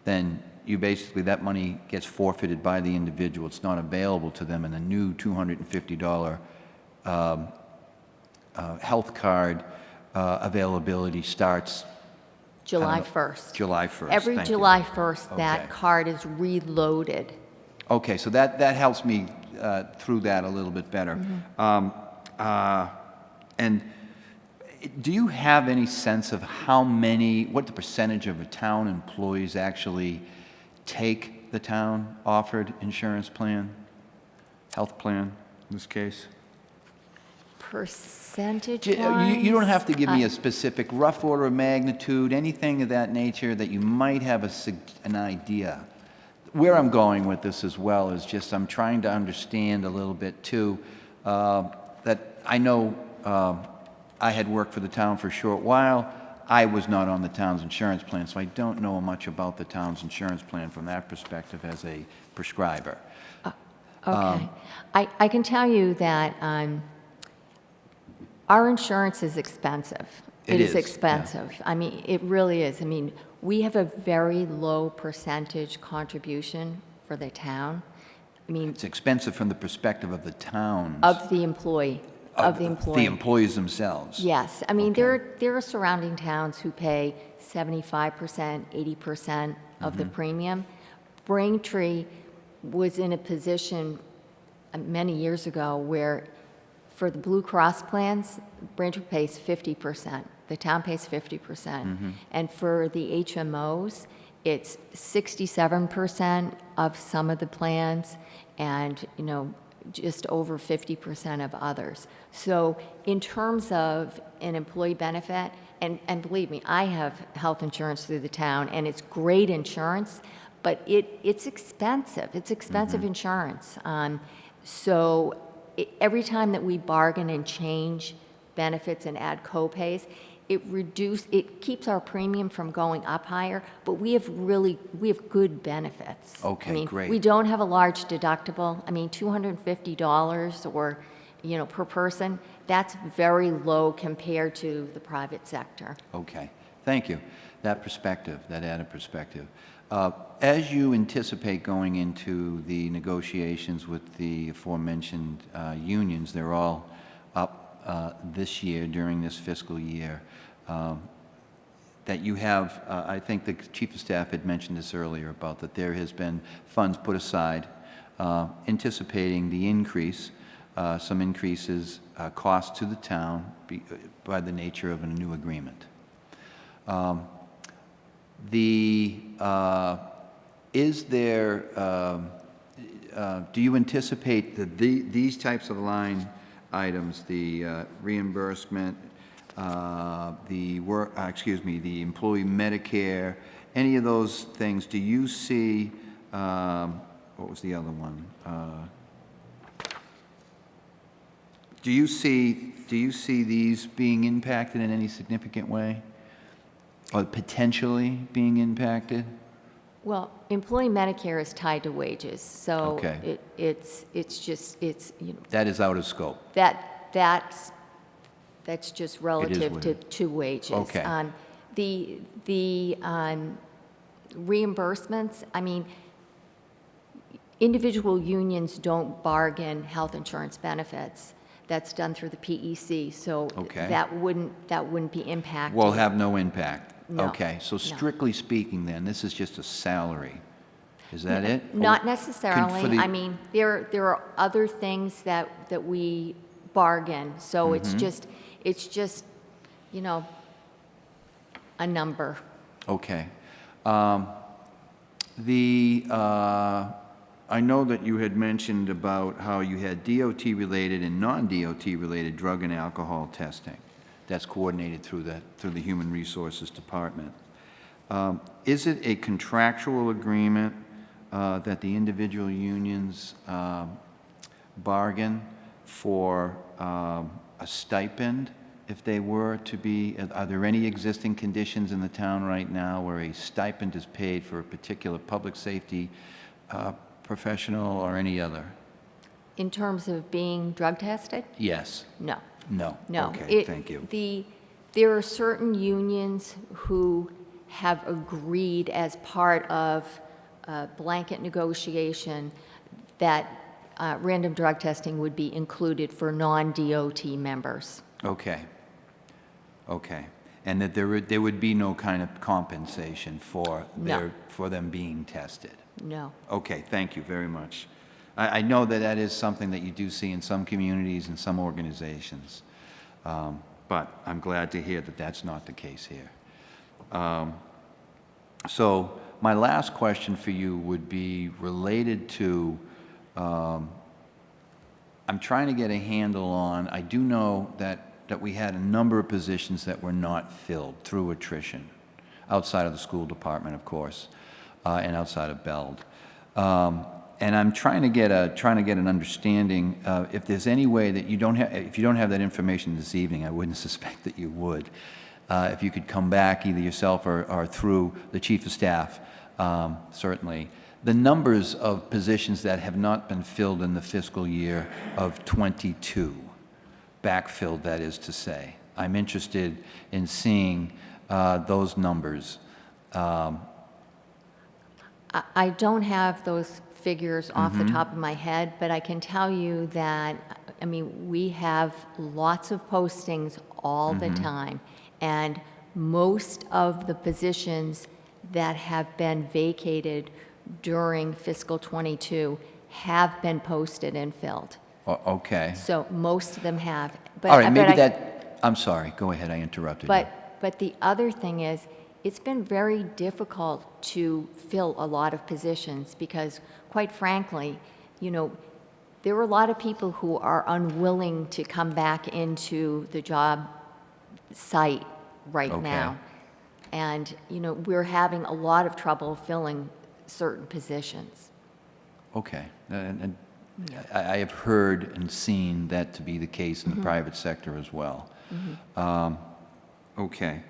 then you basically, that money gets forfeited by the individual. It's not available to them, and a new $250 health card availability starts July 1st. July 1st. Every Thank you. July 1st, that Okay. card is reloaded. Okay, so that helps me through that a little bit better. And do you have any sense of what the percentage of town employees actually take the town offered insurance plan, health plan in this case? Percentage-wise? You don't have to give me a specific rough order of magnitude, anything of that nature that you might have an idea. Where I'm going with this as well is just I'm trying to understand a little bit too, that I know I had worked for the town for a short while. I was not on the town's insurance plan, so I don't know much about the town's insurance plan from that perspective as a prescriber. Okay. I can tell you that our insurance is expensive. It is, is yeah. expensive. I mean, it really is. I mean, we have a very low percentage contribution for the town. I mean, It's expensive from the perspective of the towns. of the employee. Of the employee. The employees themselves. Yes, I mean, Okay. there are surrounding towns who pay 75%, 80% of the premium. Braintree was in a position many years ago where for the Blue Cross plans, Braintree pays 50%. The town pays 50%. And for the HMOs, it's 67% of some of the plans and, just over 50% of others. So in terms of an employee benefit, and believe me, I have health insurance through the town, and it's great insurance, but it's expensive. It's expensive insurance. So every time that we bargain and change benefits and add co-pays, it keeps our premium from going up higher, but we have good benefits. Okay, I mean, great. we don't have a large deductible. I mean, $250 or, per person, that's very low compared to the private sector. Okay, thank you. That added perspective. As you anticipate going into the negotiations with the aforementioned unions, they're all up this year, during this fiscal year, that you have, I think the Chief of Staff had mentioned this earlier about that there has been funds put aside anticipating the increase, some increases, costs to the town by the nature of a new agreement. Is there, do you anticipate that these types of line items, the reimbursement, the employee Medicare, any of those things, do you see, what was the other one? Do you see these being impacted in any significant way? Or potentially being impacted? Well, employee Medicare is tied to wages, so Okay. it's That is out of scope. that's just relative what to wages. Okay. The reimbursements, I mean, individual unions don't bargain health insurance benefits. That's done through the PEC, so Okay. that wouldn't be impacted. Will have no impact? No, Okay, so no. strictly speaking then, this is just a salary. Is that it? Not Or necessarily. for the- I mean, there are other things that we bargain, so Mm-hmm. it's just, you know, a number. Okay. I know that you had mentioned about how you had DOT-related and non-DOT-related drug and alcohol testing that's coordinated through the Human Resources Department. Is it a contractual agreement that the individual unions bargain for a stipend if they were to be? Are there any existing conditions in the town right now where a stipend is paid for a particular public safety professional or any other? In terms of being drug tested? Yes. No. No. No. Okay, thank you. There are certain unions who have agreed as part of a blanket negotiation that random drug testing would be included for non-DOT members. Okay. Okay. And that there would be no kind of compensation for No. for them being tested? No. Okay, thank you very much. I know that is something that you do see in some communities and some organizations, but I'm glad to hear that that's not the case here. So my last question for you would be related to, I'm trying to get a handle on, I do know that we had a number of positions that were not filled through attrition, outside of the school department, of course, and outside of BELD. And I'm trying to get an understanding if there's any way that if you don't have that information this evening, I wouldn't suspect that you would. If you could come back either yourself or through the chief of staff, certainly. The numbers of positions that have not been filled in the fiscal year of '22, backfilled, that is to say. I'm interested in seeing those numbers. I don't have those figures off the top of my head, but I can tell you that, I mean, we have lots of postings all the time, and most of the positions that have been vacated during fiscal '22 have been posted and filled. Okay. So most of them have. All right, maybe I'm sorry, go ahead, I interrupted you. But the other thing is, it's been very difficult to fill a lot of positions because, quite frankly, you know, there are a lot of people who are unwilling to come back into the job site right now. And, you know, we're having a lot of trouble filling certain positions. Okay, and I have heard and seen that to be the case in the private sector as well. Okay.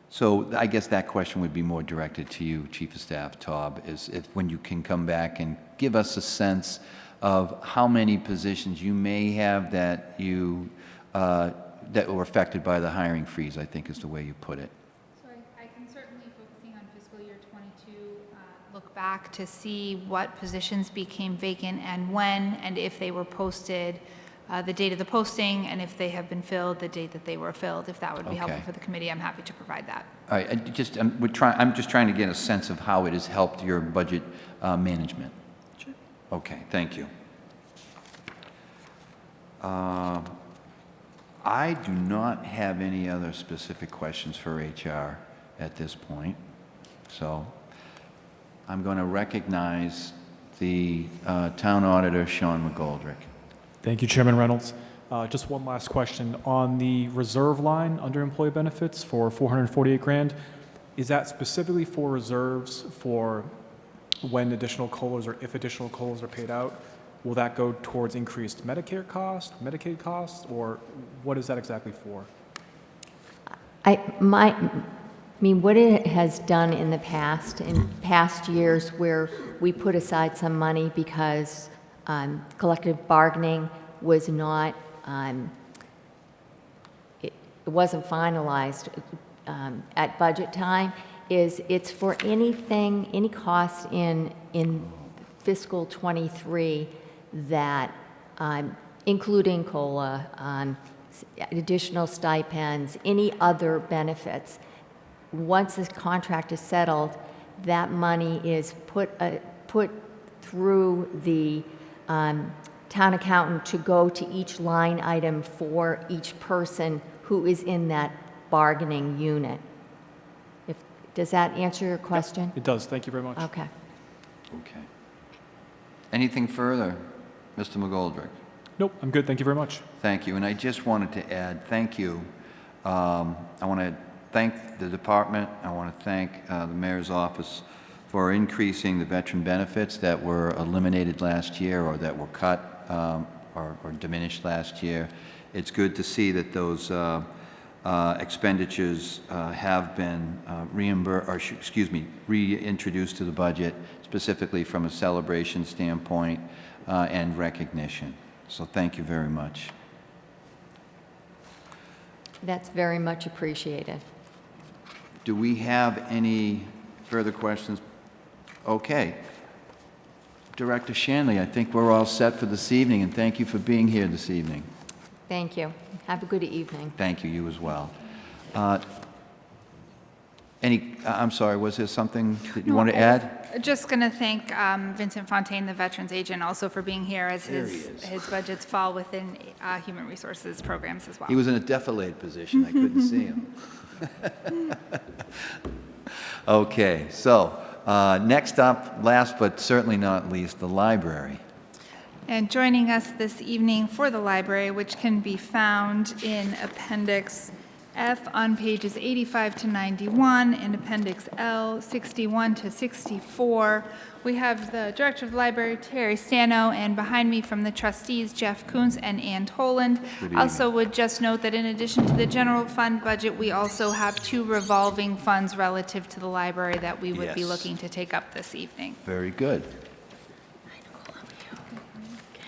So I guess that question would be more directed to you, Chief of Staff Taub, is if when you can come back and give us a sense of how many positions you may have that you that were affected by the hiring freeze, I think is the way you put it. Sorry, I can certainly, focusing on fiscal year '22, look back to see what positions became vacant and when, and if they were posted, the date of the posting, and if they have been filled, the date that they were filled. If that would be helpful Okay. for the committee, I'm happy to provide that. All right, I'm just trying to get a sense of how it has helped your budget management. Sure. Okay, thank you. I do not have any other specific questions for HR at this point, so I'm going to recognize the Town Auditor, Sean McGoldrick. Thank you, Chairman Reynolds. Just one last question. On the reserve line under employee benefits for 448 grand, is that specifically for reserves for when additional COLAs or if additional COLAs are paid out? Will that go towards increased Medicare costs, Medicaid costs, or what is that exactly for? I mean, what it has done in the past, in past years where we put aside some money because collective bargaining was not, it wasn't finalized at budget time, is it's for anything, any cost in fiscal '23 that, including COLA, additional stipends, any other benefits. Once this contract is settled, that money is put through the town accountant to go to each line item for each person who is in that bargaining unit. Does that answer your question? It does. Thank you very much. Okay. Okay. Anything further, Mr. McGoldrick? Nope, I'm good. Thank you very much. Thank you. And I just wanted to add, thank you. I want to thank the department. I want to thank the mayor's office for increasing the veteran benefits that were eliminated last year or that were cut or diminished last year. It's good to see that those expenditures have been reintroduced to the budget, specifically from a celebration standpoint and recognition. So thank you very much. That's very much appreciated. Do we have any further questions? Okay. Director Shanley, I think we're all set for this evening, and thank you for being here this evening. Thank you. Have a good evening. Thank you, you as well. I'm sorry, was there something that you want to add? Just going to thank Vincent Fontaine, the Veterans Agent, also for being here as his budgets fall within human resources programs as well. He was in a defilade position. I couldn't see him. Okay, so next up, last but certainly not least, the library. And joining us this evening for the library, which can be found in Appendix F on pages 85 to 91 and Appendix L 61 to 64, we have the Director of the Library, Terry Stano, and behind me from the trustees, Jeff Kuntz and Ann Toland. Also would just note that in addition to the general fund budget, we also have 2 revolving funds relative to the library that we would be looking to take up this evening. Very good.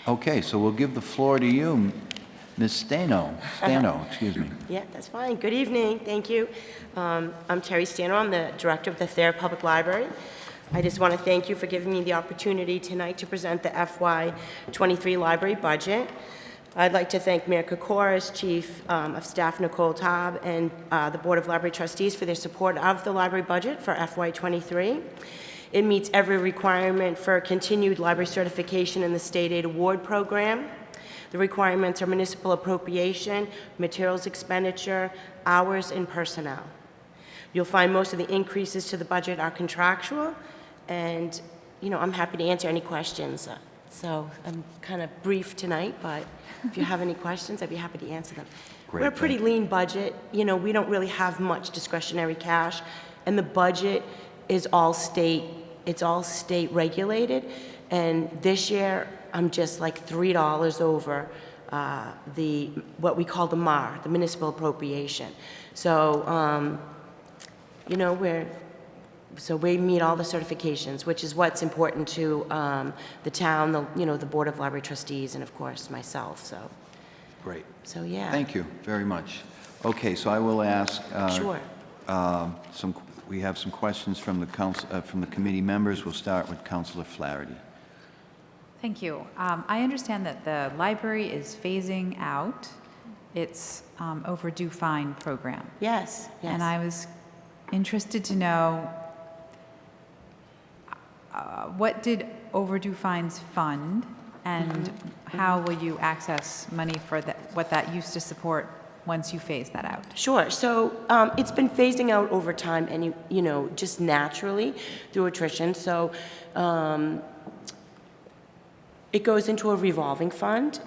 Okay, so we'll give the floor to you, Ms. Stano, excuse me. Yeah, that's fine. Good evening. Thank you. I'm Terry Stano. I'm the director of the Thera Public Library. I just want to thank you for giving me the opportunity tonight to present the FY23 library budget. I'd like to thank Mayor Kokoris, Chief of Staff Nicole Taub, and the Board of Library Trustees for their support of the library budget for FY23. It meets every requirement for continued library certification in the State Aid Award Program. The requirements are municipal appropriation, materials expenditure, hours, and personnel. You'll find most of the increases to the budget are contractual, and I'm happy to answer any questions. So I'm kind of brief tonight, but if you have any questions, I'd be happy to answer them. Great, We're a pretty lean budget. We don't really have much discretionary cash, and the budget is all state. It's all state regulated, and this year I'm just like $3 over what we call the MAR, the municipal appropriation. So we meet all the certifications, which is what's important to the town, the Board of Library Trustees, and of course myself. So Great. So yeah. Thank you very much. Okay, so I will ask. Sure. We have some questions from the from the committee members. We'll start with Councilor Flaherty. Thank you. I understand that the library is phasing out its overdue fine program. Yes. And I was interested to know what did overdue fines fund, and how will you access money for what that used to support once you phase that out? Sure. So it's been phasing out over time, and just naturally through attrition. So It goes into a revolving fund.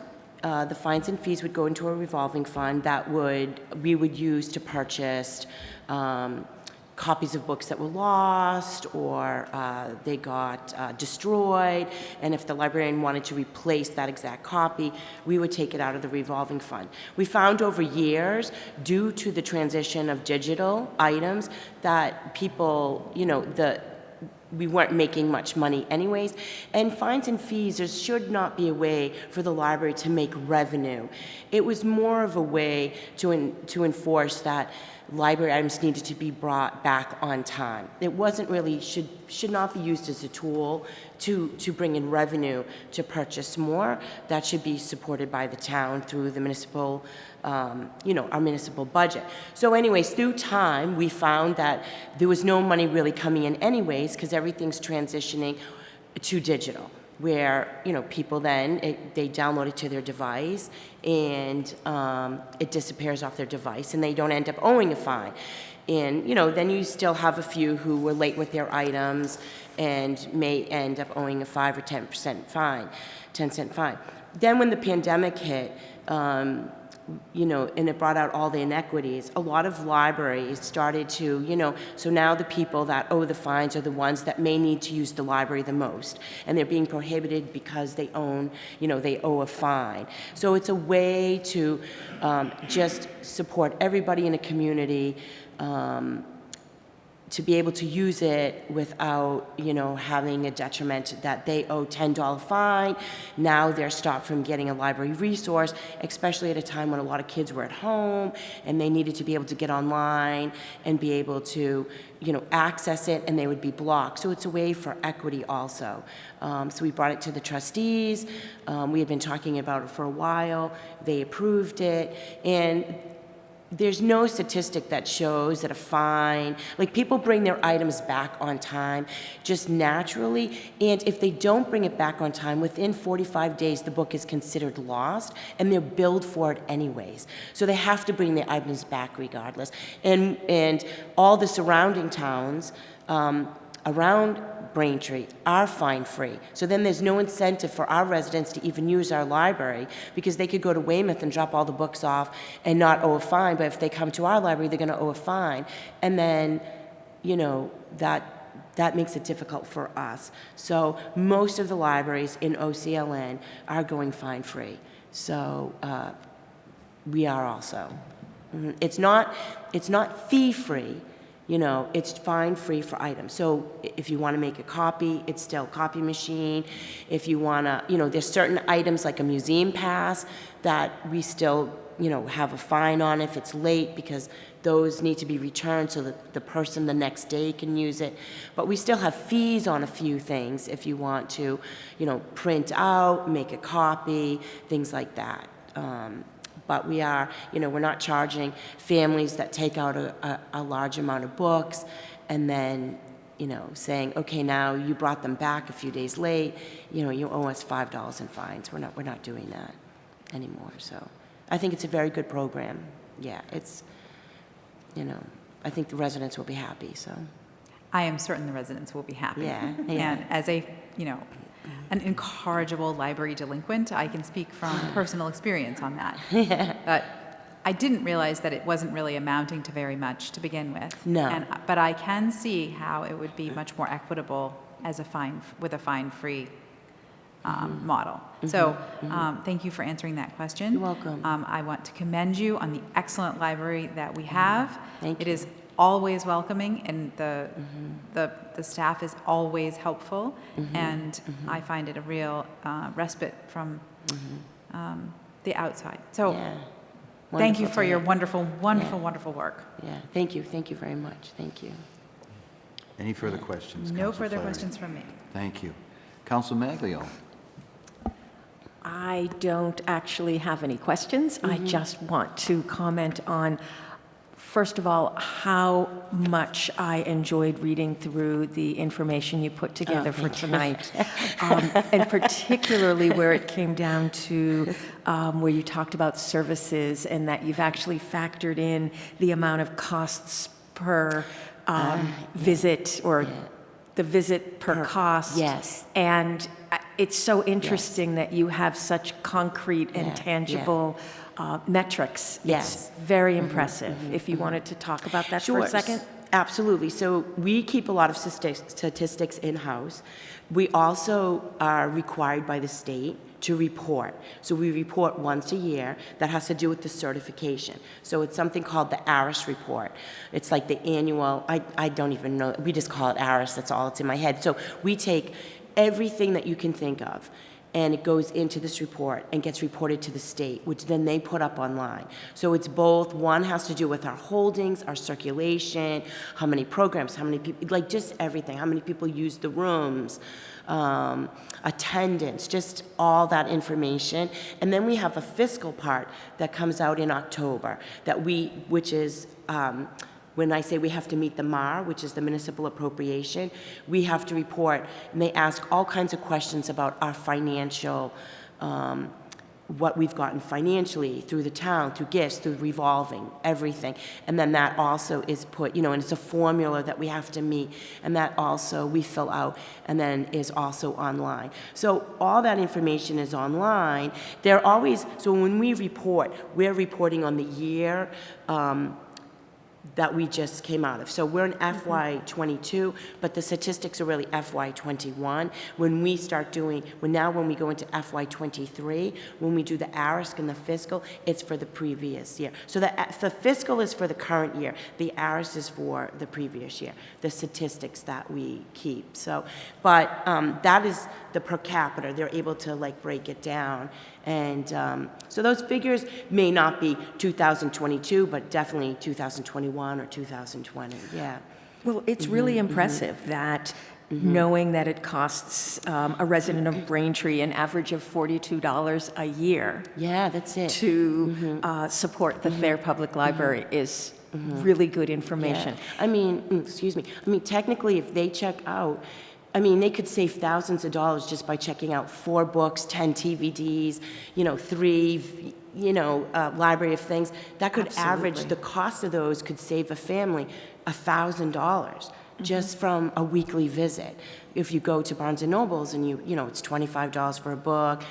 The fines and fees would go into a revolving fund that we would use to purchase copies of books that were lost or they got destroyed. And if the librarian wanted to replace that exact copy, we would take it out of the revolving fund. We found over years, due to the transition of digital items, that people, we weren't making much money anyways. And fines and fees, there should not be a way for the library to make revenue. It was more of a way to enforce that library items needed to be brought back on time. It wasn't really, should not be used as a tool to bring in revenue to purchase more. That should be supported by the town through the municipal, our municipal budget. So anyways, through time, we found that there was no money really coming in anyways because everything's transitioning to digital, where people then they download it to their device and it disappears off their device and they don't end up owing a fine. And then you still have a few who were late with their items and may end up owing a 5 or 10% fine, 10-cent fine. Then when the pandemic hit, and it brought out all the inequities, a lot of libraries started to, so now the people that owe the fines are the ones that may need to use the library the most. And they're being prohibited because they they owe a fine. So it's a way to just support everybody in a community to be able to use it without, having a detriment that they owe $10 fine. Now they're stopped from getting a library resource, especially at a time when a lot of kids were at home and they needed to be able to get online and be able to, access it, and they would be blocked. So it's a way for equity also. So we brought it to the trustees. We had been talking about it for a while. They approved it, and there's no statistic that shows that a fine, like people bring their items back on time just naturally, and if they don't bring it back on time, within 45 days the book is considered lost and they're billed for it anyways. So they have to bring their items back regardless. And all the surrounding towns around Braintree are fine-free. So then there's no incentive for our residents to even use our library because they could go to Weymouth and drop all the books off and not owe a fine, but if they come to our library, they're gonna owe a fine. And then, that makes it difficult for us. So most of the libraries in OCLN are going fine-free. So we are also. It's not fee-free. It's fine-free for items. So if you want to make a copy, it's still copy machine. If you want to, there's certain items like a museum pass that we still, have a fine on if it's late because those need to be returned so that the person the next day can use it. But we still have fees on a few things if you want to, print out, make a copy, things like that. But we are, we're not charging families that take out a large amount of books and then, saying, okay, now you brought them back a few days late, you owe us $5 in fines. We're not doing that anymore. So I think it's a very good program. Yeah, it's, I think the residents will be happy, so. I am certain the residents will be happy. Yeah. And as a, an incorrigible library delinquent, I can speak from personal experience on that. But I didn't realize that it wasn't really amounting to very much to begin with. No. But I can see how it would be much more equitable as a with a fine-free model. So thank you for answering that question. You're welcome. I want to commend you on the excellent library that we have. Thank you. It is always welcoming, and the staff is always helpful, and I find it a real respite from the outside. So Yeah. thank you Wonderful for to your hear. wonderful work. Yeah, thank you very much. Thank you. Any further questions? No Council further Flaherty? questions from me. Thank you. Council Maglio? I don't actually have any questions. I just want to comment on, first of all, how much I enjoyed reading through the information you put together for tonight. And particularly where it came down to where you talked about services and that you've actually factored in the amount of costs per visit or the visit per cost. Yes. And it's so interesting that you have such concrete and tangible metrics. Yes. It's very impressive. If you wanted to talk about that for a second. Absolutely. So we keep a lot of statistics in-house. We also are required by the state to report. So we report once a year. That has to do with the certification. So it's something called the ARIS report. It's like the annual, I don't even know, we just call it ARIS, that's all that's in my head. So we take everything that you can think of, and it goes into this report and gets reported to the state, which then they put up online. So it's both, one has to do with our holdings, our circulation, how many programs, how many people, like just everything, how many people use the rooms, attendance, just all that information. And then we have a fiscal part that comes out in October, which is, when I say we have to meet the MAR, which is the municipal appropriation, we have to report, and they ask all kinds of questions about our financial, what we've gotten financially through the town, through gifts, through revolving, everything. And then that also is put, and it's a formula that we have to meet, and that also we fill out, and then is also online. So all that information is online. So when we report, we're reporting on the year, that we just came out of. So we're in FY22, but the statistics are really FY21. When we go into FY23, when we do the ARIS and the fiscal, it's for the previous year. So the fiscal is for the current year. The ARIS is for the previous year, the statistics that we keep. So, but that is the per capita. They're able to break it down. And so those figures may not be 2022, but definitely 2021 or 2020, yeah. Well, it's really impressive that knowing that it costs a resident of Braintree an average of $42 a year. Yeah, that's it. To support the Thayer Public Library is really good information. Yeah. Technically, if they check out, they could save thousands of dollars just by checking out 4 books, 10 DVDs, 3, library of things. That could average, the cost of those could save a family $1,000 just from a weekly visit. If you go to Barnes & Noble's and it's $25 for a book,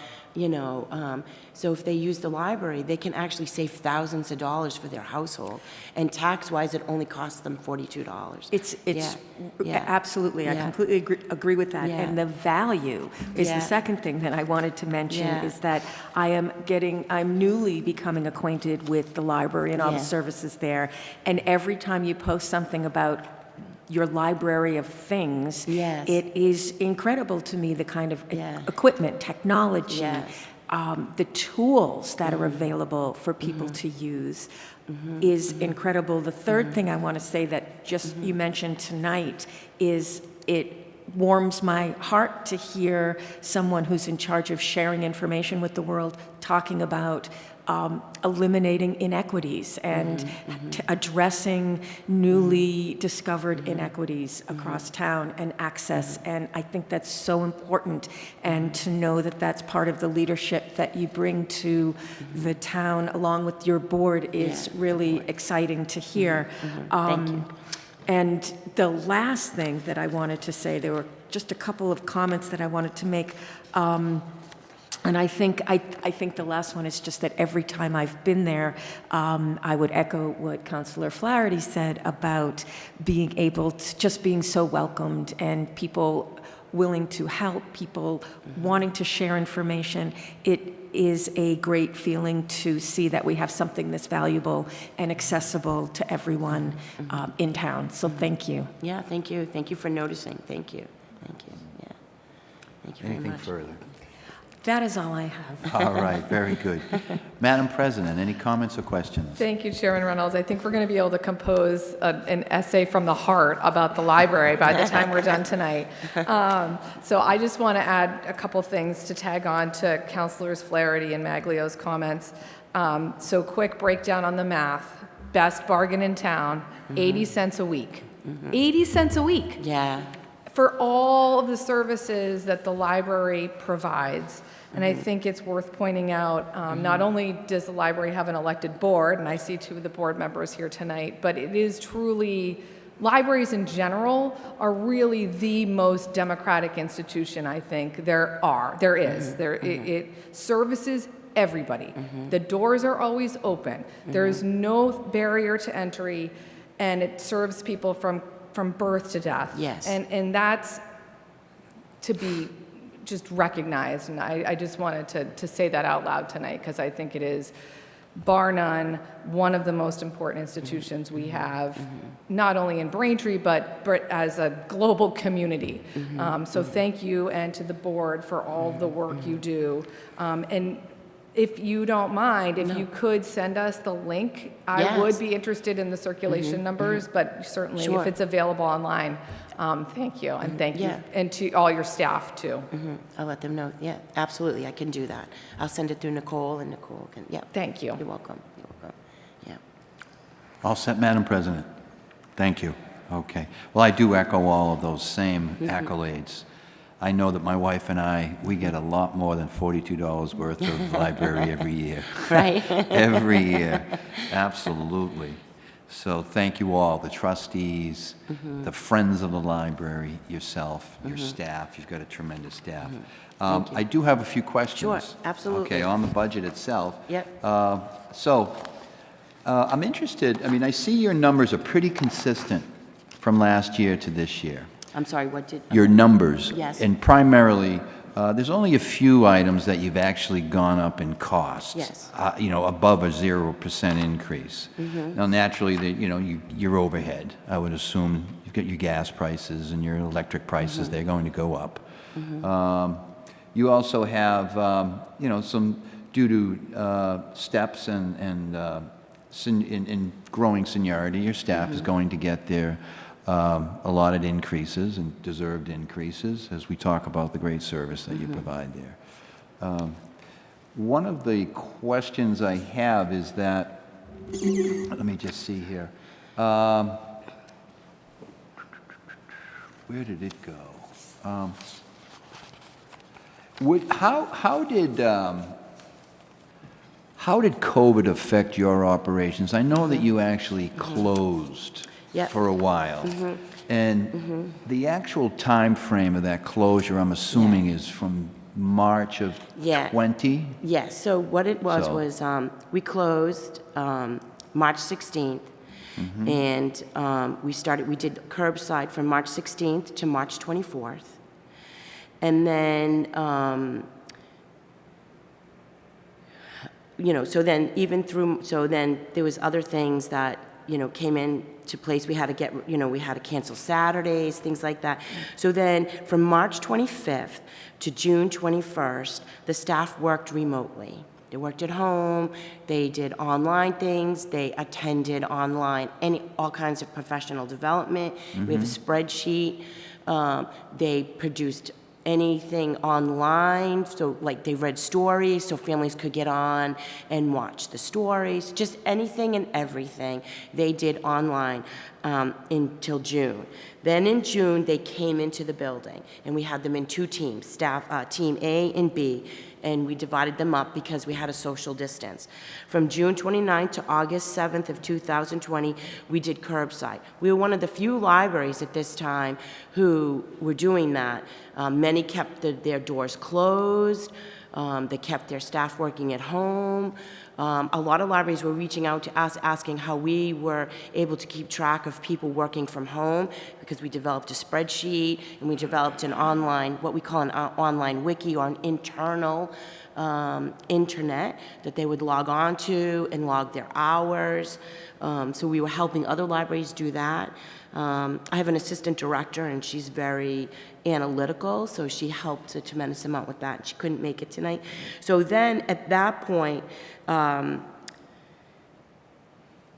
so if they use the library, they can actually save thousands of dollars for their household. And tax-wise, it only costs them $42. It's absolutely, I completely agree with that. Yeah. And the value is the second thing that I wanted to mention is that I'm newly becoming acquainted with the library and all the services there. And every time you post something about your library of things, it is incredible to me the kind of equipment, technology, the tools that are available for people to use is incredible. The third thing I want to say that just you mentioned tonight is it warms my heart to hear someone who's in charge of sharing information with the world talking about eliminating inequities and addressing newly discovered inequities across town and access. And I think that's so important. And to know that that's part of the leadership that you bring to the town along with your board is really exciting to hear. Thank you. And the last thing that I wanted to say, there were just a couple of comments that I wanted to make. And I think the last one is just that every time I've been there, I would echo what Councillor Flaherty said about being able to, just being so welcomed and people willing to help, people wanting to share information. It is a great feeling to see that we have something that's valuable and accessible to everyone in town. So thank you. Yeah, thank you. Thank you for noticing. Thank you. Thank you. Yeah. Thank you very Anything much. further? That is all I have. All right, very good. Madam President, any comments or questions? Thank you, Chairman Reynolds. I think we're going to be able to compose an essay from the heart about the library by the time we're done tonight. So I just want to add a couple things to tag on to Councilors Flaherty and Maglio's comments. So quick breakdown on the math. Best bargain in town, 80 cents a week. 80 cents a week. Yeah. For all of the services that the library provides. And I think it's worth pointing out, not only does the library have an elected board, and I see 2 of the board members here tonight, but it is truly libraries in general are really the most democratic institution I think there is. It services everybody. The doors are always open. There's no barrier to entry, and it serves people from birth to death. Yes. And that's to be just recognized, and I just wanted to say that out loud tonight, because I think it is, bar none, one of the most important institutions we have, not only in Braintree, but as a global community. So thank you, and to the board for all the work you do. And if you don't mind, if you could send us the link, I would be interested in the circulation numbers, but certainly if it's available online, thank you, and thank you, and to all your staff too. I'll let them know. Yeah, absolutely, I can do that. I'll send it through Nicole, and Nicole can, Thank you. You're welcome. You're welcome. Yeah. All set, Madam President? Thank you. Okay. Well, I do echo all of those same accolades. I know that my wife and we get a lot more than $42 worth of library every year. Right. Every year. Absolutely. So thank you all, the trustees, the friends of the library, yourself, your staff. You've got a tremendous staff. I do have a few questions. Sure, absolutely. Okay, on the budget itself. Yep. I'm interested, I mean, I see your numbers are pretty consistent from last year to this year. I'm sorry, what did? Your numbers. Yes. And primarily, there's only a few items that you've actually gone up in costs. Yes. Above a 0% increase. Now, naturally, your overhead, I would assume you've got your gas prices and your electric prices, they're going to go up. You also have, some, due to steps and in growing seniority, your staff is going to get their allotted increases and deserved increases as we talk about the great service that you provide there. One of the questions I have is that, let me just see here. Where did it go? How did COVID affect your operations? I know that you actually closed for a while. And the actual time frame of that closure, I'm assuming, is from March of 20? Yes, so what it was we closed March 16th, and we did curbside from March 16th to March 24th. And then, so then there was other things that, came into place. We had to cancel Saturdays, things like that. So then from March 25th to June 21st, the staff worked remotely. They worked at home, they did online things, they attended online, all kinds of professional development. We have a spreadsheet. They produced anything online, so like they read stories so families could get on and watch the stories, just anything and everything they did online until June. Then in June they came into the building, and we had them in two teams, team A and B, and we divided them up because we had a social distance. From June 29th to August 7th of 2020, we did curbside. We were one of the few libraries at this time who were doing that. Many kept their doors closed. They kept their staff working at home. A lot of libraries were reaching out to us, asking how we were able to keep track of people working from home, because we developed a spreadsheet and we developed an online, what we call an online wiki, or an internal internet that they would log on to and log their hours. So we were helping other libraries do that. I have an assistant director, and she's very analytical, so she helped a tremendous amount with that. She couldn't make it tonight. So then at that point,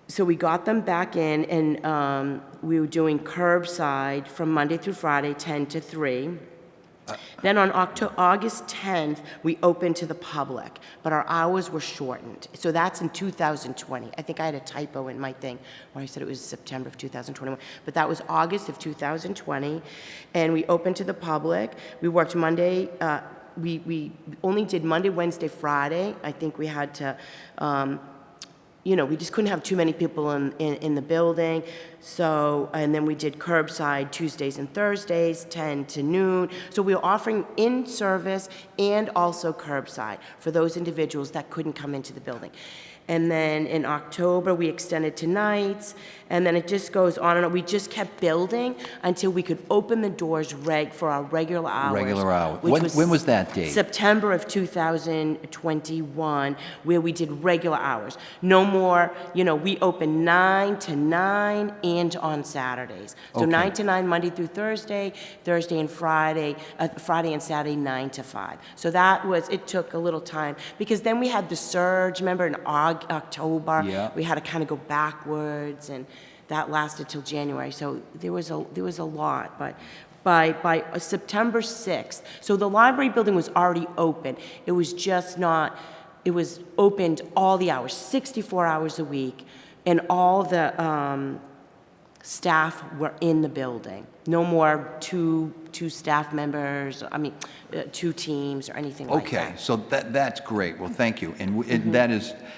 so we got them back in, and we were doing curbside from Monday through Friday, 10 to 3. Then on August 10th, we opened to the public, but our hours were shortened. So that's in 2020. I think I had a typo in my thing where I said it was September of 2021, but that was August of 2020, and we opened to the public. We worked Monday, we only did Monday, Wednesday, Friday. I think we had to we just couldn't have too many people in the building. So, and then we did curbside Tuesdays and Thursdays, 10 to noon. So we were offering in-service and also curbside for those individuals that couldn't come into the building. And then in October, we extended to nights, and then it just goes on and on. We just kept building until we could open the doors for our regular hours. Regular hour. which When was that date? September of 2021, where we did regular hours. No more, we open 9 to 9 and on Saturdays. So Okay. 9 to 9, Monday through Thursday, Thursday and Friday, Friday and Saturday, 9 to 5. So it took a little time, because then we had the surge, remember, in October. Yeah. We had to kind of go backwards, and that lasted till January. So there was a lot, but by September 6th, so the library building was already open. It was just not, it was opened all the hours, 64 hours a week, and all the staff were in the building. No more two staff members, two teams or anything like that. Okay, so that's great. Well, thank you. And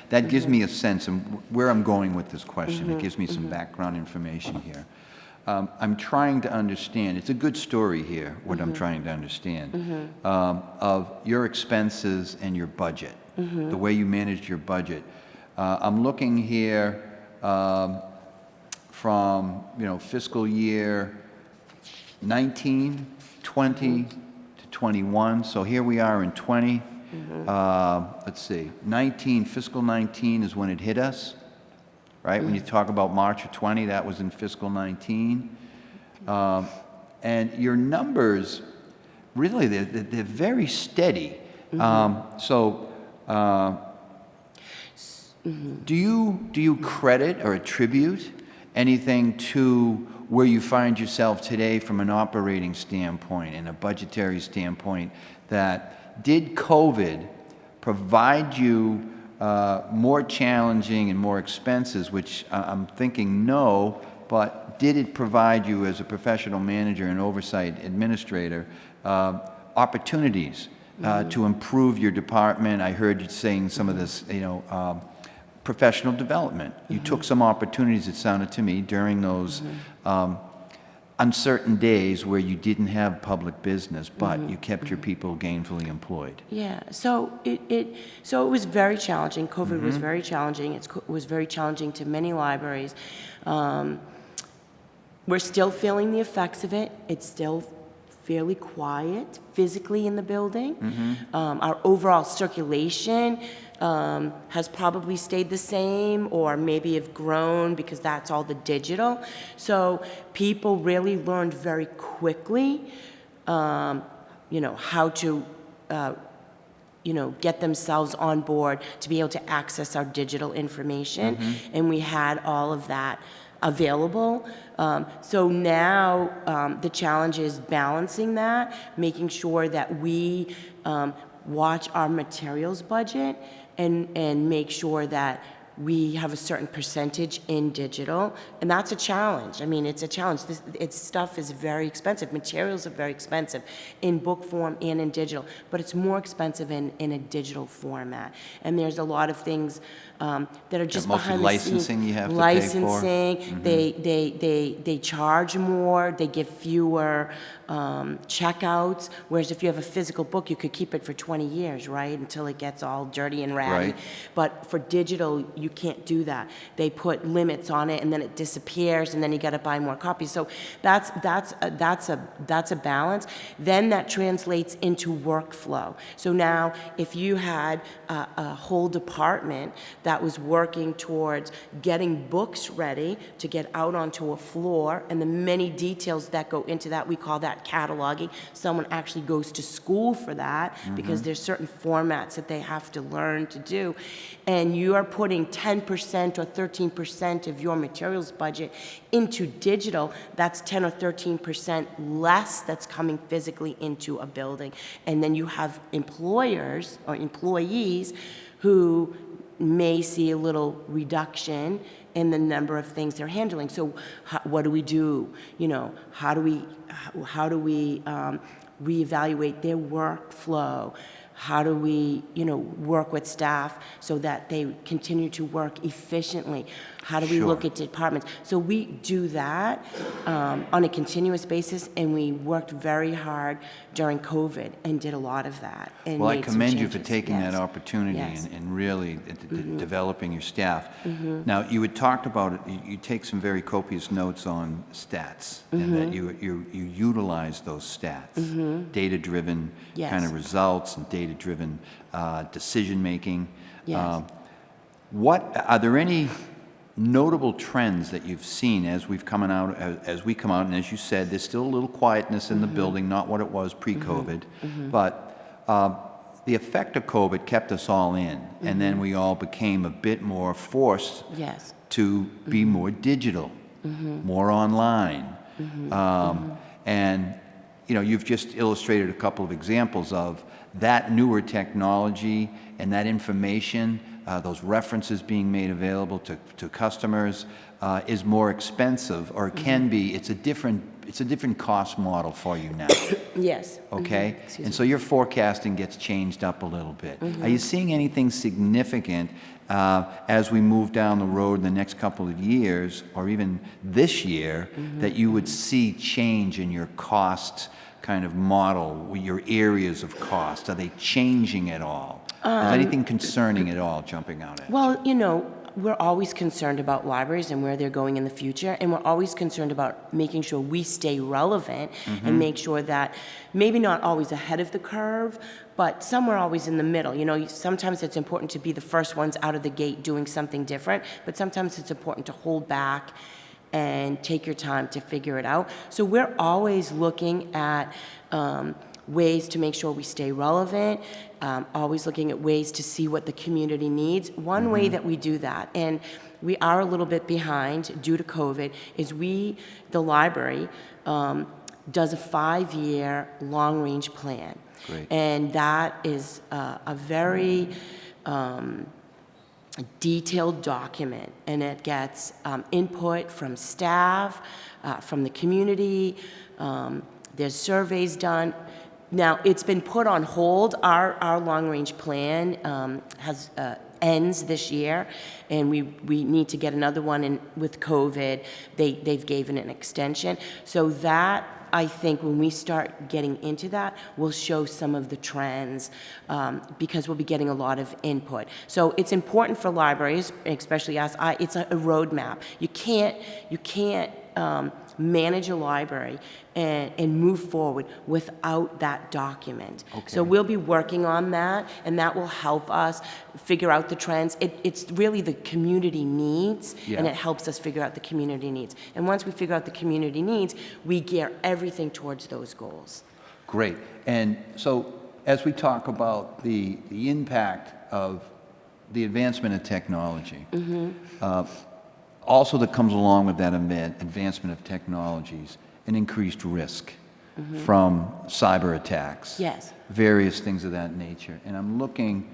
that gives me a sense of where I'm going with this question. It gives me some background information here. I'm trying to understand, it's a good story here, what I'm trying to understand, of your expenses and your budget, the way you managed your budget. I'm looking here from, fiscal year 19, 20 to 21. So here we are in 20. Let's see, fiscal 19 is when it hit us, right? When you talk about March of 20, that was in fiscal 19. And your numbers, really, they're very steady. Do you credit or attribute anything to where you find yourself today from an operating standpoint and a budgetary standpoint? That did COVID provide you more challenging and more expenses, which I'm thinking no, but did it provide you as a professional manager and oversight administrator opportunities to improve your department? I heard you saying some of this, professional development. You took some opportunities, it sounded to me, during those uncertain days where you didn't have public business, but you kept your people gainfully employed. Yeah, so it was very challenging. COVID was very challenging. It was very challenging to many libraries. We're still feeling the effects of it. It's still fairly quiet physically in the building. Our overall circulation has probably stayed the same, or maybe have grown, because that's all the digital. So people really learned very quickly, how to, get themselves on board to be able to access our digital information. And we had all of that available. So now the challenge is balancing that, making sure that we watch our materials budget and make sure that we have a certain percentage in digital, and that's a challenge. It's a challenge. Stuff is very expensive. Materials are very expensive in book form and in digital, but it's more expensive in a digital format. And there's a lot of things that are just mostly behind licensing the scenes. you have to Licensing, pay for. they charge more, they give fewer checkouts, whereas if you have a physical book, you could keep it for 20 years, right, until it gets all dirty and ratty. Right. But for digital, you can't do that. They put limits on it, and then it disappears, and then you got to buy more copies. So that's a balance. Then that translates into workflow. So now, if you had a whole department that was working towards getting books ready to get out onto a floor, and the many details that go into that, we call that cataloging. Someone actually goes to school for that, because there's certain formats that they have to learn to do. And you are putting 10% or 13% of your materials budget into digital. That's 10 or 13% less that's coming physically into a building. And then you have employers or employees who may see a little reduction in the number of things they're handling. So what do we do? How do we reevaluate their workflow? How do we, work with staff so that they continue to work efficiently? How do we look Sure. at departments? So we do that on a continuous basis, and we worked very hard during COVID and did a lot of that. And Well, I made some commend you for changes. taking that Yes. opportunity Yes. and really developing your staff. Now, you had talked about it, you take some very copious notes on stats, and that you utilize those stats, data-driven Yes. kind of results and data-driven decision-making. Yes. Are there any notable trends that you've seen as we come out, and as you said, there's still a little quietness in the building, not what it was pre-COVID, but the effect of COVID kept us all in, and then we all became a bit more forced Yes. to be more digital, more online. And, you've just illustrated a couple of examples of that newer technology and that information, those references being made available to customers, is more expensive, or can be. It's a different cost model for you now. Yes. Okay? And so your forecasting gets changed up a little bit. Are you seeing anything significant as we move down the road in the next couple of years, or even this year, that you would see change in your cost kind of model, your areas of cost? Are they changing at all? Is anything concerning at all jumping out at you? Well, we're always concerned about libraries and where they're going in the future, and we're always concerned about making sure we stay relevant and make sure that maybe not always ahead of the curve, but somewhere always in the middle. Sometimes it's important to be the first ones out of the gate doing something different, but sometimes it's important to hold back and take your time to figure it out. So we're always looking at ways to make sure we stay relevant, always looking at ways to see what the community needs. One way that we do that, and we are a little bit behind due to COVID, is the library, does a 5-year long-range plan. Great. And that is a very detailed document, and it gets input from staff, from the community. There's surveys done. Now, it's been put on hold. Our long-range plan ends this year, and we need to get another one. And with COVID, they've given an extension. So that, I think, when we start getting into that, we'll show some of the trends because we'll be getting a lot of input. So it's important for libraries, especially us. It's a roadmap. You can't manage a library and move forward without that document. Okay. So we'll be working on that, and that will help us figure out the trends. It's really the community needs, and it helps us figure out the community needs. And once we figure out the community needs, we gear everything towards those goals. Great. And so as we talk about the impact of the advancement of technology, also that comes along with that advancement of technologies, an increased risk from cyber attacks. Yes. Various things of that nature. And I'm looking,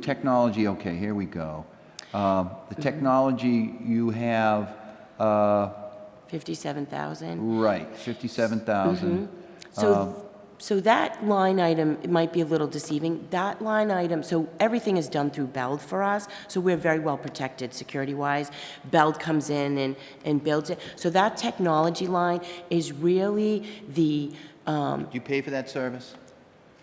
technology, okay, here we go. The technology you have... 57,000. Right, 57,000. So that line item, it might be a little deceiving. That line item, so everything is done through BELD for us, so we're very well protected security-wise. BELD comes in and builds it. So that technology line is really the... Do you pay for that service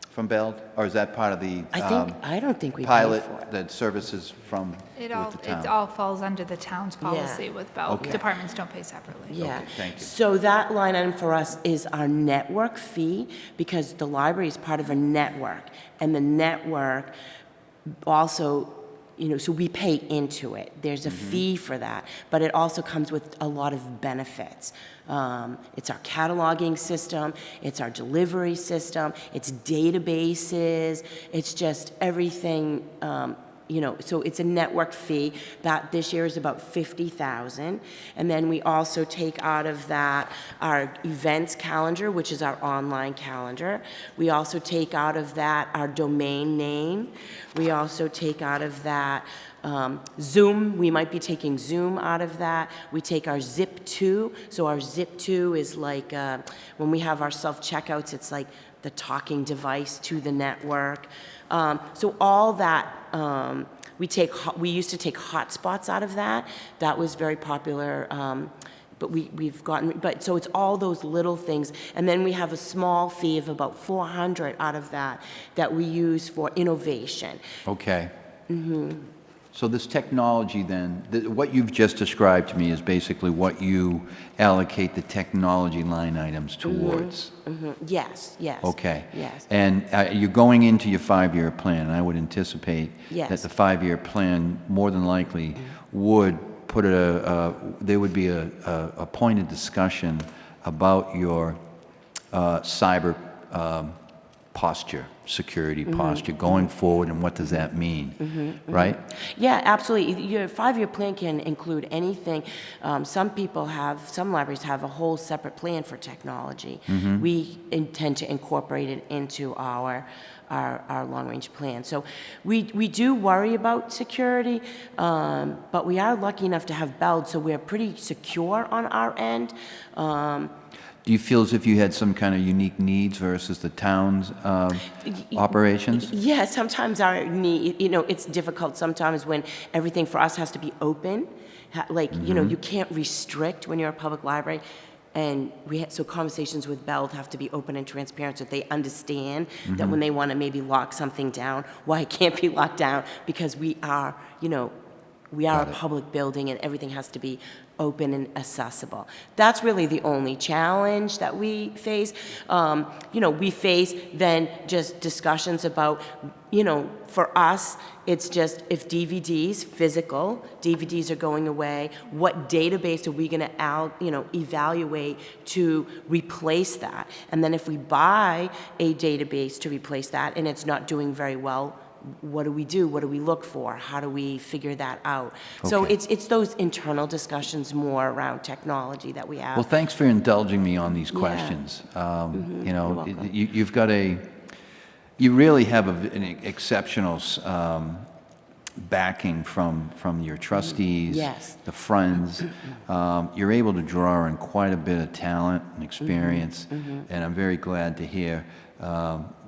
from BELD? Or is that part of the I don't think we pilot pay for it. that services from It with the town? all falls under the town's policy with BELD. Okay. Departments don't pay separately. Yeah. Okay, thank you. So that line item for us is our network fee, because the library is part of a network, and the network also, so we pay into it. There's a fee for that, but it also comes with a lot of benefits. It's our cataloging system, it's our delivery system, it's databases, it's just everything. So it's a network fee that this year is about $50,000. And then we also take out of that our events calendar, which is our online calendar. We also take out of that our domain name. We also take out of that Zoom. We might be taking Zoom out of that. We take our Zip2. So our Zip2 is like, when we have our self-checkouts, it's like the talking device to the network. So all that, we used to take hotspots out of that. That was very popular, but we've gotten, but so it's all those little things. And then we have a small fee of about 400 out of that we use for innovation. Okay. So this technology then, what you've just described to me is basically what you allocate the technology line items towards. Yes, yes. Okay. Yes. And you're going into your 5-year plan, and I would anticipate Yes. that the 5-year plan more than likely would put there would be a point of discussion about your cyber posture, security posture going forward, and what does that mean, right? Yeah, absolutely. Your 5-year plan can include anything. Some libraries have a whole separate plan for technology. We intend to incorporate it into our long-range plan. So we do worry about security, but we are lucky enough to have BELD, so we're pretty secure on our end. Do you feel as if you had some kind of unique needs versus the town's operations? Yeah, sometimes our need, it's difficult sometimes when everything for us has to be open. You can't restrict when you're a public library. And so conversations with BELD have to be open and transparent so that they understand that when they want to maybe lock something down, why it can't be locked down, because we are a public building and everything has to be open and accessible. That's really the only challenge that we face. We face then just discussions about, for us, it's just if physical DVDs are going away, what database are we going to evaluate to replace that? And then if we buy a database to replace that and it's not doing very well, what do we do? What do we look for? How do we figure that out? So Okay. it's those internal discussions more around technology that we have. Well, thanks for indulging me on these Yeah. questions. You're welcome. You've got you really have an exceptional backing from your trustees, Yes. the friends. You're able to draw in quite a bit of talent and experience, and I'm very glad to hear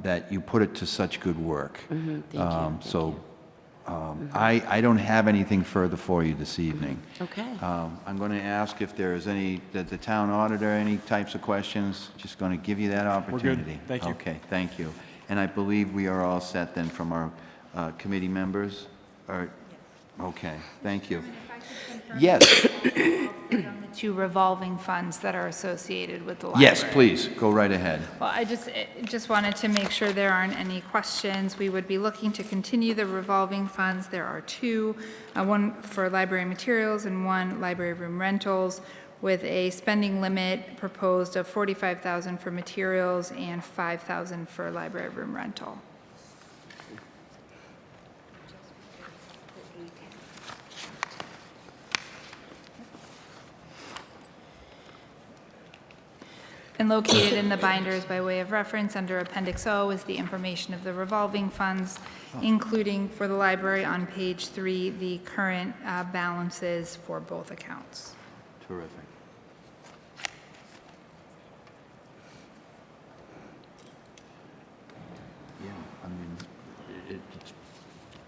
that you put it to such good work. Thank you. I don't have anything further for you this evening. Okay. I'm going to ask if there is the town auditor, any types of questions. Just going to give you that opportunity. Thank you. Okay, thank you. And I believe we are all set then from our committee members. Okay, thank you. Yes. The two revolving funds that are associated with the library. Yes, please, go right ahead. Well, I just wanted to make sure there aren't any questions. We would be looking to continue the revolving funds. There are two, one for library materials and one library room rentals, with a spending limit proposed of $45,000 for materials and $5,000 for library room rental. And located in the binders by way of reference under Appendix O is the information of the revolving funds, including for the library on page 3, the current balances for both accounts. Terrific. Yeah, I mean,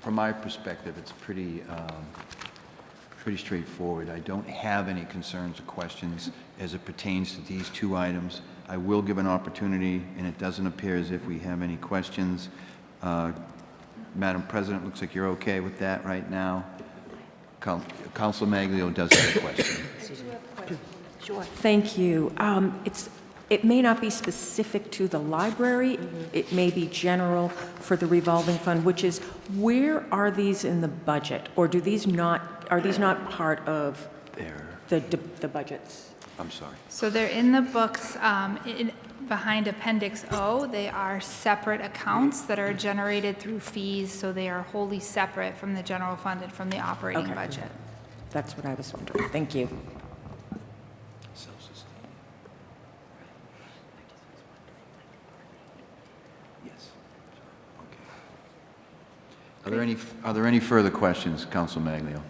from my perspective, it's pretty straightforward. I don't have any concerns or questions as it pertains to these two items. I will give an opportunity, and it doesn't appear as if we have any questions. Madam President, looks like you're okay with that right now. Councilor Maglio does have a question. Sure. Thank you. It may not be specific to the library. It may be general for the revolving fund, which is, where are these in the budget? Or are these not part of the budgets? I'm sorry. So they're in the books behind Appendix O. They are separate accounts that are generated through fees, so they are wholly separate from the general fund and from the operating Okay. budget. That's what I was wondering. Thank you. Yes. Okay. Are there any further questions, Council Maglio?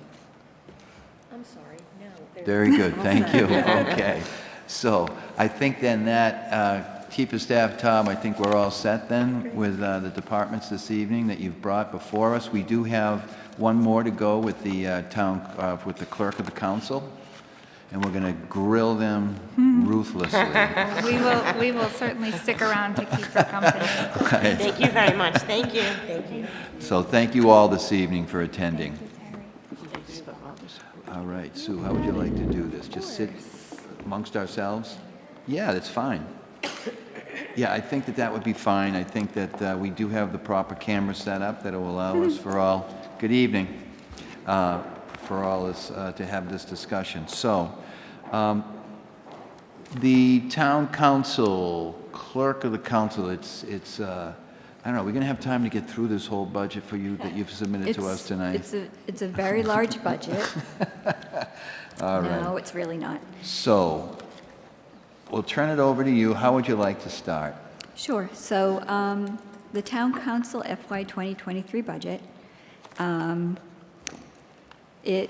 I'm sorry. No. Very good, thank you. Okay. So I think then that Chief of Staff Tom, I think we're all set then with the departments this evening that you've brought before us. We do have one more to go with the with the clerk of the council, and we're going to grill them ruthlessly. We will certainly stick around to keep her company. Thank you very much. Thank you. Thank you. So thank you all this evening for attending. All right, Sue, how would you like to do this? Just sit amongst ourselves? Yeah, that's fine. Yeah, I think that would be fine. I think that we do have the proper camera set up that will allow us for all, good evening, for all us to have this discussion. So, the town council, clerk of the council, it's I don't know, we're going to have time to get through this whole budget for you that you've submitted to us tonight? It's a very large budget. All right. No, it's really not. So, we'll turn it over to you. How would you like to start? Sure. So the Town Council FY 2023 budget, it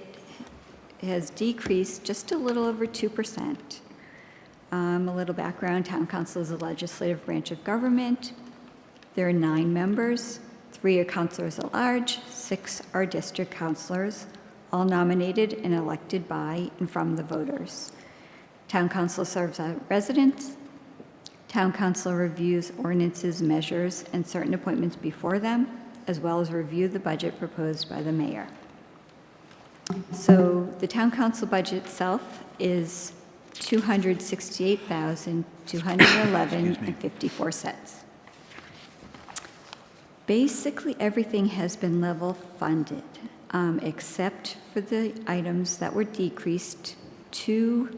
has decreased just a little over 2%. A little background, Town Council is a legislative branch of government. There are 9 members, 3 are councilors at large, 6 are district councilors, all nominated and elected by and from the voters. Town Council serves our residents. Town Council reviews ordinances, measures, and certain appointments before them, as well as review the budget proposed by the mayor. So the Town Council budget itself is $268,211.54. Basically, everything has been level funded, except for the items that were decreased to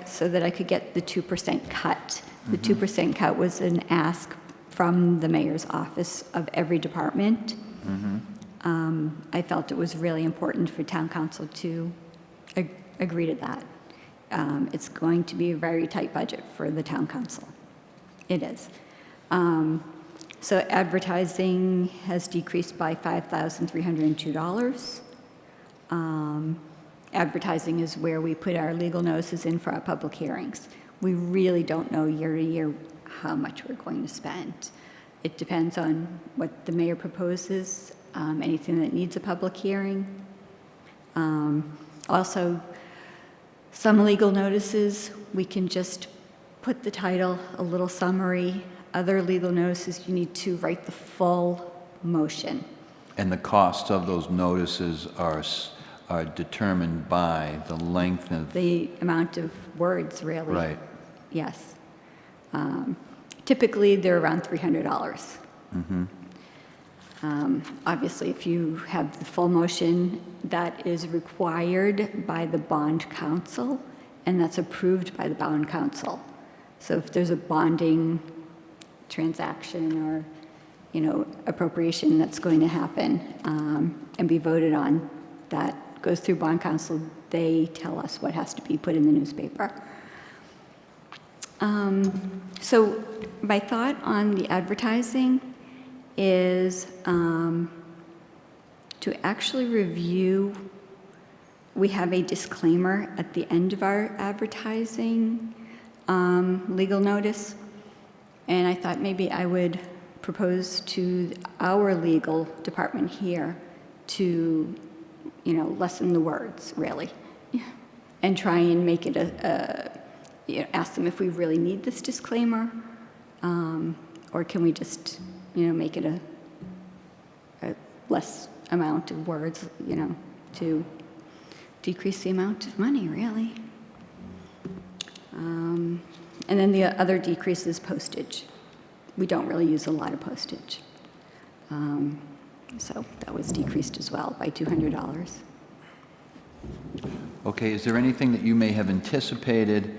so that I could get the 2% cut. The 2% cut was an ask from the mayor's office of every department. I felt it was really important for town council to agree to that. It's going to be a very tight budget for the town council. It is. So advertising has decreased by $5,302. Advertising is where we put our legal notices in for our public hearings. We really don't know year to year how much we're going to spend. It depends on what the mayor proposes, anything that needs a public hearing. Also, some legal notices, we can just put the title, a little summary. Other legal notices, you need to write the full motion. And the costs of those notices are determined by the length of... The amount of words, really. Right. Yes. Typically, they're around $300. Obviously, if you have the full motion, that is required by the bond council, and that's approved by the bond council. So if there's a bonding transaction or, appropriation that's going to happen and be voted on, that goes through bond council. They tell us what has to be put in the newspaper. So my thought on the advertising is to actually review. We have a disclaimer at the end of our advertising legal notice, and I thought maybe I would propose to our legal department here to, lessen the words, really, and try and make it ask them if we really need this disclaimer, or can we just, make it a less amount of words, to decrease the amount of money, really. And then the other decrease is postage. We don't really use a lot of postage. So that was decreased as well by $200. Okay, is there anything that you may have anticipated?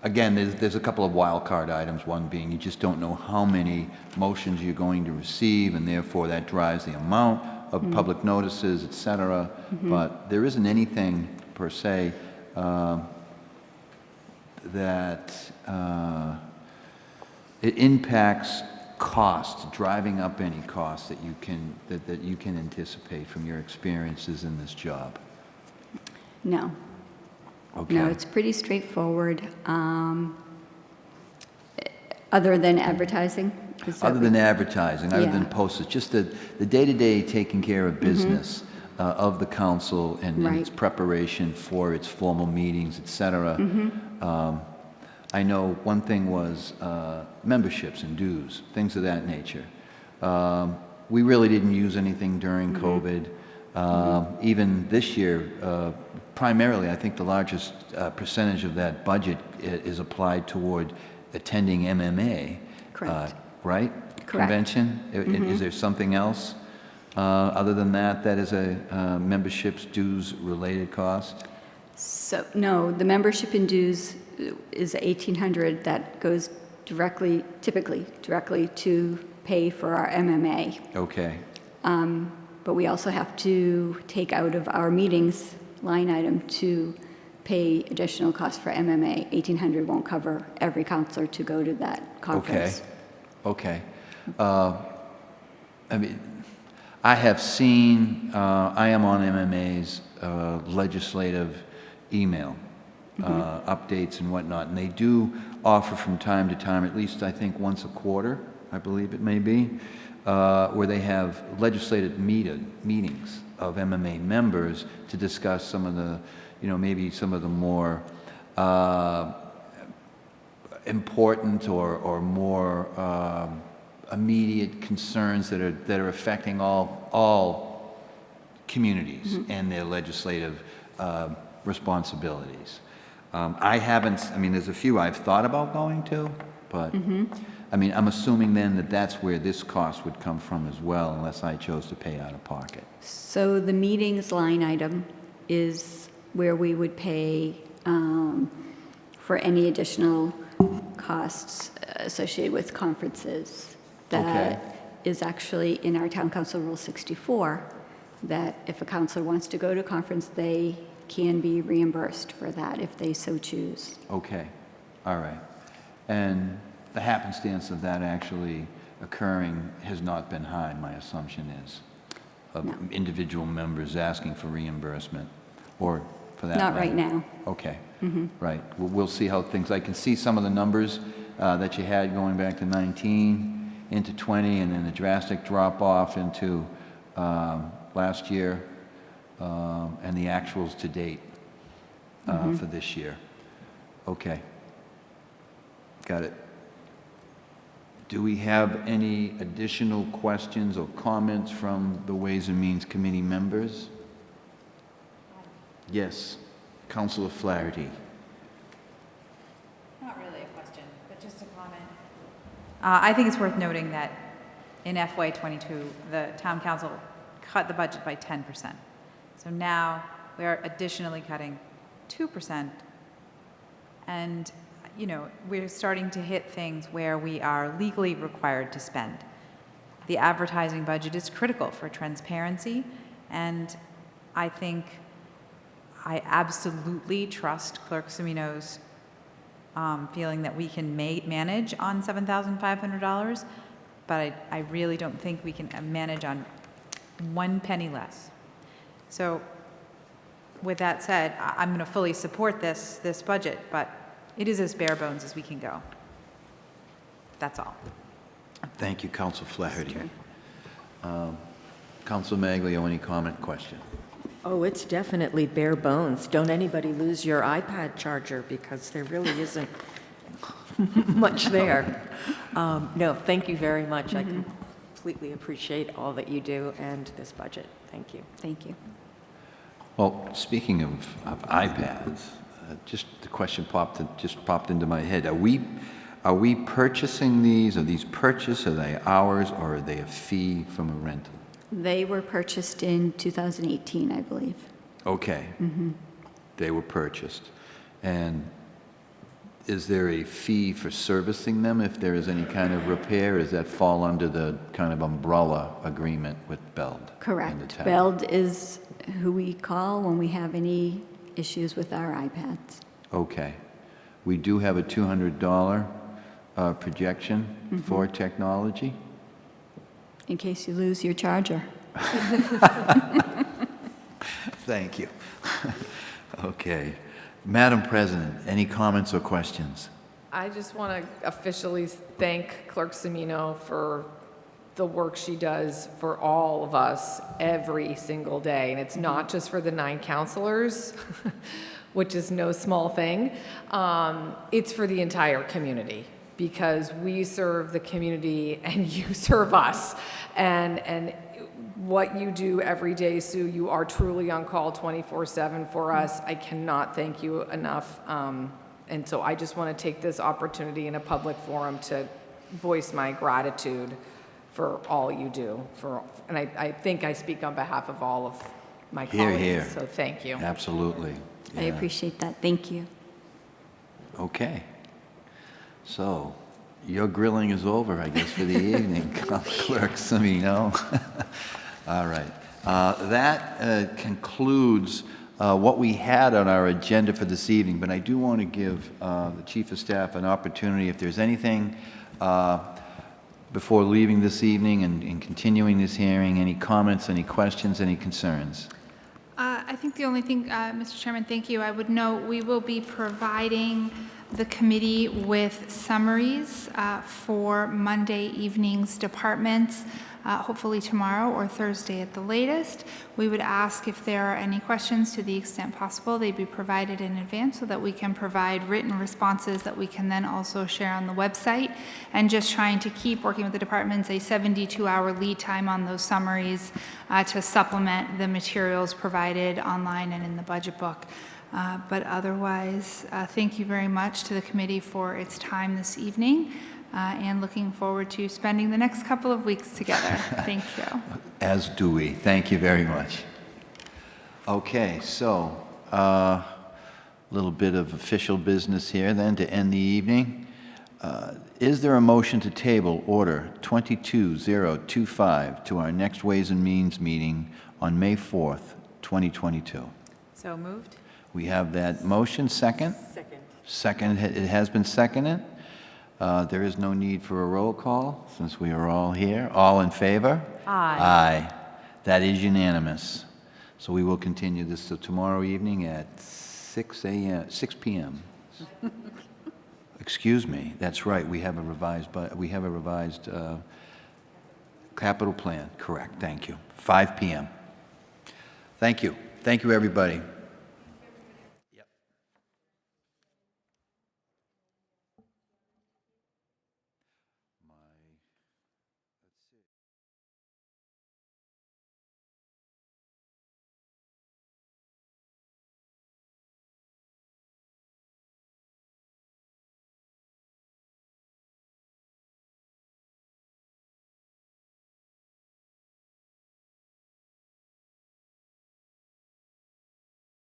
Again, there's a couple of wild card items, one being you just don't know how many motions you're going to receive, and therefore that drives the amount of public notices, et cetera. But there isn't anything per se that it impacts cost, driving up any costs that you can anticipate from your experiences in this job. No. Okay. No, it's pretty straightforward, other than advertising. Is that Other than advertising, other than Yeah. postage, just the day-to-day taking care of business of the council and its Right. preparation for its formal meetings, et cetera. I know one thing was memberships and dues, things of that nature. We really didn't use anything during COVID. Even this year, primarily, I think the largest percentage of that budget is applied toward attending MMA. Correct. Right? Correct. Convention? Is there something else other than that that is a memberships dues related cost? So, no, the membership and dues is $1,800 that goes directly, typically directly to pay for our MMA. Okay. But we also have to take out of our meetings line item to pay additional costs for MMA. $1,800 won't cover every counselor to go to that conference. Okay. I mean, I have seen, I am on MMA's legislative email updates and whatnot, and they do offer from time to time, at least I think once a quarter, I believe it may be, where they have legislative meetings of MMA members to discuss some of the, maybe some of the more important or more immediate concerns that are affecting all communities and their legislative responsibilities. I haven't, there's a few I've thought about going to, but I'm assuming then that that's where this cost would come from as well, unless I chose to pay out of pocket. So the meetings line item is where we would pay for any additional costs associated with conferences. That is actually in our Town Council Rule 64, that if a counselor wants to go to a conference, they can be reimbursed for that if they so choose. Okay, all right. And the happenstance of that actually occurring has not been high, my assumption is, of No. individual members asking for reimbursement, or for that Not right matter. now. Okay, right. We'll see how things, I can see some of the numbers that you had going back to 19 into 20, and then a drastic drop-off into last year, and the actuals to date for this year. Okay. Got it. Do we have any additional questions or comments from the Ways and Means Committee members? Yes, Councilor Flaherty. Not really a question, but just a comment. I think it's worth noting that in FY '22, the town council cut the budget by 10%. So now we are additionally cutting 2%. And, we're starting to hit things where we are legally required to spend. The advertising budget is critical for transparency, and I think I absolutely trust Clerk Semino's feeling that we can manage on $7,500, but I really don't think we can manage on 1 penny less. So with that said, I'm going to fully support this budget, but it is as bare bones as we can go. That's all. Thank you, Councilor Flaherty. Councilor Maglio, any comment, question? Oh, it's definitely bare bones. Don't anybody lose your iPad charger, because there really isn't much there. No, thank you very much. I completely appreciate all that you do and this budget. Thank you. Thank you. Well, speaking of iPads, just the question popped into my head. Are we purchasing these? Are these purchase? Are they ours, or are they a fee from a rental? They were purchased in 2018, I believe. Okay. They were purchased. And is there a fee for servicing them if there is any kind of repair? Does that fall under the kind of umbrella agreement with Beld? and the Correct. town? Beld is who we call when we have any issues with our iPads. Okay. We do have a $200 projection for technology. In case you lose your charger. Thank you. Okay. Madam President, any comments or questions? I just want to officially thank Clerk Semino for the work she does for all of us every single day. And it's not just for the 9 counselors, which is no small thing. It's for the entire community, because we serve the community and you serve us. And what you do every day, Sue, you are truly on call 24/7 for us. I cannot thank you enough. And so I just want to take this opportunity in a public forum to voice my gratitude for all you do. And I think I speak on behalf of all of my colleagues. Here. So thank you. Absolutely. I Yeah. appreciate that. Thank you. Okay. So, your grilling is over, I guess, for the evening, Clerk Semino. All right. That concludes what we had on our agenda for this evening, but I do want to give the Chief of Staff an opportunity, if there's anything before leaving this evening and continuing this hearing, any comments, any questions, any concerns? I think the only thing, Mr. Chairman, thank you, I would note we will be providing the committee with summaries for Monday evening's departments, hopefully tomorrow or Thursday at the latest. We would ask if there are any questions, to the extent possible, they be provided in advance so that we can provide written responses that we can then also share on the website. And just trying to keep working with the departments a 72-hour lead time on those summaries to supplement the materials provided online and in the budget book. But otherwise, thank you very much to the committee for its time this evening, and looking forward to spending the next couple of weeks together. Thank you. As do we. Thank you very much. Okay, so a little bit of official business here then to end the evening. Is there a motion to table Order 22025 to our next Ways and Means meeting on May 4th, 2022? So moved? We have that motion. Second? Second. It has been seconded. There is no need for a roll call since we are all here. All in favor? Aye. Aye. That is unanimous. So we will continue this till tomorrow evening at 6 p.m. Excuse me. That's right. We have a revised capital plan. Correct. Thank you. 5 p.m. Thank you. Thank you, everybody.